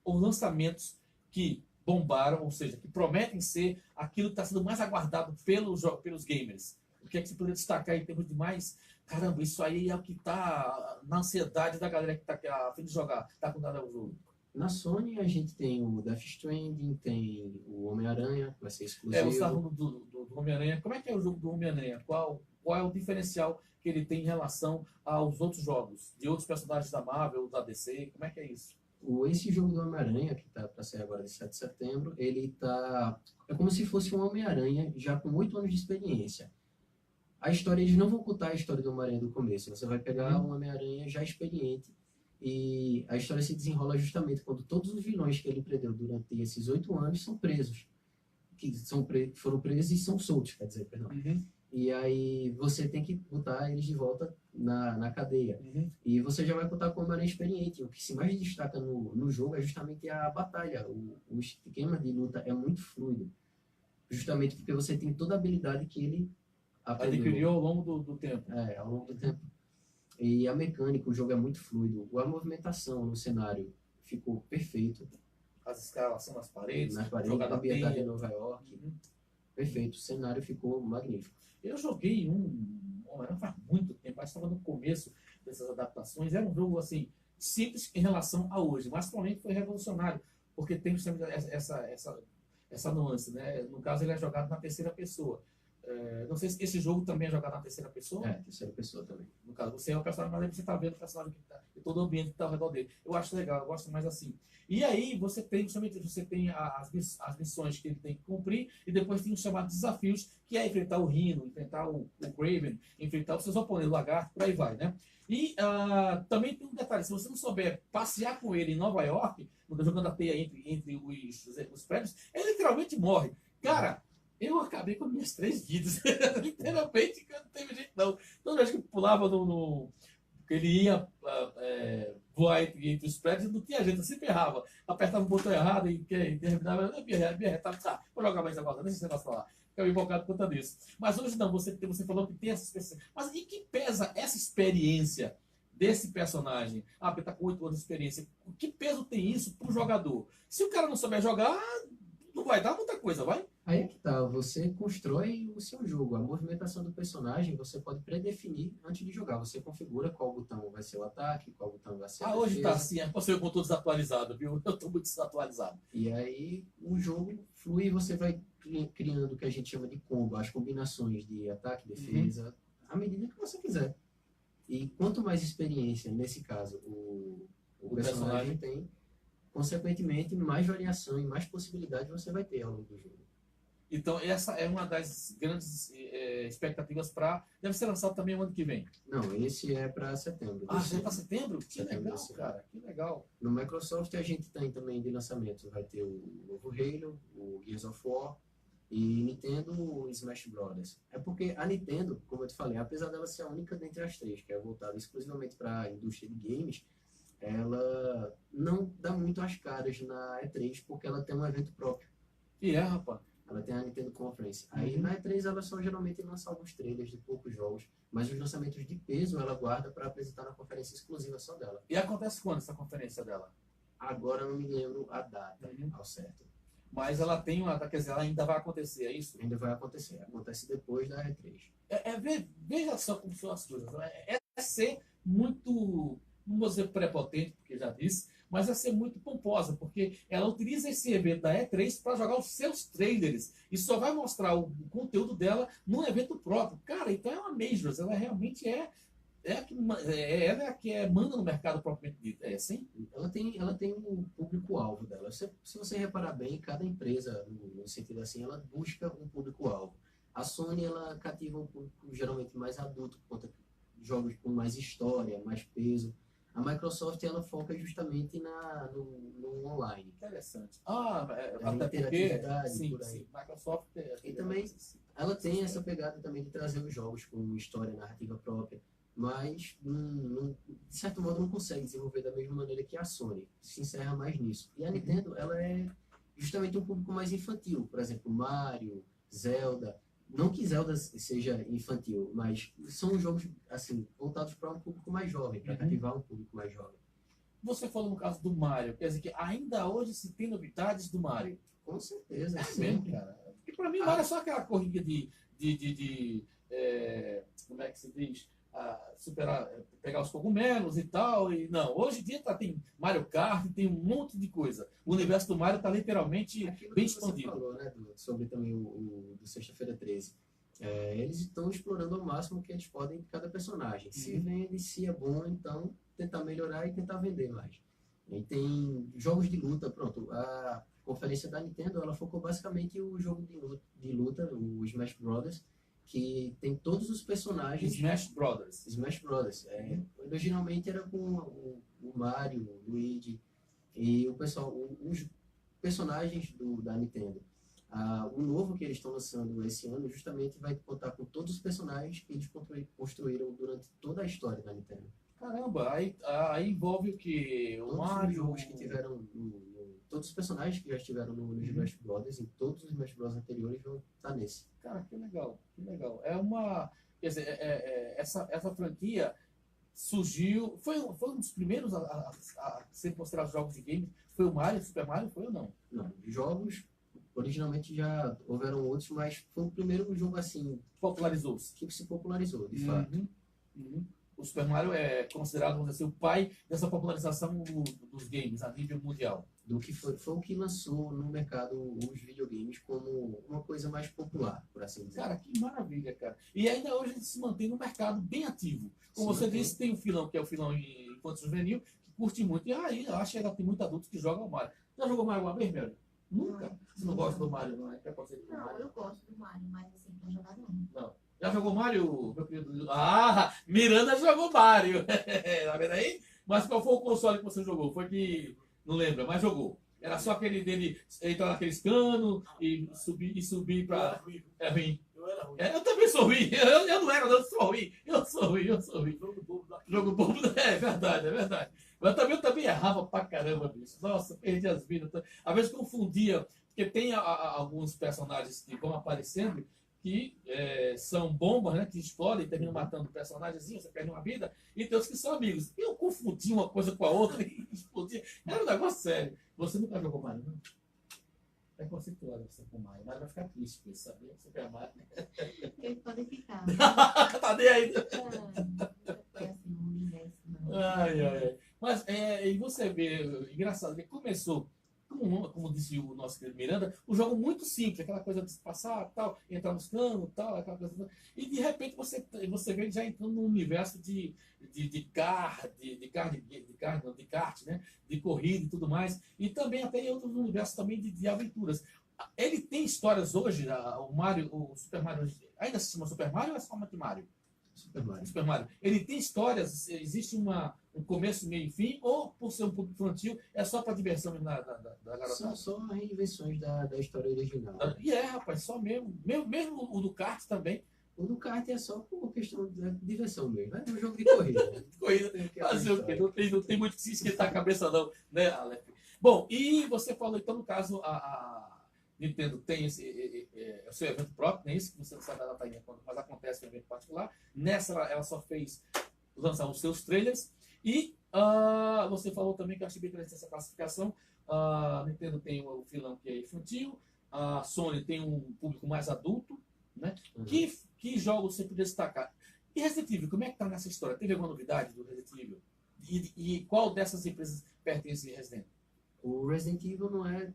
Speaker 1: os lançamentos que bombaram, ou seja, que prometem ser aquilo que está sendo mais aguardado pelos gamers? O que é que você poderia destacar em termos de mais... Caramba, isso aí é o que está na ansiedade da galera que está a fim de jogar, está com nada ao jogo.
Speaker 5: Na Sony a gente tem o Death Stranding, tem o Homem-Aranha, que vai ser exclusivo.
Speaker 1: Você está falando do Homem-Aranha. Como é que é o jogo do Homem-Aranha? Qual é o diferencial que ele tem em relação aos outros jogos? De outros personagens da Marvel, da DC? Como é que é isso?
Speaker 5: Esse jogo do Homem-Aranha, que tá para sair agora de 7 de setembro, ele tá... É como se fosse um Homem-Aranha já com 8 anos de experiência. A história, eles não vão contar a história do Homem-Aranha do começo. Você vai pegar um Homem-Aranha já experiente e a história se desenrola justamente quando todos os vilões que ele prendeu durante esses 8 anos são presos. Foram presos e são soltos, quer dizer, perdão. E aí você tem que botar eles de volta na cadeia. E você já vai contar com uma Homem-Aranha experiente. O que se mais destaca no jogo é justamente a batalha. O esquema de luta é muito fluido. Justamente porque você tem toda a habilidade que ele aprendeu.
Speaker 1: Adquiriu ao longo do tempo.
Speaker 5: Ao longo do tempo. E a mecânica, o jogo é muito fluido. A movimentação no cenário ficou perfeito.
Speaker 1: As escalação nas paredes,
Speaker 5: Nas paredes,
Speaker 1: jogar na
Speaker 5: ambientado em
Speaker 1: teia.
Speaker 5: Nova York. Perfeito. O cenário ficou magnífico.
Speaker 1: Eu joguei faz muito tempo, acho que estava no começo dessas adaptações. Era um jogo assim, simples em relação a hoje, mas atualmente foi revolucionário, porque tem justamente essa nuance, né? No caso, ele é jogado na terceira pessoa. Não sei se esse jogo também é jogado na terceira pessoa.
Speaker 5: Terceira pessoa também.
Speaker 1: No caso, você é o personagem, mas aí você está vendo o personagem e todo o ambiente que está ao redor dele. Eu acho legal, eu gosto mais assim. E aí você tem as missões que ele tem que cumprir e depois tem os chamados desafios, que é enfrentar o Rhino, enfrentar o Kraven, enfrentar os seus oponentes, o Lagarto, por aí vai, né? E também tem um detalhe, se você não souber passear com ele em Nova York, jogando a teia entre os prédios, ele literalmente morre. Cara, eu acabei com minhas 3 vidas. Literalmente, não teve jeito não. Toda vez que eu pulava ele ia voar entre os prédios, não tinha jeito, eu sempre errava. Apertava o botão errado e terminava, eu me arretava, vou jogar mais agora, deixa esse negócio pra lá. Ficava invocado por conta disso. Mas hoje não, você falou que tem essa experiência. Mas em que pesa essa experiência desse personagem? Porque tá com 8 anos de experiência. O que peso tem isso pro jogador? Se o cara não souber jogar, não vai dar muita coisa, vai?
Speaker 5: Aí é que tá, você constrói o seu jogo. A movimentação do personagem você pode predefinir antes de jogar. Você configura qual botão vai ser o ataque, qual botão vai ser a
Speaker 1: Hoje
Speaker 5: defesa.
Speaker 1: tá assim, você com todo desatualizado, viu? Eu tô muito desatualizado.
Speaker 5: E aí o jogo flui e você vai criando o que a gente chama de combo, as combinações de ataque, defesa, à medida que você quiser. E quanto mais experiência, nesse caso, o personagem tem, consequentemente, mais variação e mais possibilidade você vai ter ao longo do jogo.
Speaker 1: Então, essa é uma das grandes expectativas para... Deve ser lançado também o ano que vem.
Speaker 5: Não, esse é para setembro.
Speaker 1: Já é para setembro? Que
Speaker 5: Setembro
Speaker 1: legal,
Speaker 5: desse ano.
Speaker 1: cara. Que legal.
Speaker 5: No Microsoft a gente tem também de lançamento, vai ter o novo Halo, o Gears of War e Nintendo o Smash Brothers. É porque a Nintendo, como eu te falei, apesar dela ser a única dentre as 3, que é voltada exclusivamente para a indústria de games, ela não dá muito as caras na E3 porque ela tem um evento próprio.
Speaker 1: E rapaz.
Speaker 5: Ela tem a Nintendo Conference. Aí
Speaker 1: Uhum.
Speaker 5: na E3 ela só geralmente lança alguns trailers de poucos jogos, mas os lançamentos de peso ela guarda para apresentar na conferência exclusiva só dela.
Speaker 1: E acontece quando essa conferência dela?
Speaker 5: Agora eu não me lembro a data
Speaker 1: Uhum.
Speaker 5: ao certo.
Speaker 1: Mas ela tem uma, quer dizer, ela ainda vai acontecer, é isso?
Speaker 5: Ainda vai acontecer. Acontece depois da E3.
Speaker 1: Veja só como são as coisas. É ser muito, não vou dizer prepotente, porque já disse, mas é ser muito pomposa, porque ela utiliza esse evento da E3 para jogar os seus trailers e só vai mostrar o conteúdo dela num evento próprio. Cara, então é uma Majors, ela realmente ela é a que manda no mercado propriamente dito. É assim?
Speaker 5: Ela tem um público-alvo dela. Se você reparar bem, cada empresa, no sentido assim, ela busca um público-alvo. A Sony, ela cativa um público geralmente mais adulto, por conta de jogos com mais história, mais peso. A Microsoft, ela foca justamente no online.
Speaker 1: Interessante.
Speaker 5: É,
Speaker 1: Até porque,
Speaker 5: interatividade,
Speaker 1: sim,
Speaker 5: por aí.
Speaker 1: sim, Microsoft...
Speaker 5: E também ela tem essa pegada também de trazer os jogos com história, narrativa própria, mas de certo modo não consegue desenvolver da mesma maneira que a Sony. Se encerra mais nisso. E a Nintendo, ela é justamente um público mais infantil. Por exemplo, Mario, Zelda. Não que Zelda seja infantil, mas são jogos assim voltados para um público mais jovem, para
Speaker 1: Uhum.
Speaker 5: cativar um público mais jovem.
Speaker 1: Você falou no caso do Mario, quer dizer que ainda hoje se tem novidades do Mario.
Speaker 5: Com certeza,
Speaker 1: É
Speaker 5: sim.
Speaker 1: mesmo, cara. Porque pra mim, Mario é só aquela corrida como é que se diz? Superar, pegar os cogumelos e tal. E não, hoje em dia tem Mario Kart, tem um monte de coisa. O universo do Mario está literalmente
Speaker 5: Aquilo
Speaker 1: bem
Speaker 5: que você
Speaker 1: expandido.
Speaker 5: falou, né, sobre também o do Sexta-feira 13. Eles estão explorando ao máximo o que eles podem de cada personagem. Se
Speaker 1: Uhum.
Speaker 5: vende, se é bom, então tentar melhorar e tentar vender mais. E tem jogos de luta, pronto. A conferência da Nintendo, ela focou basicamente o jogo de luta, o Smash Brothers, que tem todos os personagens.
Speaker 1: Smash Brothers.
Speaker 5: Smash Brothers. Originalmente era com o Mario, o Luigi e o pessoal, os personagens da Nintendo. O novo que eles estão lançando esse ano justamente vai contar com todos os personagens que eles construíram durante toda a história da Nintendo.
Speaker 1: Caramba, aí envolve o que? O
Speaker 5: Todos
Speaker 1: Mario.
Speaker 5: os jogos que tiveram, todos os personagens que já estiveram no Smash Brothers, em todos os Smash Bros anteriores vão estar nesse.
Speaker 1: Cara, que legal, que legal. É uma. Quer dizer, essa franquia surgiu. Foi um dos primeiros a ser considerados jogos de game. Foi o Mario, Super Mario, foi ou não?
Speaker 5: Não, jogos originalmente já houveram outros, mas foi o primeiro jogo assim
Speaker 1: Popularizou-se.
Speaker 5: que se popularizou, de fato.
Speaker 1: Uhum. O Super Mario é considerado, vamos dizer assim, o pai dessa popularização dos games a nível mundial.
Speaker 5: Do que foi o que lançou no mercado os videogames como uma coisa mais popular, por assim dizer.
Speaker 1: Cara, que maravilha, cara. E ainda hoje ele se mantém no mercado bem ativo. Como
Speaker 5: Se
Speaker 1: você
Speaker 5: mantém.
Speaker 1: disse, tem um filão que é o filão infanto juvenil, que curte muito. E aí, eu acho que ainda tem muito adulto que joga o Mario. Já jogou Mario uma vez, Mary? Nunca. Você não gosta do Mario, não é? Preconceito com o
Speaker 4: Não,
Speaker 1: Mario?
Speaker 4: eu gosto do Mario, mas assim, pra jogar não.
Speaker 1: Já jogou Mario, meu querido? Miranda jogou Mario. Tá vendo aí? Mas qual foi o console que você jogou? Foi que. Não lembra, mas jogou. Era só aquele dele entrar naqueles canos e subir
Speaker 3: Eu
Speaker 1: pra.
Speaker 3: era ruim.
Speaker 1: É ruim.
Speaker 3: Eu era ruim.
Speaker 1: Eu também sou ruim. Eu não era, eu sou ruim. Eu sou ruim.
Speaker 3: Jogo bobo da
Speaker 1: Jogo bobo, é verdade. Mas eu também errava pra caramba, bicho. Nossa, perdi as vidas. Às vezes confundia, porque tem alguns personagens que vão aparecendo que são bombas, né? Que explodem e terminam matando o personagemzinho, você perde uma vida, e tem outros que são amigos. Eu confundia uma coisa com a outra e explodia. Era um negócio sério. Você nunca jogou Mario, não? É conceituado você com Mario. Mario vai ficar triste com isso, sabia? Você quer Mario.
Speaker 4: Eles podem ficar.
Speaker 1: Tá nem aí.
Speaker 4: Foi assim, um universo. Não.
Speaker 1: Ai. Mas, e você vê, engraçado, que começou, como disse o nosso querido Miranda, um jogo muito simples, aquela coisa de se passar, tal, entrar nos canos, tal, aquela coisa. E de repente você vê já entrando num universo de kart, né? De corrida e tudo mais. E também até em outros universos também de aventuras. Ele tem histórias hoje, o Super Mario, ainda se chama Super Mario ou é somente Mario? Super Mario. Ele tem histórias, existe um começo, meio e fim, ou por ser um público infantil, é só para diversão da garotada?
Speaker 5: São só reinvenções da história original.
Speaker 1: E rapaz, só mesmo o do kart também.
Speaker 5: O do kart é só por questão de diversão mesmo. É um jogo de corrida. Né?
Speaker 1: Corrida.
Speaker 5: Tem que
Speaker 1: Fazer o quê?
Speaker 5: história.
Speaker 1: Não tem muito que se esquentar a cabeça não, né, Aleph? Bom, e você falou então, no caso, Nintendo tem o seu evento próprio, nem isso que você não sabe a data ainda, mas acontece um evento particular. Nessa ela só fez lançar os seus trailers. E você falou também que eu achei bem interessante essa classificação. A Nintendo tem o filão que é infantil, a Sony tem um público mais adulto, né?
Speaker 5: Uhum.
Speaker 1: Que jogos você poderia destacar? E Resident Evil, como é que tá nessa história? Teve alguma novidade do Resident Evil? E qual dessas empresas pertence a Resident?
Speaker 5: O Resident Evil não é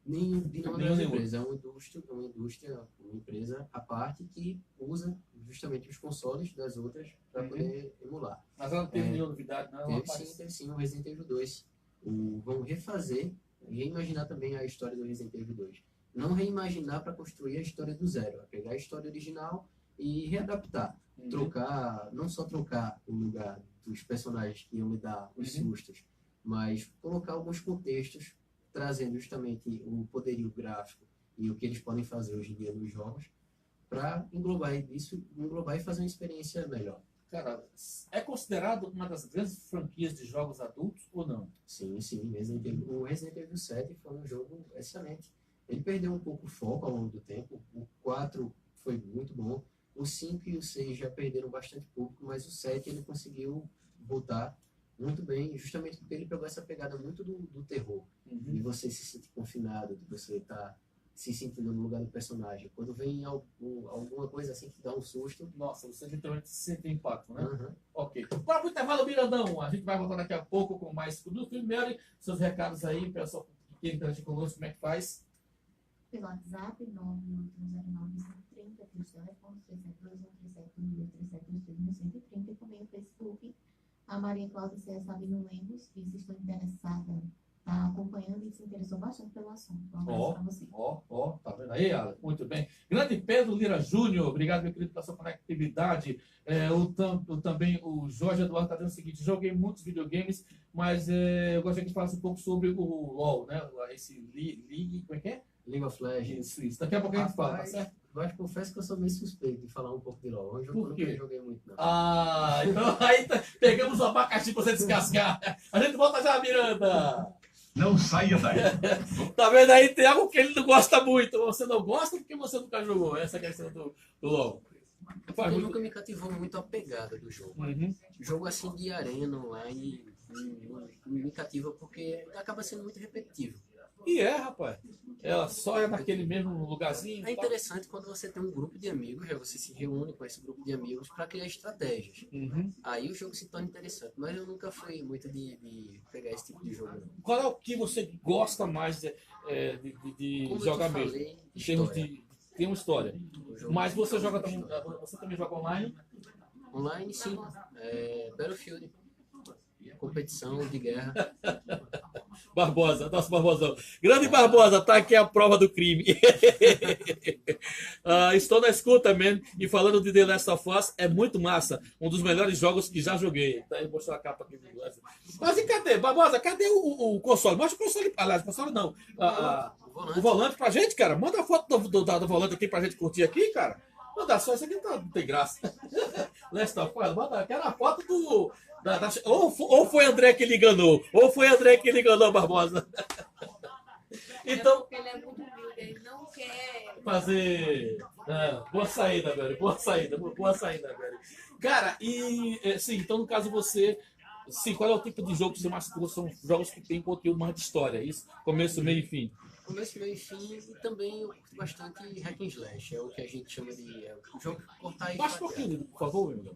Speaker 5: nenhuma das empresas, é uma empresa à parte que usa justamente os consoles das outras para poder emular.
Speaker 1: Mas ela não teve nenhuma novidade, não?
Speaker 5: Teve sim o Resident Evil 2. Vão refazer e reimaginar também a história do Resident Evil 2. Não reimaginar para construir a história do zero, é pegar a história original e readaptar. Trocar, não só trocar o lugar dos personagens que iam me dar os sustos, mas colocar alguns contextos, trazendo justamente o poderio gráfico e o que eles podem fazer hoje em dia nos jogos, para englobar e fazer uma experiência melhor.
Speaker 1: Cara, é considerado uma das grandes franquias de jogos adultos ou não?
Speaker 5: Sim. O Resident Evil 7 foi um jogo excelente. Ele perdeu um pouco o foco ao longo do tempo. O 4 foi muito bom. O 5 e o 6 já perderam bastante público, mas o 7 ele conseguiu voltar muito bem, justamente porque ele pegou essa pegada muito do terror. De você se sentir confinado, de você estar se sentindo no lugar do personagem. Quando vem alguma coisa assim que dá um susto...
Speaker 1: Nossa, você literalmente sente impacto, né?
Speaker 5: Uhum.
Speaker 1: Ok. Para o intervalo, Mirandão, a gente vai voltar daqui a pouco com mais do primeiro. Seus recados aí, pessoal que quer interagir conosco, como é que faz?
Speaker 4: Pelo WhatsApp, 98109-130, pelos telefones 372-137-130 e também o Facebook. A Maria Cláudia C. Sabino Lemos disse: estou interessada, está acompanhando e se interessou bastante pelo assunto. Um abraço para você.
Speaker 1: Tá vendo aí, Alex? Muito bem. Grande Pedro Lira Júnior, obrigado, meu querido, pela sua conectividade. Também o Jorge Eduardo está dizendo o seguinte: joguei muitos videogames, mas eu gostaria que você falasse um pouco sobre o LoL, né? Esse League, como é que é?
Speaker 5: League of Legends.
Speaker 1: Isso. Daqui a pouco a gente fala, tá certo?
Speaker 5: Mas confesso que eu sou meio suspeito de falar um pouco de LoL. É um jogo que eu nunca joguei muito, não.
Speaker 1: Então aí pegamos o abacaxi pra você descascar. A gente volta já, Miranda.
Speaker 2: Não saia daí.
Speaker 1: Tá vendo aí? Tem algo que ele não gosta muito. Você não gosta porque você nunca jogou. Essa é a questão do LoL.
Speaker 5: Porque nunca me cativou muito a pegada do jogo. Jogo assim de arena online me cativa porque acaba sendo muito repetitivo.
Speaker 1: E rapaz. Ela só é naquele mesmo lugarzinho.
Speaker 5: É interessante quando você tem um grupo de amigos, aí você se reúne com esse grupo de amigos para criar estratégias. Aí o jogo se torna interessante. Mas eu nunca fui muito de pegar esse tipo de jogo. Não.
Speaker 1: Qual é o que você gosta mais de jogar mesmo? Em termos tem uma história. Mas você também joga online?
Speaker 5: Online, sim. Battlefield. Competição de guerra.
Speaker 1: Barbosa, nosso Barbosão. Grande Barbosa, tá aqui a prova do crime. Estou na escuta, man. E falando de The Last of Us, é muito massa. Um dos melhores jogos que já joguei. Tá aí, mostrou a capa aqui. Mas e cadê? Barbosa, cadê o console? Mostra o console. Aliás, o console não. O volante pra gente, cara. Manda a foto do volante aqui pra gente curtir aqui, cara. Manda só, isso aqui não tem graça. Last of Us, manda. Quero a foto do... Ou foi André que lhe enganou, Barbosa. Então,
Speaker 6: ele é muito humilde, ele não quer
Speaker 1: fazer. Boa saída, velho. Boa saída, velho. Cara, sim, então no caso você. Sim, qual é o tipo de jogo que você mais gosta? São jogos que tem conteúdo mais de história, é isso? Começo, meio e fim.
Speaker 5: Começo, meio e fim, e também eu curto bastante hack and slash, é o que a gente chama de jogo cortar e
Speaker 1: baixa um pouquinho, por favor, meu.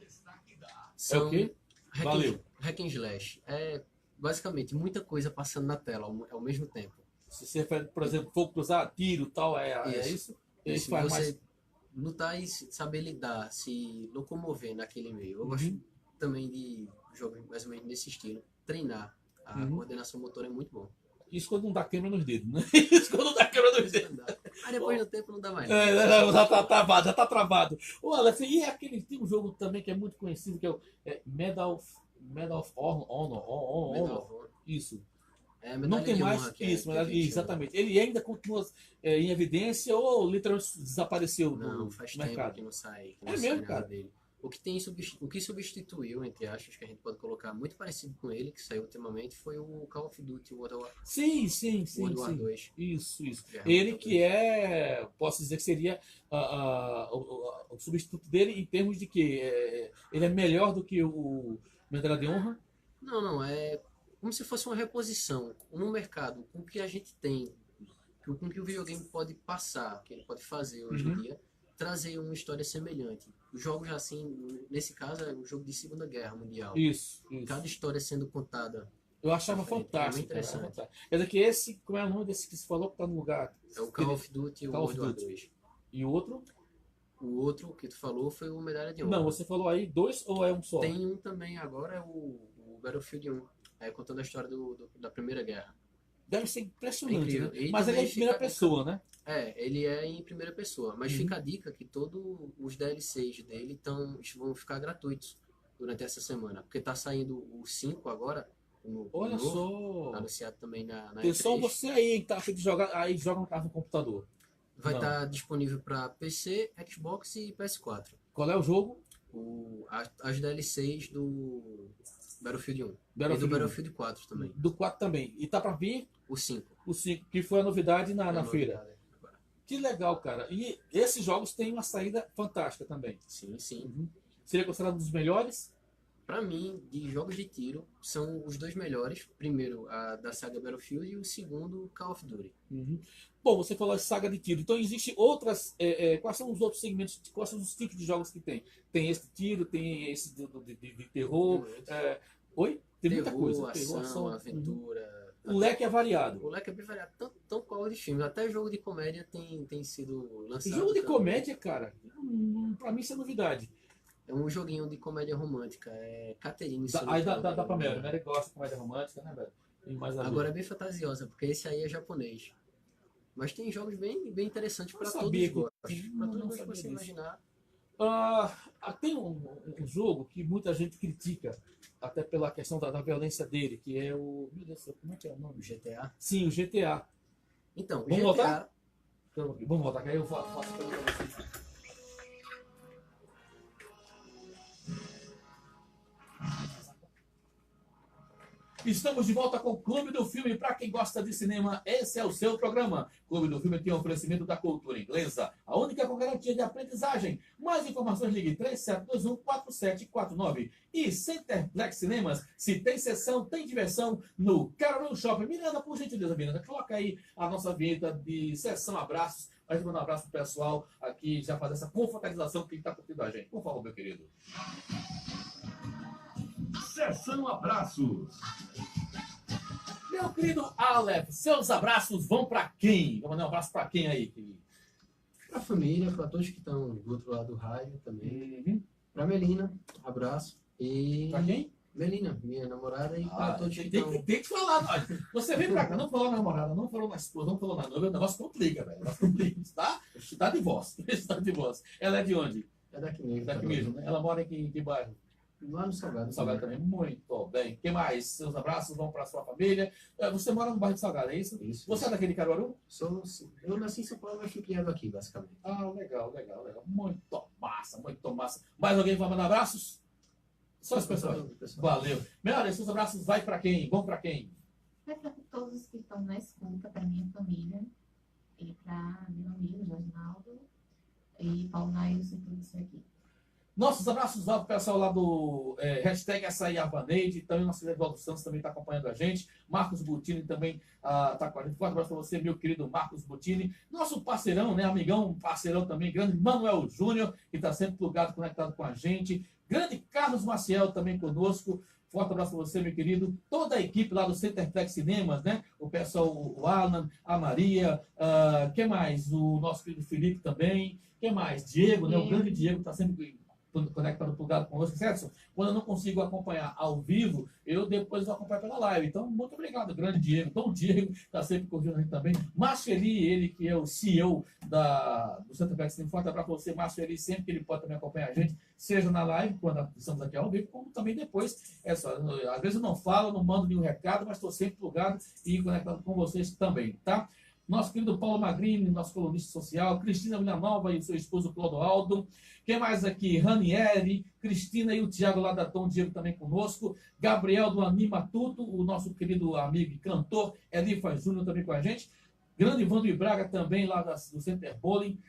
Speaker 5: É
Speaker 1: o quê? Valeu.
Speaker 5: Hack and slash é basicamente muita coisa passando na tela ao mesmo tempo.
Speaker 1: Se você faz, por exemplo, fogo cruzado, tiro e tal, é isso?
Speaker 5: Isso faz você lutar e saber lidar, se locomover naquele meio. Eu gosto também de jogos mais ou menos nesse estilo. Treinar. A coordenação motora é muito bom.
Speaker 1: Isso quando não dá queima nos dedos, né? Isso quando não dá queima nos dedos.
Speaker 5: Aí depois do tempo não dá mais.
Speaker 1: Já tá travado. Alex, e tem um jogo também que é muito conhecido, que é o Medal of Honor. Isso. Não tem mais isso, exatamente. Ele ainda continua em evidência ou literalmente desapareceu
Speaker 5: não,
Speaker 1: do
Speaker 5: faz
Speaker 1: mercado?
Speaker 5: tempo que não sai.
Speaker 1: É mesmo, cara? Dele.
Speaker 5: O que substituiu, entre aspas, que a gente pode colocar muito parecido com ele, que saiu ultimamente, foi o Call of Duty World War,
Speaker 7: Sim, sim, sim,
Speaker 5: World War
Speaker 7: sim.
Speaker 5: 2.
Speaker 7: Isso, isso.
Speaker 5: Guerra
Speaker 7: Ele
Speaker 5: Mundial
Speaker 7: que é, posso dizer que seria o substituto dele em termos de que ele é melhor do que o Medalha de Honra.
Speaker 5: Não, é como se fosse uma reposição no mercado, com o que a gente tem, com o que o videogame pode passar, que ele pode fazer hoje em
Speaker 7: Uhum.
Speaker 5: dia, trazer uma história semelhante. Os jogos assim, nesse caso, é um jogo de Segunda Guerra Mundial.
Speaker 7: Isso, isso.
Speaker 5: Cada história sendo contada.
Speaker 7: Eu achava
Speaker 5: Diferente,
Speaker 7: fantástico.
Speaker 5: muito interessante.
Speaker 7: Cara, fantástico. Quer dizer que esse, como é o nome desse que você falou que tá no lugar?
Speaker 5: É o Call of Duty e o
Speaker 7: Call of
Speaker 5: World War
Speaker 7: Duty.
Speaker 5: 2.
Speaker 7: E o outro?
Speaker 5: O outro que tu falou foi o Medalha de Honra.
Speaker 7: Não, você falou aí dois ou é um só?
Speaker 5: Tem um também agora, é o Battlefield 1. Contando a história da Primeira Guerra.
Speaker 7: Deve ser
Speaker 5: É
Speaker 7: impressionante,
Speaker 5: incrível.
Speaker 7: né?
Speaker 5: E
Speaker 7: Mas ele é
Speaker 5: também
Speaker 7: em primeira
Speaker 5: fica-
Speaker 7: pessoa, né?
Speaker 5: Ele é em primeira pessoa. Mas
Speaker 7: Uhum.
Speaker 5: fica a dica que todos os DLCs dele vão ficar gratuitos durante essa semana. Porque tá saindo o 5 agora, o
Speaker 7: Olha
Speaker 5: novo,
Speaker 7: só.
Speaker 5: anunciado também na
Speaker 7: Atenção,
Speaker 5: E3.
Speaker 7: você aí que tá afim de jogar, aí joga no carro no computador.
Speaker 5: Vai
Speaker 7: Não.
Speaker 5: estar disponível para PC, Xbox e PS4.
Speaker 7: Qual é o jogo?
Speaker 5: As DLCs do Battlefield 1. E do
Speaker 7: Battlefield 1.
Speaker 5: Battlefield 4 também.
Speaker 7: Do 4 também. E tá pra vir
Speaker 5: O 5.
Speaker 7: o 5, que foi a novidade na
Speaker 5: É
Speaker 7: feira.
Speaker 5: novidade agora.
Speaker 7: Que legal, cara. E esses jogos têm uma saída fantástica também.
Speaker 5: Sim, sim.
Speaker 7: Uhum. Seria considerado um dos melhores?
Speaker 5: Pra mim, de jogos de tiro, são os dois melhores. Primeiro, a da saga Battlefield e o segundo, Call of Duty.
Speaker 7: Uhum. Bom, você falou de saga de tiro. Então, existem outras. Quais são os outros segmentos? Quais são os tipos de jogos que tem? Tem esse de tiro, tem esse de terror. Oi? Tem muita
Speaker 5: Terror,
Speaker 7: coisa.
Speaker 5: ação,
Speaker 7: Terror, Uhum.
Speaker 5: aventura.
Speaker 7: O leque é variado.
Speaker 5: O leque é bem variado, tanto qual de filmes. Até jogo de comédia tem sido lançado.
Speaker 7: Jogo de
Speaker 5: também.
Speaker 7: comédia, cara, pra mim isso é novidade.
Speaker 5: É um joguinho de comédia romântica. É Catherine.
Speaker 7: Aí dá pra Mary. Mary gosta de comédia romântica, né, velho? Tem mais a ver.
Speaker 5: Agora é bem fantasiosa, porque esse aí é japonês. Mas tem jogos bem interessantes
Speaker 7: Não
Speaker 5: para
Speaker 7: sabia
Speaker 5: todos os
Speaker 7: que-
Speaker 5: gostos.
Speaker 7: não
Speaker 5: Para todos os
Speaker 7: sabia
Speaker 5: gostos que você
Speaker 7: disso.
Speaker 5: imaginar.
Speaker 7: Tem um jogo que muita gente critica, até pela questão da violência dele, que é o. Meu Deus do céu, como é que é o nome?
Speaker 5: O GTA.
Speaker 7: Sim, o GTA.
Speaker 5: Então,
Speaker 7: Vamos
Speaker 5: GTA.
Speaker 7: voltar? Vamos voltar, que aí eu faço a pergunta pra vocês. Estamos de volta com o Clube do Filme. Para quem gosta de cinema, esse é o seu programa. Clube do Filme tem um oferecimento da cultura inglesa, a única com garantia de aprendizagem. Mais informações, ligue 3721-4749. E Centerplex Cinemas, se tem sessão, tem diversão no Carolina Shopping. Miranda, por gentileza, Miranda, coloca aí a nossa vinheta de sessão abraços. A gente manda um abraço pro pessoal aqui, já fazer essa confraternização que está curtindo a gente. Por favor, meu querido.
Speaker 2: Sessão Abraços.
Speaker 7: Meu querido Aleph, seus abraços vão para quem? Vou mandar um abraço para quem aí, querido?
Speaker 5: Pra família, pra todos que estão do outro lado do rádio também.
Speaker 7: Uhum.
Speaker 5: Pra Melina, abraço. E.
Speaker 7: Para quem?
Speaker 5: Melina, minha namorada, e pra todos que
Speaker 7: tem,
Speaker 5: estão.
Speaker 7: tem que falar. Nós. Você vem pra cá, não falou na namorada, não falou na esposa, não falou na noiva, o negócio complica, velho. O negócio complica, tá? Está de divórcio. Está de divórcio. Ela é de onde?
Speaker 5: É daqui mesmo.
Speaker 7: Daqui
Speaker 5: também.
Speaker 7: mesmo, né? Ela mora em que bairro?
Speaker 5: Lá no Salgado.
Speaker 7: No Salgado também. Muito bem. O que mais? Seus abraços vão para sua família. Você mora no bairro de Salgado, é isso?
Speaker 5: Isso.
Speaker 7: Você é daquele de Caruaru?
Speaker 5: Eu nasci em São Paulo, mas fui criado aqui, basicamente.
Speaker 7: Ah, legal, legal, legal. Muito massa, muito massa. Mais alguém vai mandar abraços? Só as pessoas. Valeu. Melhor, seus abraços vai para quem? Vão para quem?
Speaker 4: Vai para todos os que estão na escuta, para minha família, e para meu amigo Jornaldo, e Paulo Nailson e tudo isso aqui.
Speaker 7: Nossos abraços vão para o pessoal lá do hashtag Açaí Avaneide, também nosso querido Eduardo Santos também está acompanhando a gente. Marcos Butini também está com a gente. Forte abraço para você, meu querido Marcos Butini. Nosso parceirão, né, amigão, parceirão também, grande Manuel Júnior, que está sempre plugado, conectado com a gente. Grande Carlos Maciel também conosco. Forte abraço para você, meu querido. Toda a equipe lá do Centerplex Cinemas, né? O pessoal, o Alan, a Maria, quem mais? O nosso querido Felipe também. Quem mais? Diego, né? O grande Diego está sempre conectado, plugado conosco, certo? Quando eu não consigo acompanhar ao vivo, eu depois acompanho pela live. Então, muito obrigado, grande Diego. Então, o Diego está sempre curtindo a gente também. Márcio Eli, ele que é o CEO do Centerplex Cinemas. Forte abraço para você, Márcio Eli, sempre que ele pode também acompanhar a gente, seja na live, quando estamos aqui ao vivo, como também depois. Às vezes eu não falo, não mando nenhum recado, mas estou sempre plugado e conectado com vocês também, tá? nosso querido Paulo Magrini, nosso colunista social, Cristina Villanova e o seu esposo Clodoaldo. Quem mais aqui? Ranieri, Cristina e o Tiago lá da Tom Diego também conosco. Gabriel do Anima Tudo, o nosso querido amigo e cantor Elifas Júnior também com a gente. Grande Vando Braga também lá do Center Bowling.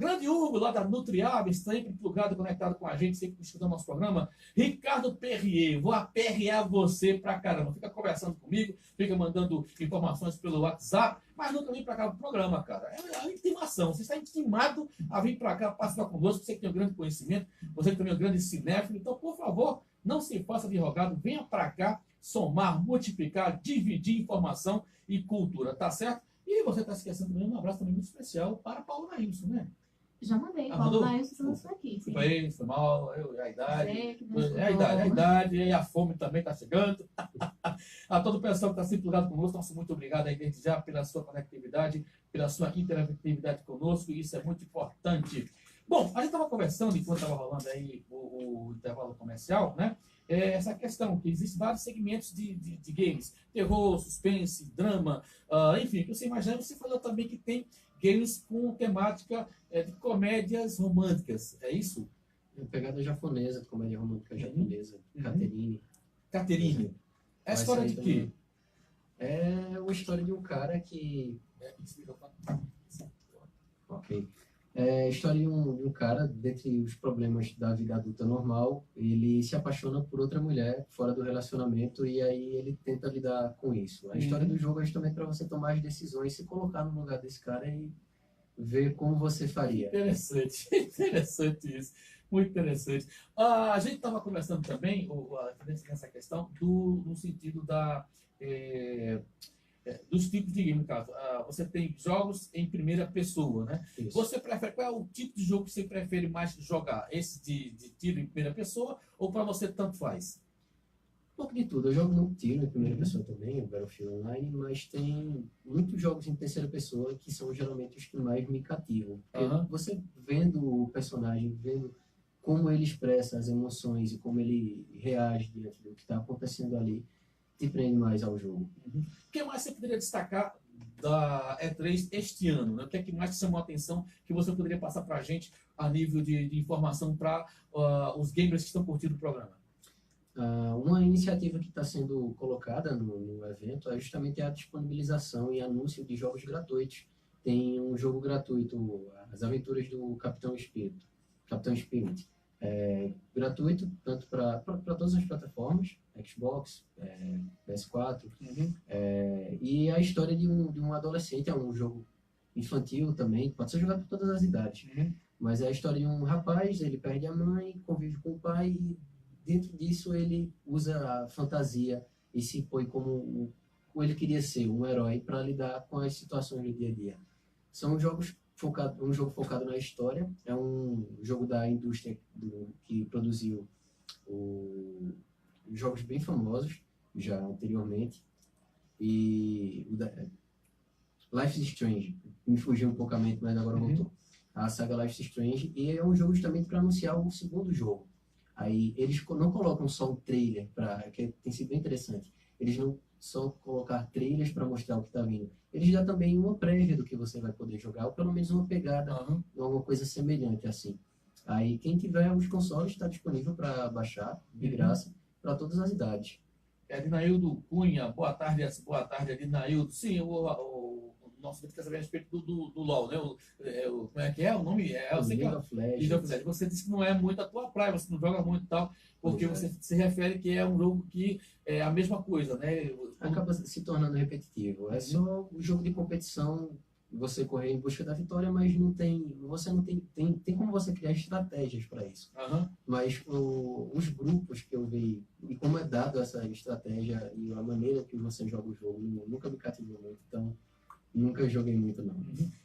Speaker 7: Grande Hugo lá da Nutriaves, sempre plugado, conectado com a gente, sempre escutando nosso programa. Ricardo Perrier, vou aperrear você pra caramba. Fica conversando comigo, fica mandando informações pelo WhatsApp, mas nunca vem pra cá pro programa, cara. É uma intimação. Você está intimado a vir pra cá, participar conosco. Você que tem um grande conhecimento, você que também é um grande cinéfilo. Então, por favor, não se faça de rogado, venha pra cá somar, multiplicar, dividir informação e cultura, tá certo? E você está esquecendo também um abraço também muito especial para Paulo Nailson, né?
Speaker 4: Já mandei,
Speaker 7: Ah,
Speaker 4: Paulo
Speaker 7: mandou?
Speaker 4: Nailson lançou aqui. Sim.
Speaker 7: Foi isso, foi mal, a idade.
Speaker 4: Você que não
Speaker 7: É a idade, e a fome também está chegando. A todo o pessoal que está sempre ligado conosco, nosso muito obrigado aí desde já pela sua conectividade, pela sua interatividade conosco, e isso é muito importante. Bom, a gente estava conversando, enquanto estava rolando aí o intervalo comercial, né? Essa questão, que existem vários segmentos de games, terror, suspense, drama, enfim, que você imagina, você falou também que tem games com temática de comédias românticas, é isso?
Speaker 5: Pegada japonesa, de comédia romântica japonesa,
Speaker 7: Uhum.
Speaker 5: Caterine.
Speaker 7: Caterine. É a
Speaker 5: Vai
Speaker 7: história
Speaker 5: sair
Speaker 7: de quê?
Speaker 5: também. É uma história de um cara que... Ok. É a história de um cara, dentre os problemas da vida adulta normal, ele se apaixona por outra mulher fora do relacionamento e aí ele tenta lidar com isso. A história do jogo é justamente para você tomar as decisões, se colocar no lugar desse cara e ver como você faria.
Speaker 7: Interessante, interessante isso. Muito interessante. A gente estava conversando também nessa questão no sentido dos tipos de game, no caso. Você tem jogos em primeira pessoa, né?
Speaker 5: Isso.
Speaker 7: Você prefere, qual é o tipo de jogo que você prefere mais jogar? Esse de tiro em primeira pessoa ou para você tanto faz?
Speaker 5: Um pouco de tudo. Eu jogo muito tiro em primeira
Speaker 7: Uhum.
Speaker 5: pessoa também, o Battlefield Online, mas tem muitos jogos em terceira pessoa que são geralmente os que mais me cativam. Porque
Speaker 7: Aham.
Speaker 5: você vendo o personagem, vendo como ele expressa as emoções e como ele reage diante do que está acontecendo ali, te prende mais ao jogo.
Speaker 7: O que mais você poderia destacar da E3 este ano? Né? O que é que mais te chamou a atenção que você poderia passar para a gente a nível de informação para os gamers que estão curtindo o programa?
Speaker 5: Uma iniciativa que está sendo colocada no evento é justamente a disponibilização e anúncio de jogos gratuitos. Tem um jogo gratuito, As Aventuras do Capitão Spirit. Gratuito, tanto para todas as plataformas, Xbox, PS4, e a história de um adolescente, é um jogo infantil também, pode ser jogado por todas as idades, mas é a história de um rapaz, ele perde a mãe, convive com o pai, e dentro disso ele usa a fantasia e se põe como ele queria ser, um herói, para lidar com as situações do dia a dia. São jogos um jogo focado na história, é um jogo da indústria que produziu jogos bem famosos já anteriormente, e Life is Strange, me fugiu um pouco a mente, mas agora voltou. A saga Life is Strange, e é um jogo justamente para anunciar o segundo jogo. Aí eles não colocam só um trailer, que tem sido bem interessante, eles não só colocar trailers para mostrar o que está vindo, eles dão também uma prévia do que você vai poder jogar, ou pelo menos uma pegada, alguma coisa semelhante assim. Aí quem tiver os consoles está disponível para baixar, de graça, para todas as idades.
Speaker 7: Adinaildo Cunha, boa tarde, Adinaildo. Sim, o nosso vídeo quer saber a respeito do LoL, né? Como é que é o nome? Eu sei que
Speaker 5: League of Legends.
Speaker 7: League of Legends. Você disse que não é muito a tua praia, você não joga muito e tal, porque você se refere que é um jogo que é a mesma coisa, né?
Speaker 5: Acaba se tornando repetitivo. É só um jogo de competição, você correr em busca da vitória, mas você não tem como você criar estratégias para isso. Mas os grupos que eu vi, e como é dado essa estratégia e a maneira que você joga o jogo, nunca me cativou muito, então nunca joguei muito não.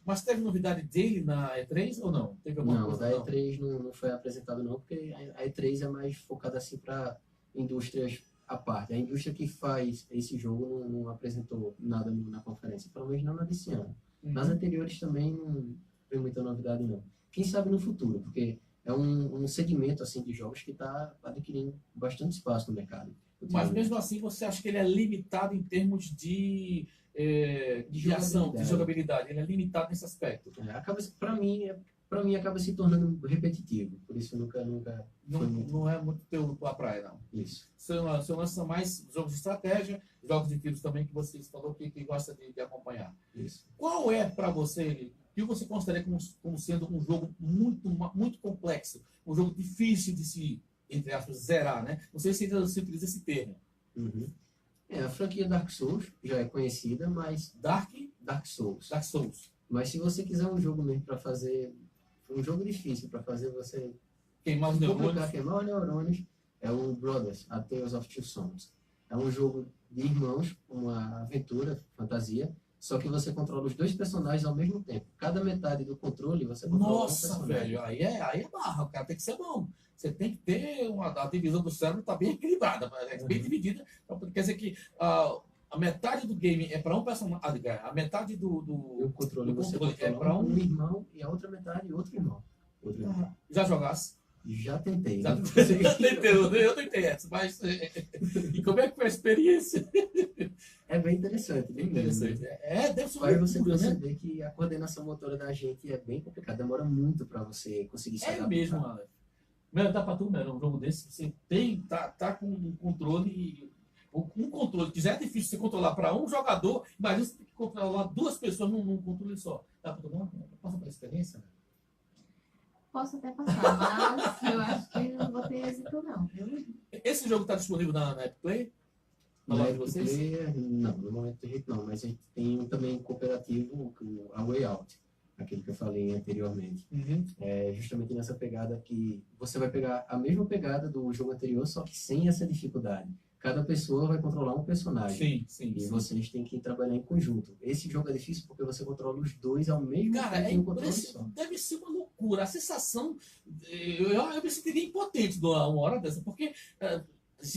Speaker 7: Mas teve novidade dele na E3 ou não? Teve alguma
Speaker 5: Não,
Speaker 7: coisa?
Speaker 5: da E3 não foi apresentado não, porque a E3 é mais focada assim para indústrias à parte. A indústria que faz esse jogo não apresentou nada na conferência, pelo menos não na desse ano. Nas anteriores também não tem muita novidade não. Quem sabe no futuro, porque é um segmento assim de jogos que está adquirindo bastante espaço no mercado.
Speaker 7: Mas mesmo assim você acha que ele é limitado em termos de de ação, de jogabilidade. Ele é limitado nesse aspecto.
Speaker 5: Para mim acaba se tornando repetitivo. Por isso nunca foi muito
Speaker 7: Não é muito tua praia, não.
Speaker 5: isso.
Speaker 7: Seu lance são mais jogos de estratégia, jogos de tiros também que você falou que gosta de acompanhar.
Speaker 5: Isso.
Speaker 7: Qual é para você, que você considera como sendo um jogo muito complexo, um jogo difícil de se, entre aspas, zerar, né? Não sei se você utiliza esse termo.
Speaker 5: Uhum. A franquia Dark Souls já é conhecida, mas Dark Souls.
Speaker 7: Dark Souls.
Speaker 5: Mas se você quiser um jogo mesmo para fazer, um jogo difícil para fazer você
Speaker 7: Queimar os neurônios.
Speaker 5: queimar os neurônios, é o Brothers, A Tales of Two Sons. É um jogo de irmãos, uma aventura, fantasia, só que você controla os dois personagens ao mesmo tempo. Cada metade do controle você controla um
Speaker 7: Nossa,
Speaker 5: personagem.
Speaker 7: velho, aí é barra, o cara tem que ser bom. Você tem que ter a divisão do cérebro tá bem equilibrada, bem dividida. Quer dizer que a metade do game é para um personagem, a metade
Speaker 5: E
Speaker 7: do
Speaker 5: o controle
Speaker 7: do
Speaker 5: você
Speaker 7: controle é
Speaker 5: controla
Speaker 7: para
Speaker 5: um irmão e a outra metade outro irmão. Outro irmão.
Speaker 7: já jogasse.
Speaker 5: Já tentei.
Speaker 7: Já
Speaker 5: não
Speaker 7: tentei,
Speaker 5: consegui.
Speaker 7: eu tentei essa, mas e como é que foi a experiência?
Speaker 5: É bem interessante. Bem
Speaker 7: Interessante. Deve ser
Speaker 5: Faz
Speaker 7: uma
Speaker 5: você
Speaker 7: loucura, né?
Speaker 5: perceber que a coordenação motora da gente é bem complicada. Demora muito para você conseguir se
Speaker 7: É
Speaker 5: adaptar.
Speaker 7: mesmo, Alex. Meu, dá pra tu, meu, um jogo desse, você tá com um controle, um controle que já é difícil você controlar para um jogador, imagina você tem que controlar duas pessoas num controle só. Dá pra tu não? Passa pela experiência, né?
Speaker 4: Posso até passar, mas eu acho que não vou ter êxito não, viu?
Speaker 7: Esse jogo tá disponível na Epic Play? Na
Speaker 5: Na
Speaker 7: loja de
Speaker 5: Epic
Speaker 7: vocês?
Speaker 5: Player, não, no momento do jeito não, mas a gente tem um também cooperativo, a Way Out, aquele que eu falei anteriormente.
Speaker 7: Uhum.
Speaker 5: É justamente nessa pegada que você vai pegar a mesma pegada do jogo anterior, só que sem essa dificuldade. Cada pessoa vai controlar um personagem.
Speaker 7: Sim.
Speaker 5: E vocês têm que trabalhar em conjunto. Esse jogo é difícil porque você controla os dois ao mesmo
Speaker 7: Cara,
Speaker 5: tempo
Speaker 7: é
Speaker 5: em um controle só.
Speaker 7: impressionante. Deve ser uma loucura. A sensação. Eu me sentiria impotente uma hora dessa, porque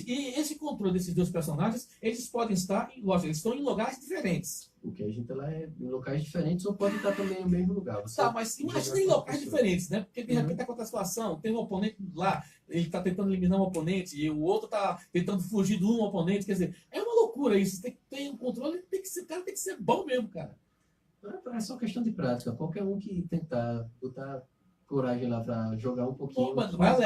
Speaker 7: e esse controle desses dois personagens, eles podem estar, lógico, eles estão em lugares diferentes.
Speaker 5: O que a gente lá é em locais diferentes ou pode estar também no mesmo lugar. Você
Speaker 7: Tá, mas imagina
Speaker 5: jogar
Speaker 7: em
Speaker 5: com a
Speaker 7: locais
Speaker 5: pessoa.
Speaker 7: diferentes, né? Porque de repente acontece a situação, tem um oponente lá, ele tá tentando eliminar um oponente e o outro tá tentando fugir de um oponente. Quer dizer, é uma loucura isso. Tem que ter um controle, o cara tem que ser bom mesmo, cara.
Speaker 5: É só questão de prática. Qualquer um que tentar botar coragem lá para jogar um pouquinho.
Speaker 7: Pô, mas vai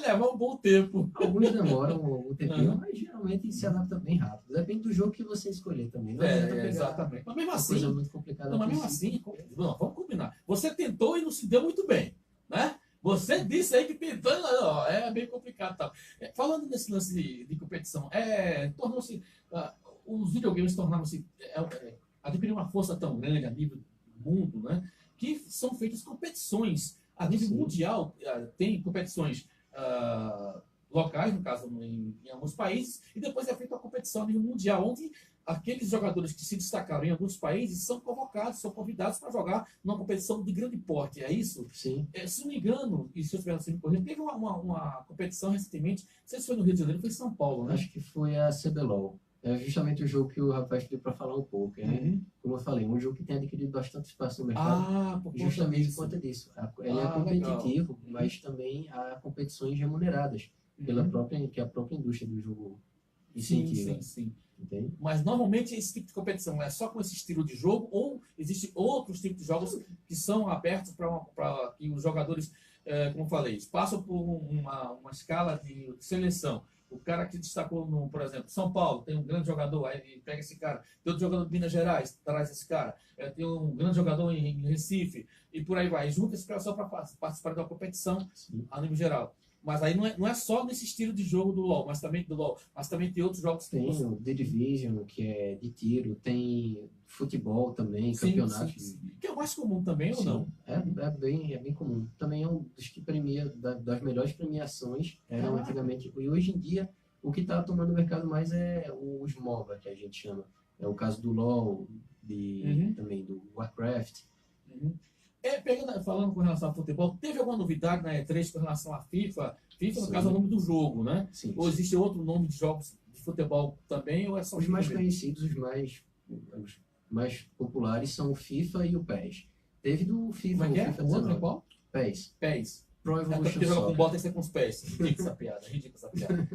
Speaker 7: levar um bom tempo.
Speaker 5: Alguns demoram um tempinho, mas geralmente se adapta bem rápido. Depende do jogo que você escolher também. Não adianta pegar
Speaker 7: Exatamente. Mas mesmo
Speaker 5: uma
Speaker 7: assim,
Speaker 5: coisa muito complicada.
Speaker 7: não, mas
Speaker 5: a
Speaker 7: mesmo
Speaker 5: princípio.
Speaker 7: assim, não, vamos combinar. Você tentou e não se deu muito bem, né? Você disse aí que tentando, ó, é bem complicado, tá? Falando nesse lance de competição, tornou-se os videogames tornaram-se adquiriram uma força tão grande a nível do mundo, né? Que são feitas competições a nível mundial. Tem competições locais, no caso em alguns países, e depois é feita uma competição a nível mundial, onde aqueles jogadores que se destacaram em alguns países são convocados, são convidados para jogar numa competição de grande porte, é isso?
Speaker 5: Sim.
Speaker 7: Se não me engano, e se eu estiver sendo correto, teve uma competição recentemente, não sei se foi no Rio de Janeiro, foi em São Paulo, né?
Speaker 5: Acho que foi a CBLOL. É justamente o jogo que o rapaz pediu para falar um pouco. Né?
Speaker 7: Uhum.
Speaker 5: Como eu falei, um jogo que tem adquirido bastante espaço no mercado.
Speaker 7: Por conta
Speaker 5: Justamente
Speaker 7: disso.
Speaker 5: por conta disso. Ele é
Speaker 7: Ah,
Speaker 5: competitivo,
Speaker 7: legal.
Speaker 5: mas também há competições remuneradas pela própria, que a própria indústria do jogo incentiva.
Speaker 7: Sim.
Speaker 5: Entende?
Speaker 7: Mas normalmente esse tipo de competição é só com esse estilo de jogo ou existem outros tipos de jogos que são abertos para que os jogadores, como eu falei, passam por uma escala de seleção. O cara que destacou, por exemplo, São Paulo, tem um grande jogador, aí ele pega esse cara. Tem outro jogador de Minas Gerais, traz esse cara. Tem um grande jogador em Recife, e por aí vai. Junta esse cara só para participar de uma competição a nível geral. Mas aí não é só nesse estilo de jogo do LoL, mas também tem outros jogos que
Speaker 5: Tem o The Division, que é de tiro, tem futebol também, campeonatos.
Speaker 7: Sim. Que é o mais comum também, ou
Speaker 5: Sim,
Speaker 7: não?
Speaker 5: é bem comum. Também é um dos que premia, das melhores premiações eram antigamente. E hoje em dia, o que está tomando o mercado mais é os MOBA, que a gente chama. É o caso do LoL, também do Warcraft.
Speaker 7: Falando com relação ao futebol, teve alguma novidade na E3 com relação à FIFA? FIFA, no
Speaker 5: Sim.
Speaker 7: caso, é o nome do jogo, né?
Speaker 5: Sim.
Speaker 7: Ou existe outro nome de jogos de futebol também, ou é só
Speaker 5: Os mais
Speaker 7: FIFA mesmo?
Speaker 5: conhecidos, os mais populares são o FIFA e o PES. Teve do FIFA,
Speaker 7: Como é que é?
Speaker 5: FIFA
Speaker 7: O outro é
Speaker 5: 19.
Speaker 7: qual?
Speaker 5: PES.
Speaker 7: Pés.
Speaker 5: Pro Evolution
Speaker 7: Porque joga com
Speaker 5: Soccer.
Speaker 7: bola tem que ser com os pés. Ridícula essa piada.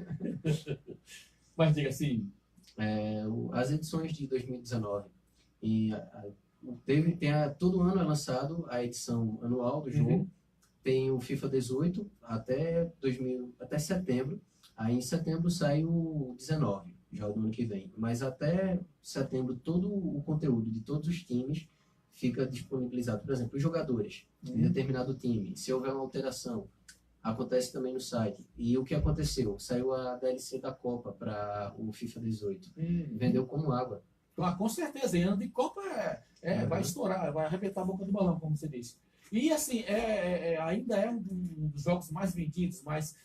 Speaker 7: Mas diga assim,
Speaker 5: as edições de 2019. E todo ano é lançado a edição anual do jogo. Tem o FIFA 18 até setembro. Aí em setembro sai o 19, já do ano que vem. Mas até setembro todo o conteúdo de todos os times fica disponibilizado. Por exemplo, os jogadores de determinado time. Se houver uma alteração, acontece também no site. E o que aconteceu? Saiu a DLC da Copa para o FIFA 18. Vendeu como água.
Speaker 7: Ah, com certeza, em ano de Copa vai estourar, vai arrebentar a boca do balão, como você disse. E assim, ainda é um dos jogos mais vendidos, mais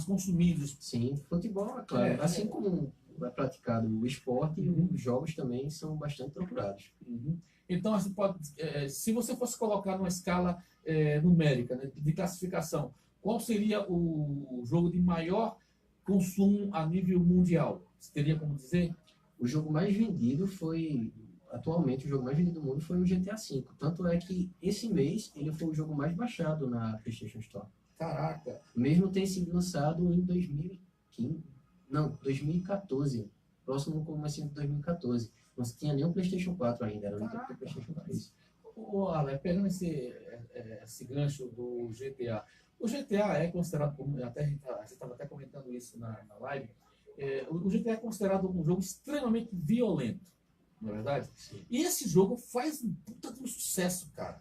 Speaker 7: consumidos.
Speaker 5: Sim, futebol, é claro. Assim como é praticado o esporte, os jogos também são bastante procurados.
Speaker 7: Então, assim, se você fosse colocar numa escala numérica, né, de classificação, qual seria o jogo de maior consumo a nível mundial? Você teria como dizer?
Speaker 5: O jogo mais vendido atualmente, o jogo mais vendido do mundo foi o GTA V. Tanto é que esse mês ele foi o jogo mais baixado na PlayStation Store.
Speaker 7: Caraca!
Speaker 5: Mesmo tem sido lançado em 2014. Próximo começo de 2014. Não se tinha nem o PlayStation 4 ainda, era muito tempo PlayStation 3.
Speaker 7: Ale, pegando esse gancho do GTA. O GTA é considerado, como a gente estava até comentando isso na live, o GTA é considerado um jogo extremamente violento, não é verdade?
Speaker 5: Sim.
Speaker 7: E esse jogo faz um puta de um sucesso, cara.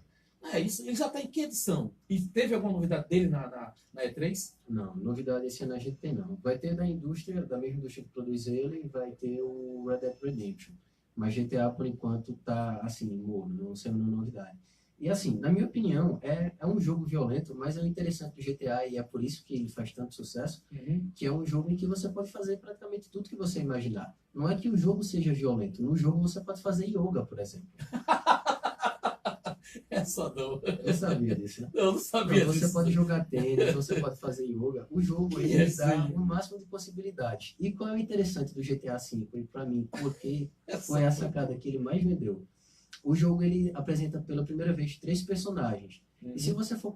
Speaker 7: Isso, ele já está em que edição? E teve alguma novidade dele na E3?
Speaker 5: Não, novidade esse ano a gente tem não. Vai ter da mesma indústria que produz ele, e vai ter o Red Dead Redemption. Mas GTA, por enquanto, tá assim, morno, não sendo novidade. E assim, na minha opinião, é um jogo violento, mas é o interessante do GTA, e é por isso que ele faz tanto sucesso, que é um jogo em que você pode fazer praticamente tudo que você imaginar. Não é que o jogo seja violento, no jogo você pode fazer yoga, por exemplo.
Speaker 7: Só não.
Speaker 5: Eu sabia disso, né?
Speaker 7: Eu não sabia
Speaker 5: Você
Speaker 7: disso.
Speaker 5: pode jogar tênis, você pode fazer yoga. O jogo, ele dá o máximo de possibilidades. E qual é o interessante do GTA V? E pra mim, porque foi a sacada que ele mais vendeu. O jogo, ele apresenta pela primeira vez 3 personagens. E se você for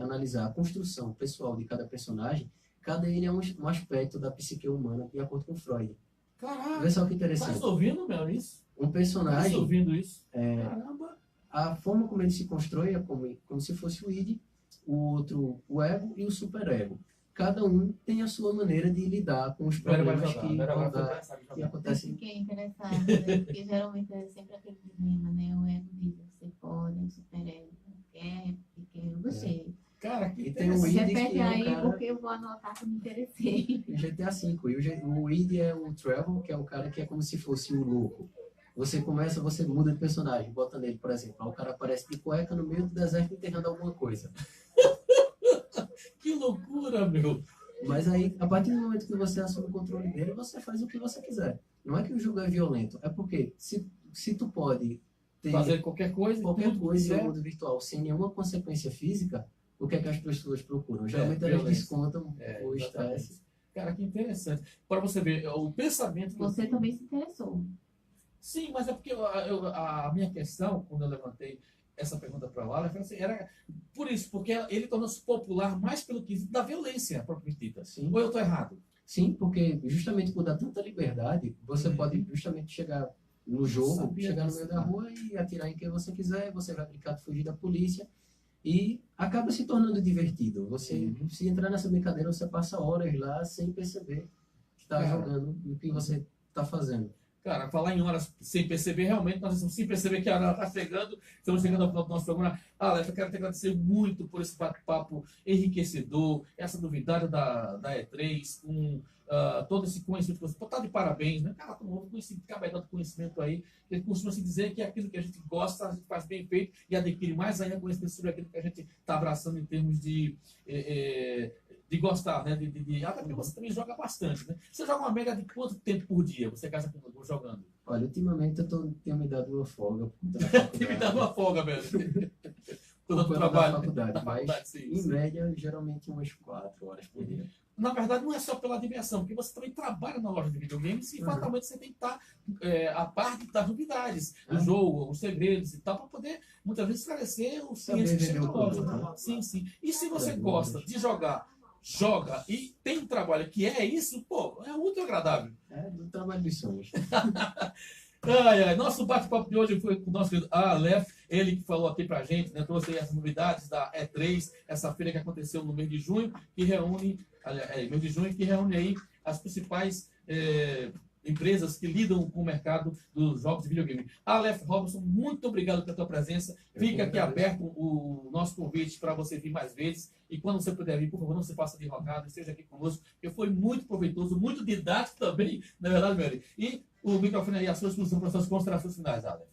Speaker 5: analisar a construção pessoal de cada personagem, cada ele é um aspecto da psique humana, de acordo com Freud.
Speaker 7: Caraca!
Speaker 5: Vê só que interessante.
Speaker 7: Tá ouvindo, meu, isso?
Speaker 5: Um
Speaker 7: Tá
Speaker 5: personagem,
Speaker 7: ouvindo isso? Caramba!
Speaker 5: a forma como ele se constrói é como se fosse o id, o outro o ego e o superego. Cada um tem a sua maneira de lidar com os problemas que
Speaker 4: Eu
Speaker 5: acontecem.
Speaker 4: fiquei interessada, né? Porque geralmente é sempre aquele dilema, né? O ego diz, você pode, o superego não quer, porque eu gostei.
Speaker 7: Cara, que
Speaker 5: E tem o id,
Speaker 4: Repete
Speaker 5: que é
Speaker 4: aí,
Speaker 5: o cara...
Speaker 4: porque eu vou anotar que eu me interessei.
Speaker 5: GTA V. E o id é o Trevor, que é o cara que é como se fosse o louco. Você muda de personagem, bota nele, por exemplo. Aí o cara aparece de cueca no meio do deserto enterrando alguma coisa.
Speaker 7: Que loucura, meu!
Speaker 5: Mas aí, a partir do momento que você assume o controle dele, você faz o que você quiser. Não é que o jogo é violento, é porque se tu pode ter
Speaker 7: Fazer qualquer coisa
Speaker 5: no mundo virtual sem nenhuma consequência física, o que é que as pessoas procuram? Geralmente elas
Speaker 7: violência.
Speaker 5: descontam o
Speaker 7: Exatamente.
Speaker 5: estresse.
Speaker 7: Cara, que interessante. Para você ver, o pensamento... que eu
Speaker 4: Você
Speaker 7: tenho-
Speaker 4: também se interessou.
Speaker 7: Sim, mas é porque a minha questão, quando eu levantei essa pergunta para o Alan, era por isso, porque ele tornou-se popular mais pelo quesito da violência propriamente dita.
Speaker 5: Sim.
Speaker 7: Ou eu estou errado?
Speaker 5: Sim, porque justamente por dar tanta liberdade, você pode justamente chegar no jogo,
Speaker 7: Sabia
Speaker 5: chegar no
Speaker 7: disso,
Speaker 5: meio da rua e atirar em quem você quiser, você vai brincar de fugir da polícia e acaba se tornando divertido. Você, se entrar nessa brincadeira, você passa horas lá sem perceber que está
Speaker 7: Cara.
Speaker 5: jogando e o que você está fazendo.
Speaker 7: Cara, falar em horas sem perceber, realmente, nós estamos sem perceber que a hora está chegando, estamos chegando ao final do nosso programa. Alex, eu quero te agradecer muito por esse bate-papo enriquecedor, essa novidade da E3, com todo esse conhecimento que você está de parabéns, né? Cara, com esse cabedal de conhecimento aí, ele costuma se dizer que aquilo que a gente gosta, a gente faz bem feito e adquire mais ainda conhecimento sobre aquilo que a gente está abraçando em termos de gostar, né? Até porque você também joga bastante, né? Você joga uma média de quanto tempo por dia você gasta jogando?
Speaker 5: Olha, ultimamente tenho me dado uma folga por conta da
Speaker 7: Tem me
Speaker 5: faculdade.
Speaker 7: dado uma folga, velho.
Speaker 5: Por
Speaker 7: Todo
Speaker 5: conta
Speaker 7: trabalho.
Speaker 5: da faculdade,
Speaker 7: Da
Speaker 5: mas
Speaker 7: faculdade, sim,
Speaker 5: em
Speaker 7: sim.
Speaker 5: média, geralmente umas 4 horas por dia.
Speaker 7: Na verdade, não é só pela diversão, porque você também trabalha na loja de videogames e fatalmente você tem que estar a parte das novidades, do jogo, os segredos e tal, para poder, muitas vezes, esclarecer os
Speaker 5: Saber
Speaker 7: clientes que
Speaker 5: vender
Speaker 7: chegam
Speaker 5: o
Speaker 7: na loja.
Speaker 5: produto, né?
Speaker 7: Sim, sim. E se você
Speaker 5: Saber
Speaker 7: gosta
Speaker 5: vender.
Speaker 7: de jogar joga e tem um trabalho que é isso, pô, é muito agradável.
Speaker 5: É do trabalho dos sonhos.
Speaker 7: Ai, ai. Nosso bate-papo de hoje foi com o nosso querido Aleph, ele que falou aqui pra gente, né, trouxe aí as novidades da E3, essa feira que aconteceu no mês de junho, que reúne, aí as principais empresas que lidam com o mercado dos jogos de videogame. Aleph Robson, muito obrigado pela tua presença. Fica aqui aberto o nosso convite para você vir mais vezes. E quando você puder vir, por favor, não se faça de rogado, esteja aqui conosco, porque foi muito proveitoso, muito didático também, na verdade, Mary. E o microfone aí, a sua exclusão para as suas considerações finais, Aleph.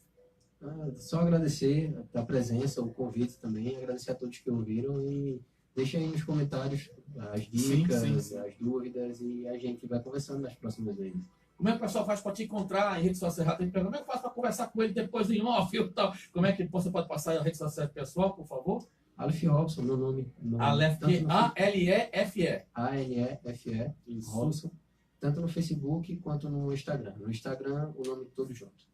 Speaker 5: Só agradecer a presença, o convite também, agradecer a todos que ouviram e deixem aí nos comentários as dicas,
Speaker 7: sim.
Speaker 5: as dúvidas e a gente vai conversando nas próximas vezes.
Speaker 7: Como é que o pessoal faz para te encontrar em redes sociais? Como é que faz para conversar com ele depois em off e tal? Como é que você pode passar a rede social pessoal, por favor?
Speaker 5: Aleph Robson, meu nome.
Speaker 7: Aleph, A-L-E-F-E.
Speaker 5: A-L-E-F-E, Robson, tanto no Facebook quanto no Instagram. No Instagram, o nome todo junto.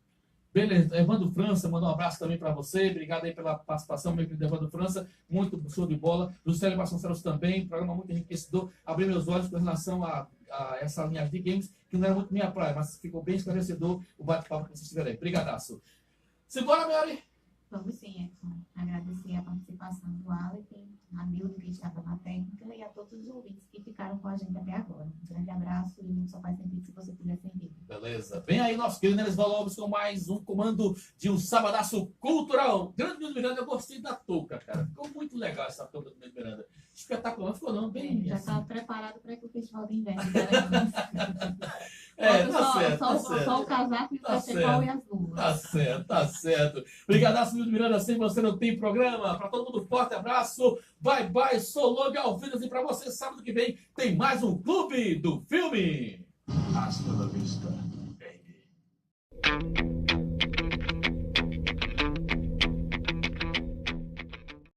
Speaker 7: Beleza, Evandro França, mandou um abraço também para você. Obrigado aí pela participação, meu querido Evandro França. Muito show de bola. Lucélio Vasconcelos também, programa muito enriquecedor. Abriu meus olhos com relação a essa linhagem de games, que não era muito minha praia, mas ficou bem esclarecedor o bate-papo que vocês tiveram aí. Brigadaço. Simbora, Mary!
Speaker 4: Vamos sim, Edson. Agradecer a participação do Aleph, a Nildo que estava na técnica e a todos os ouvintes que ficaram com a gente até agora. Um grande abraço e muito só faz sentido se você puder sentir.
Speaker 7: Beleza. Vem aí nosso querido Neres Valobos com mais um comando de um sabadaço cultural. Grande Nildo Miranda, eu gostei da touca, cara. Ficou muito legal essa touca do Nildo Miranda. Espetacular, ficou não? Bem
Speaker 4: Já
Speaker 7: assim.
Speaker 4: está preparado para que o festival de inverno. Só o casaco e o cachecol e as luvas.
Speaker 7: Tá certo. Brigadaço, Nildo Miranda. Sem você não tem programa. Para todo mundo, forte abraço. Bye, bye. Sou Long Alvinas e para você, sábado que vem, tem mais um Clube do Filme.
Speaker 2: Hasta la vista, baby.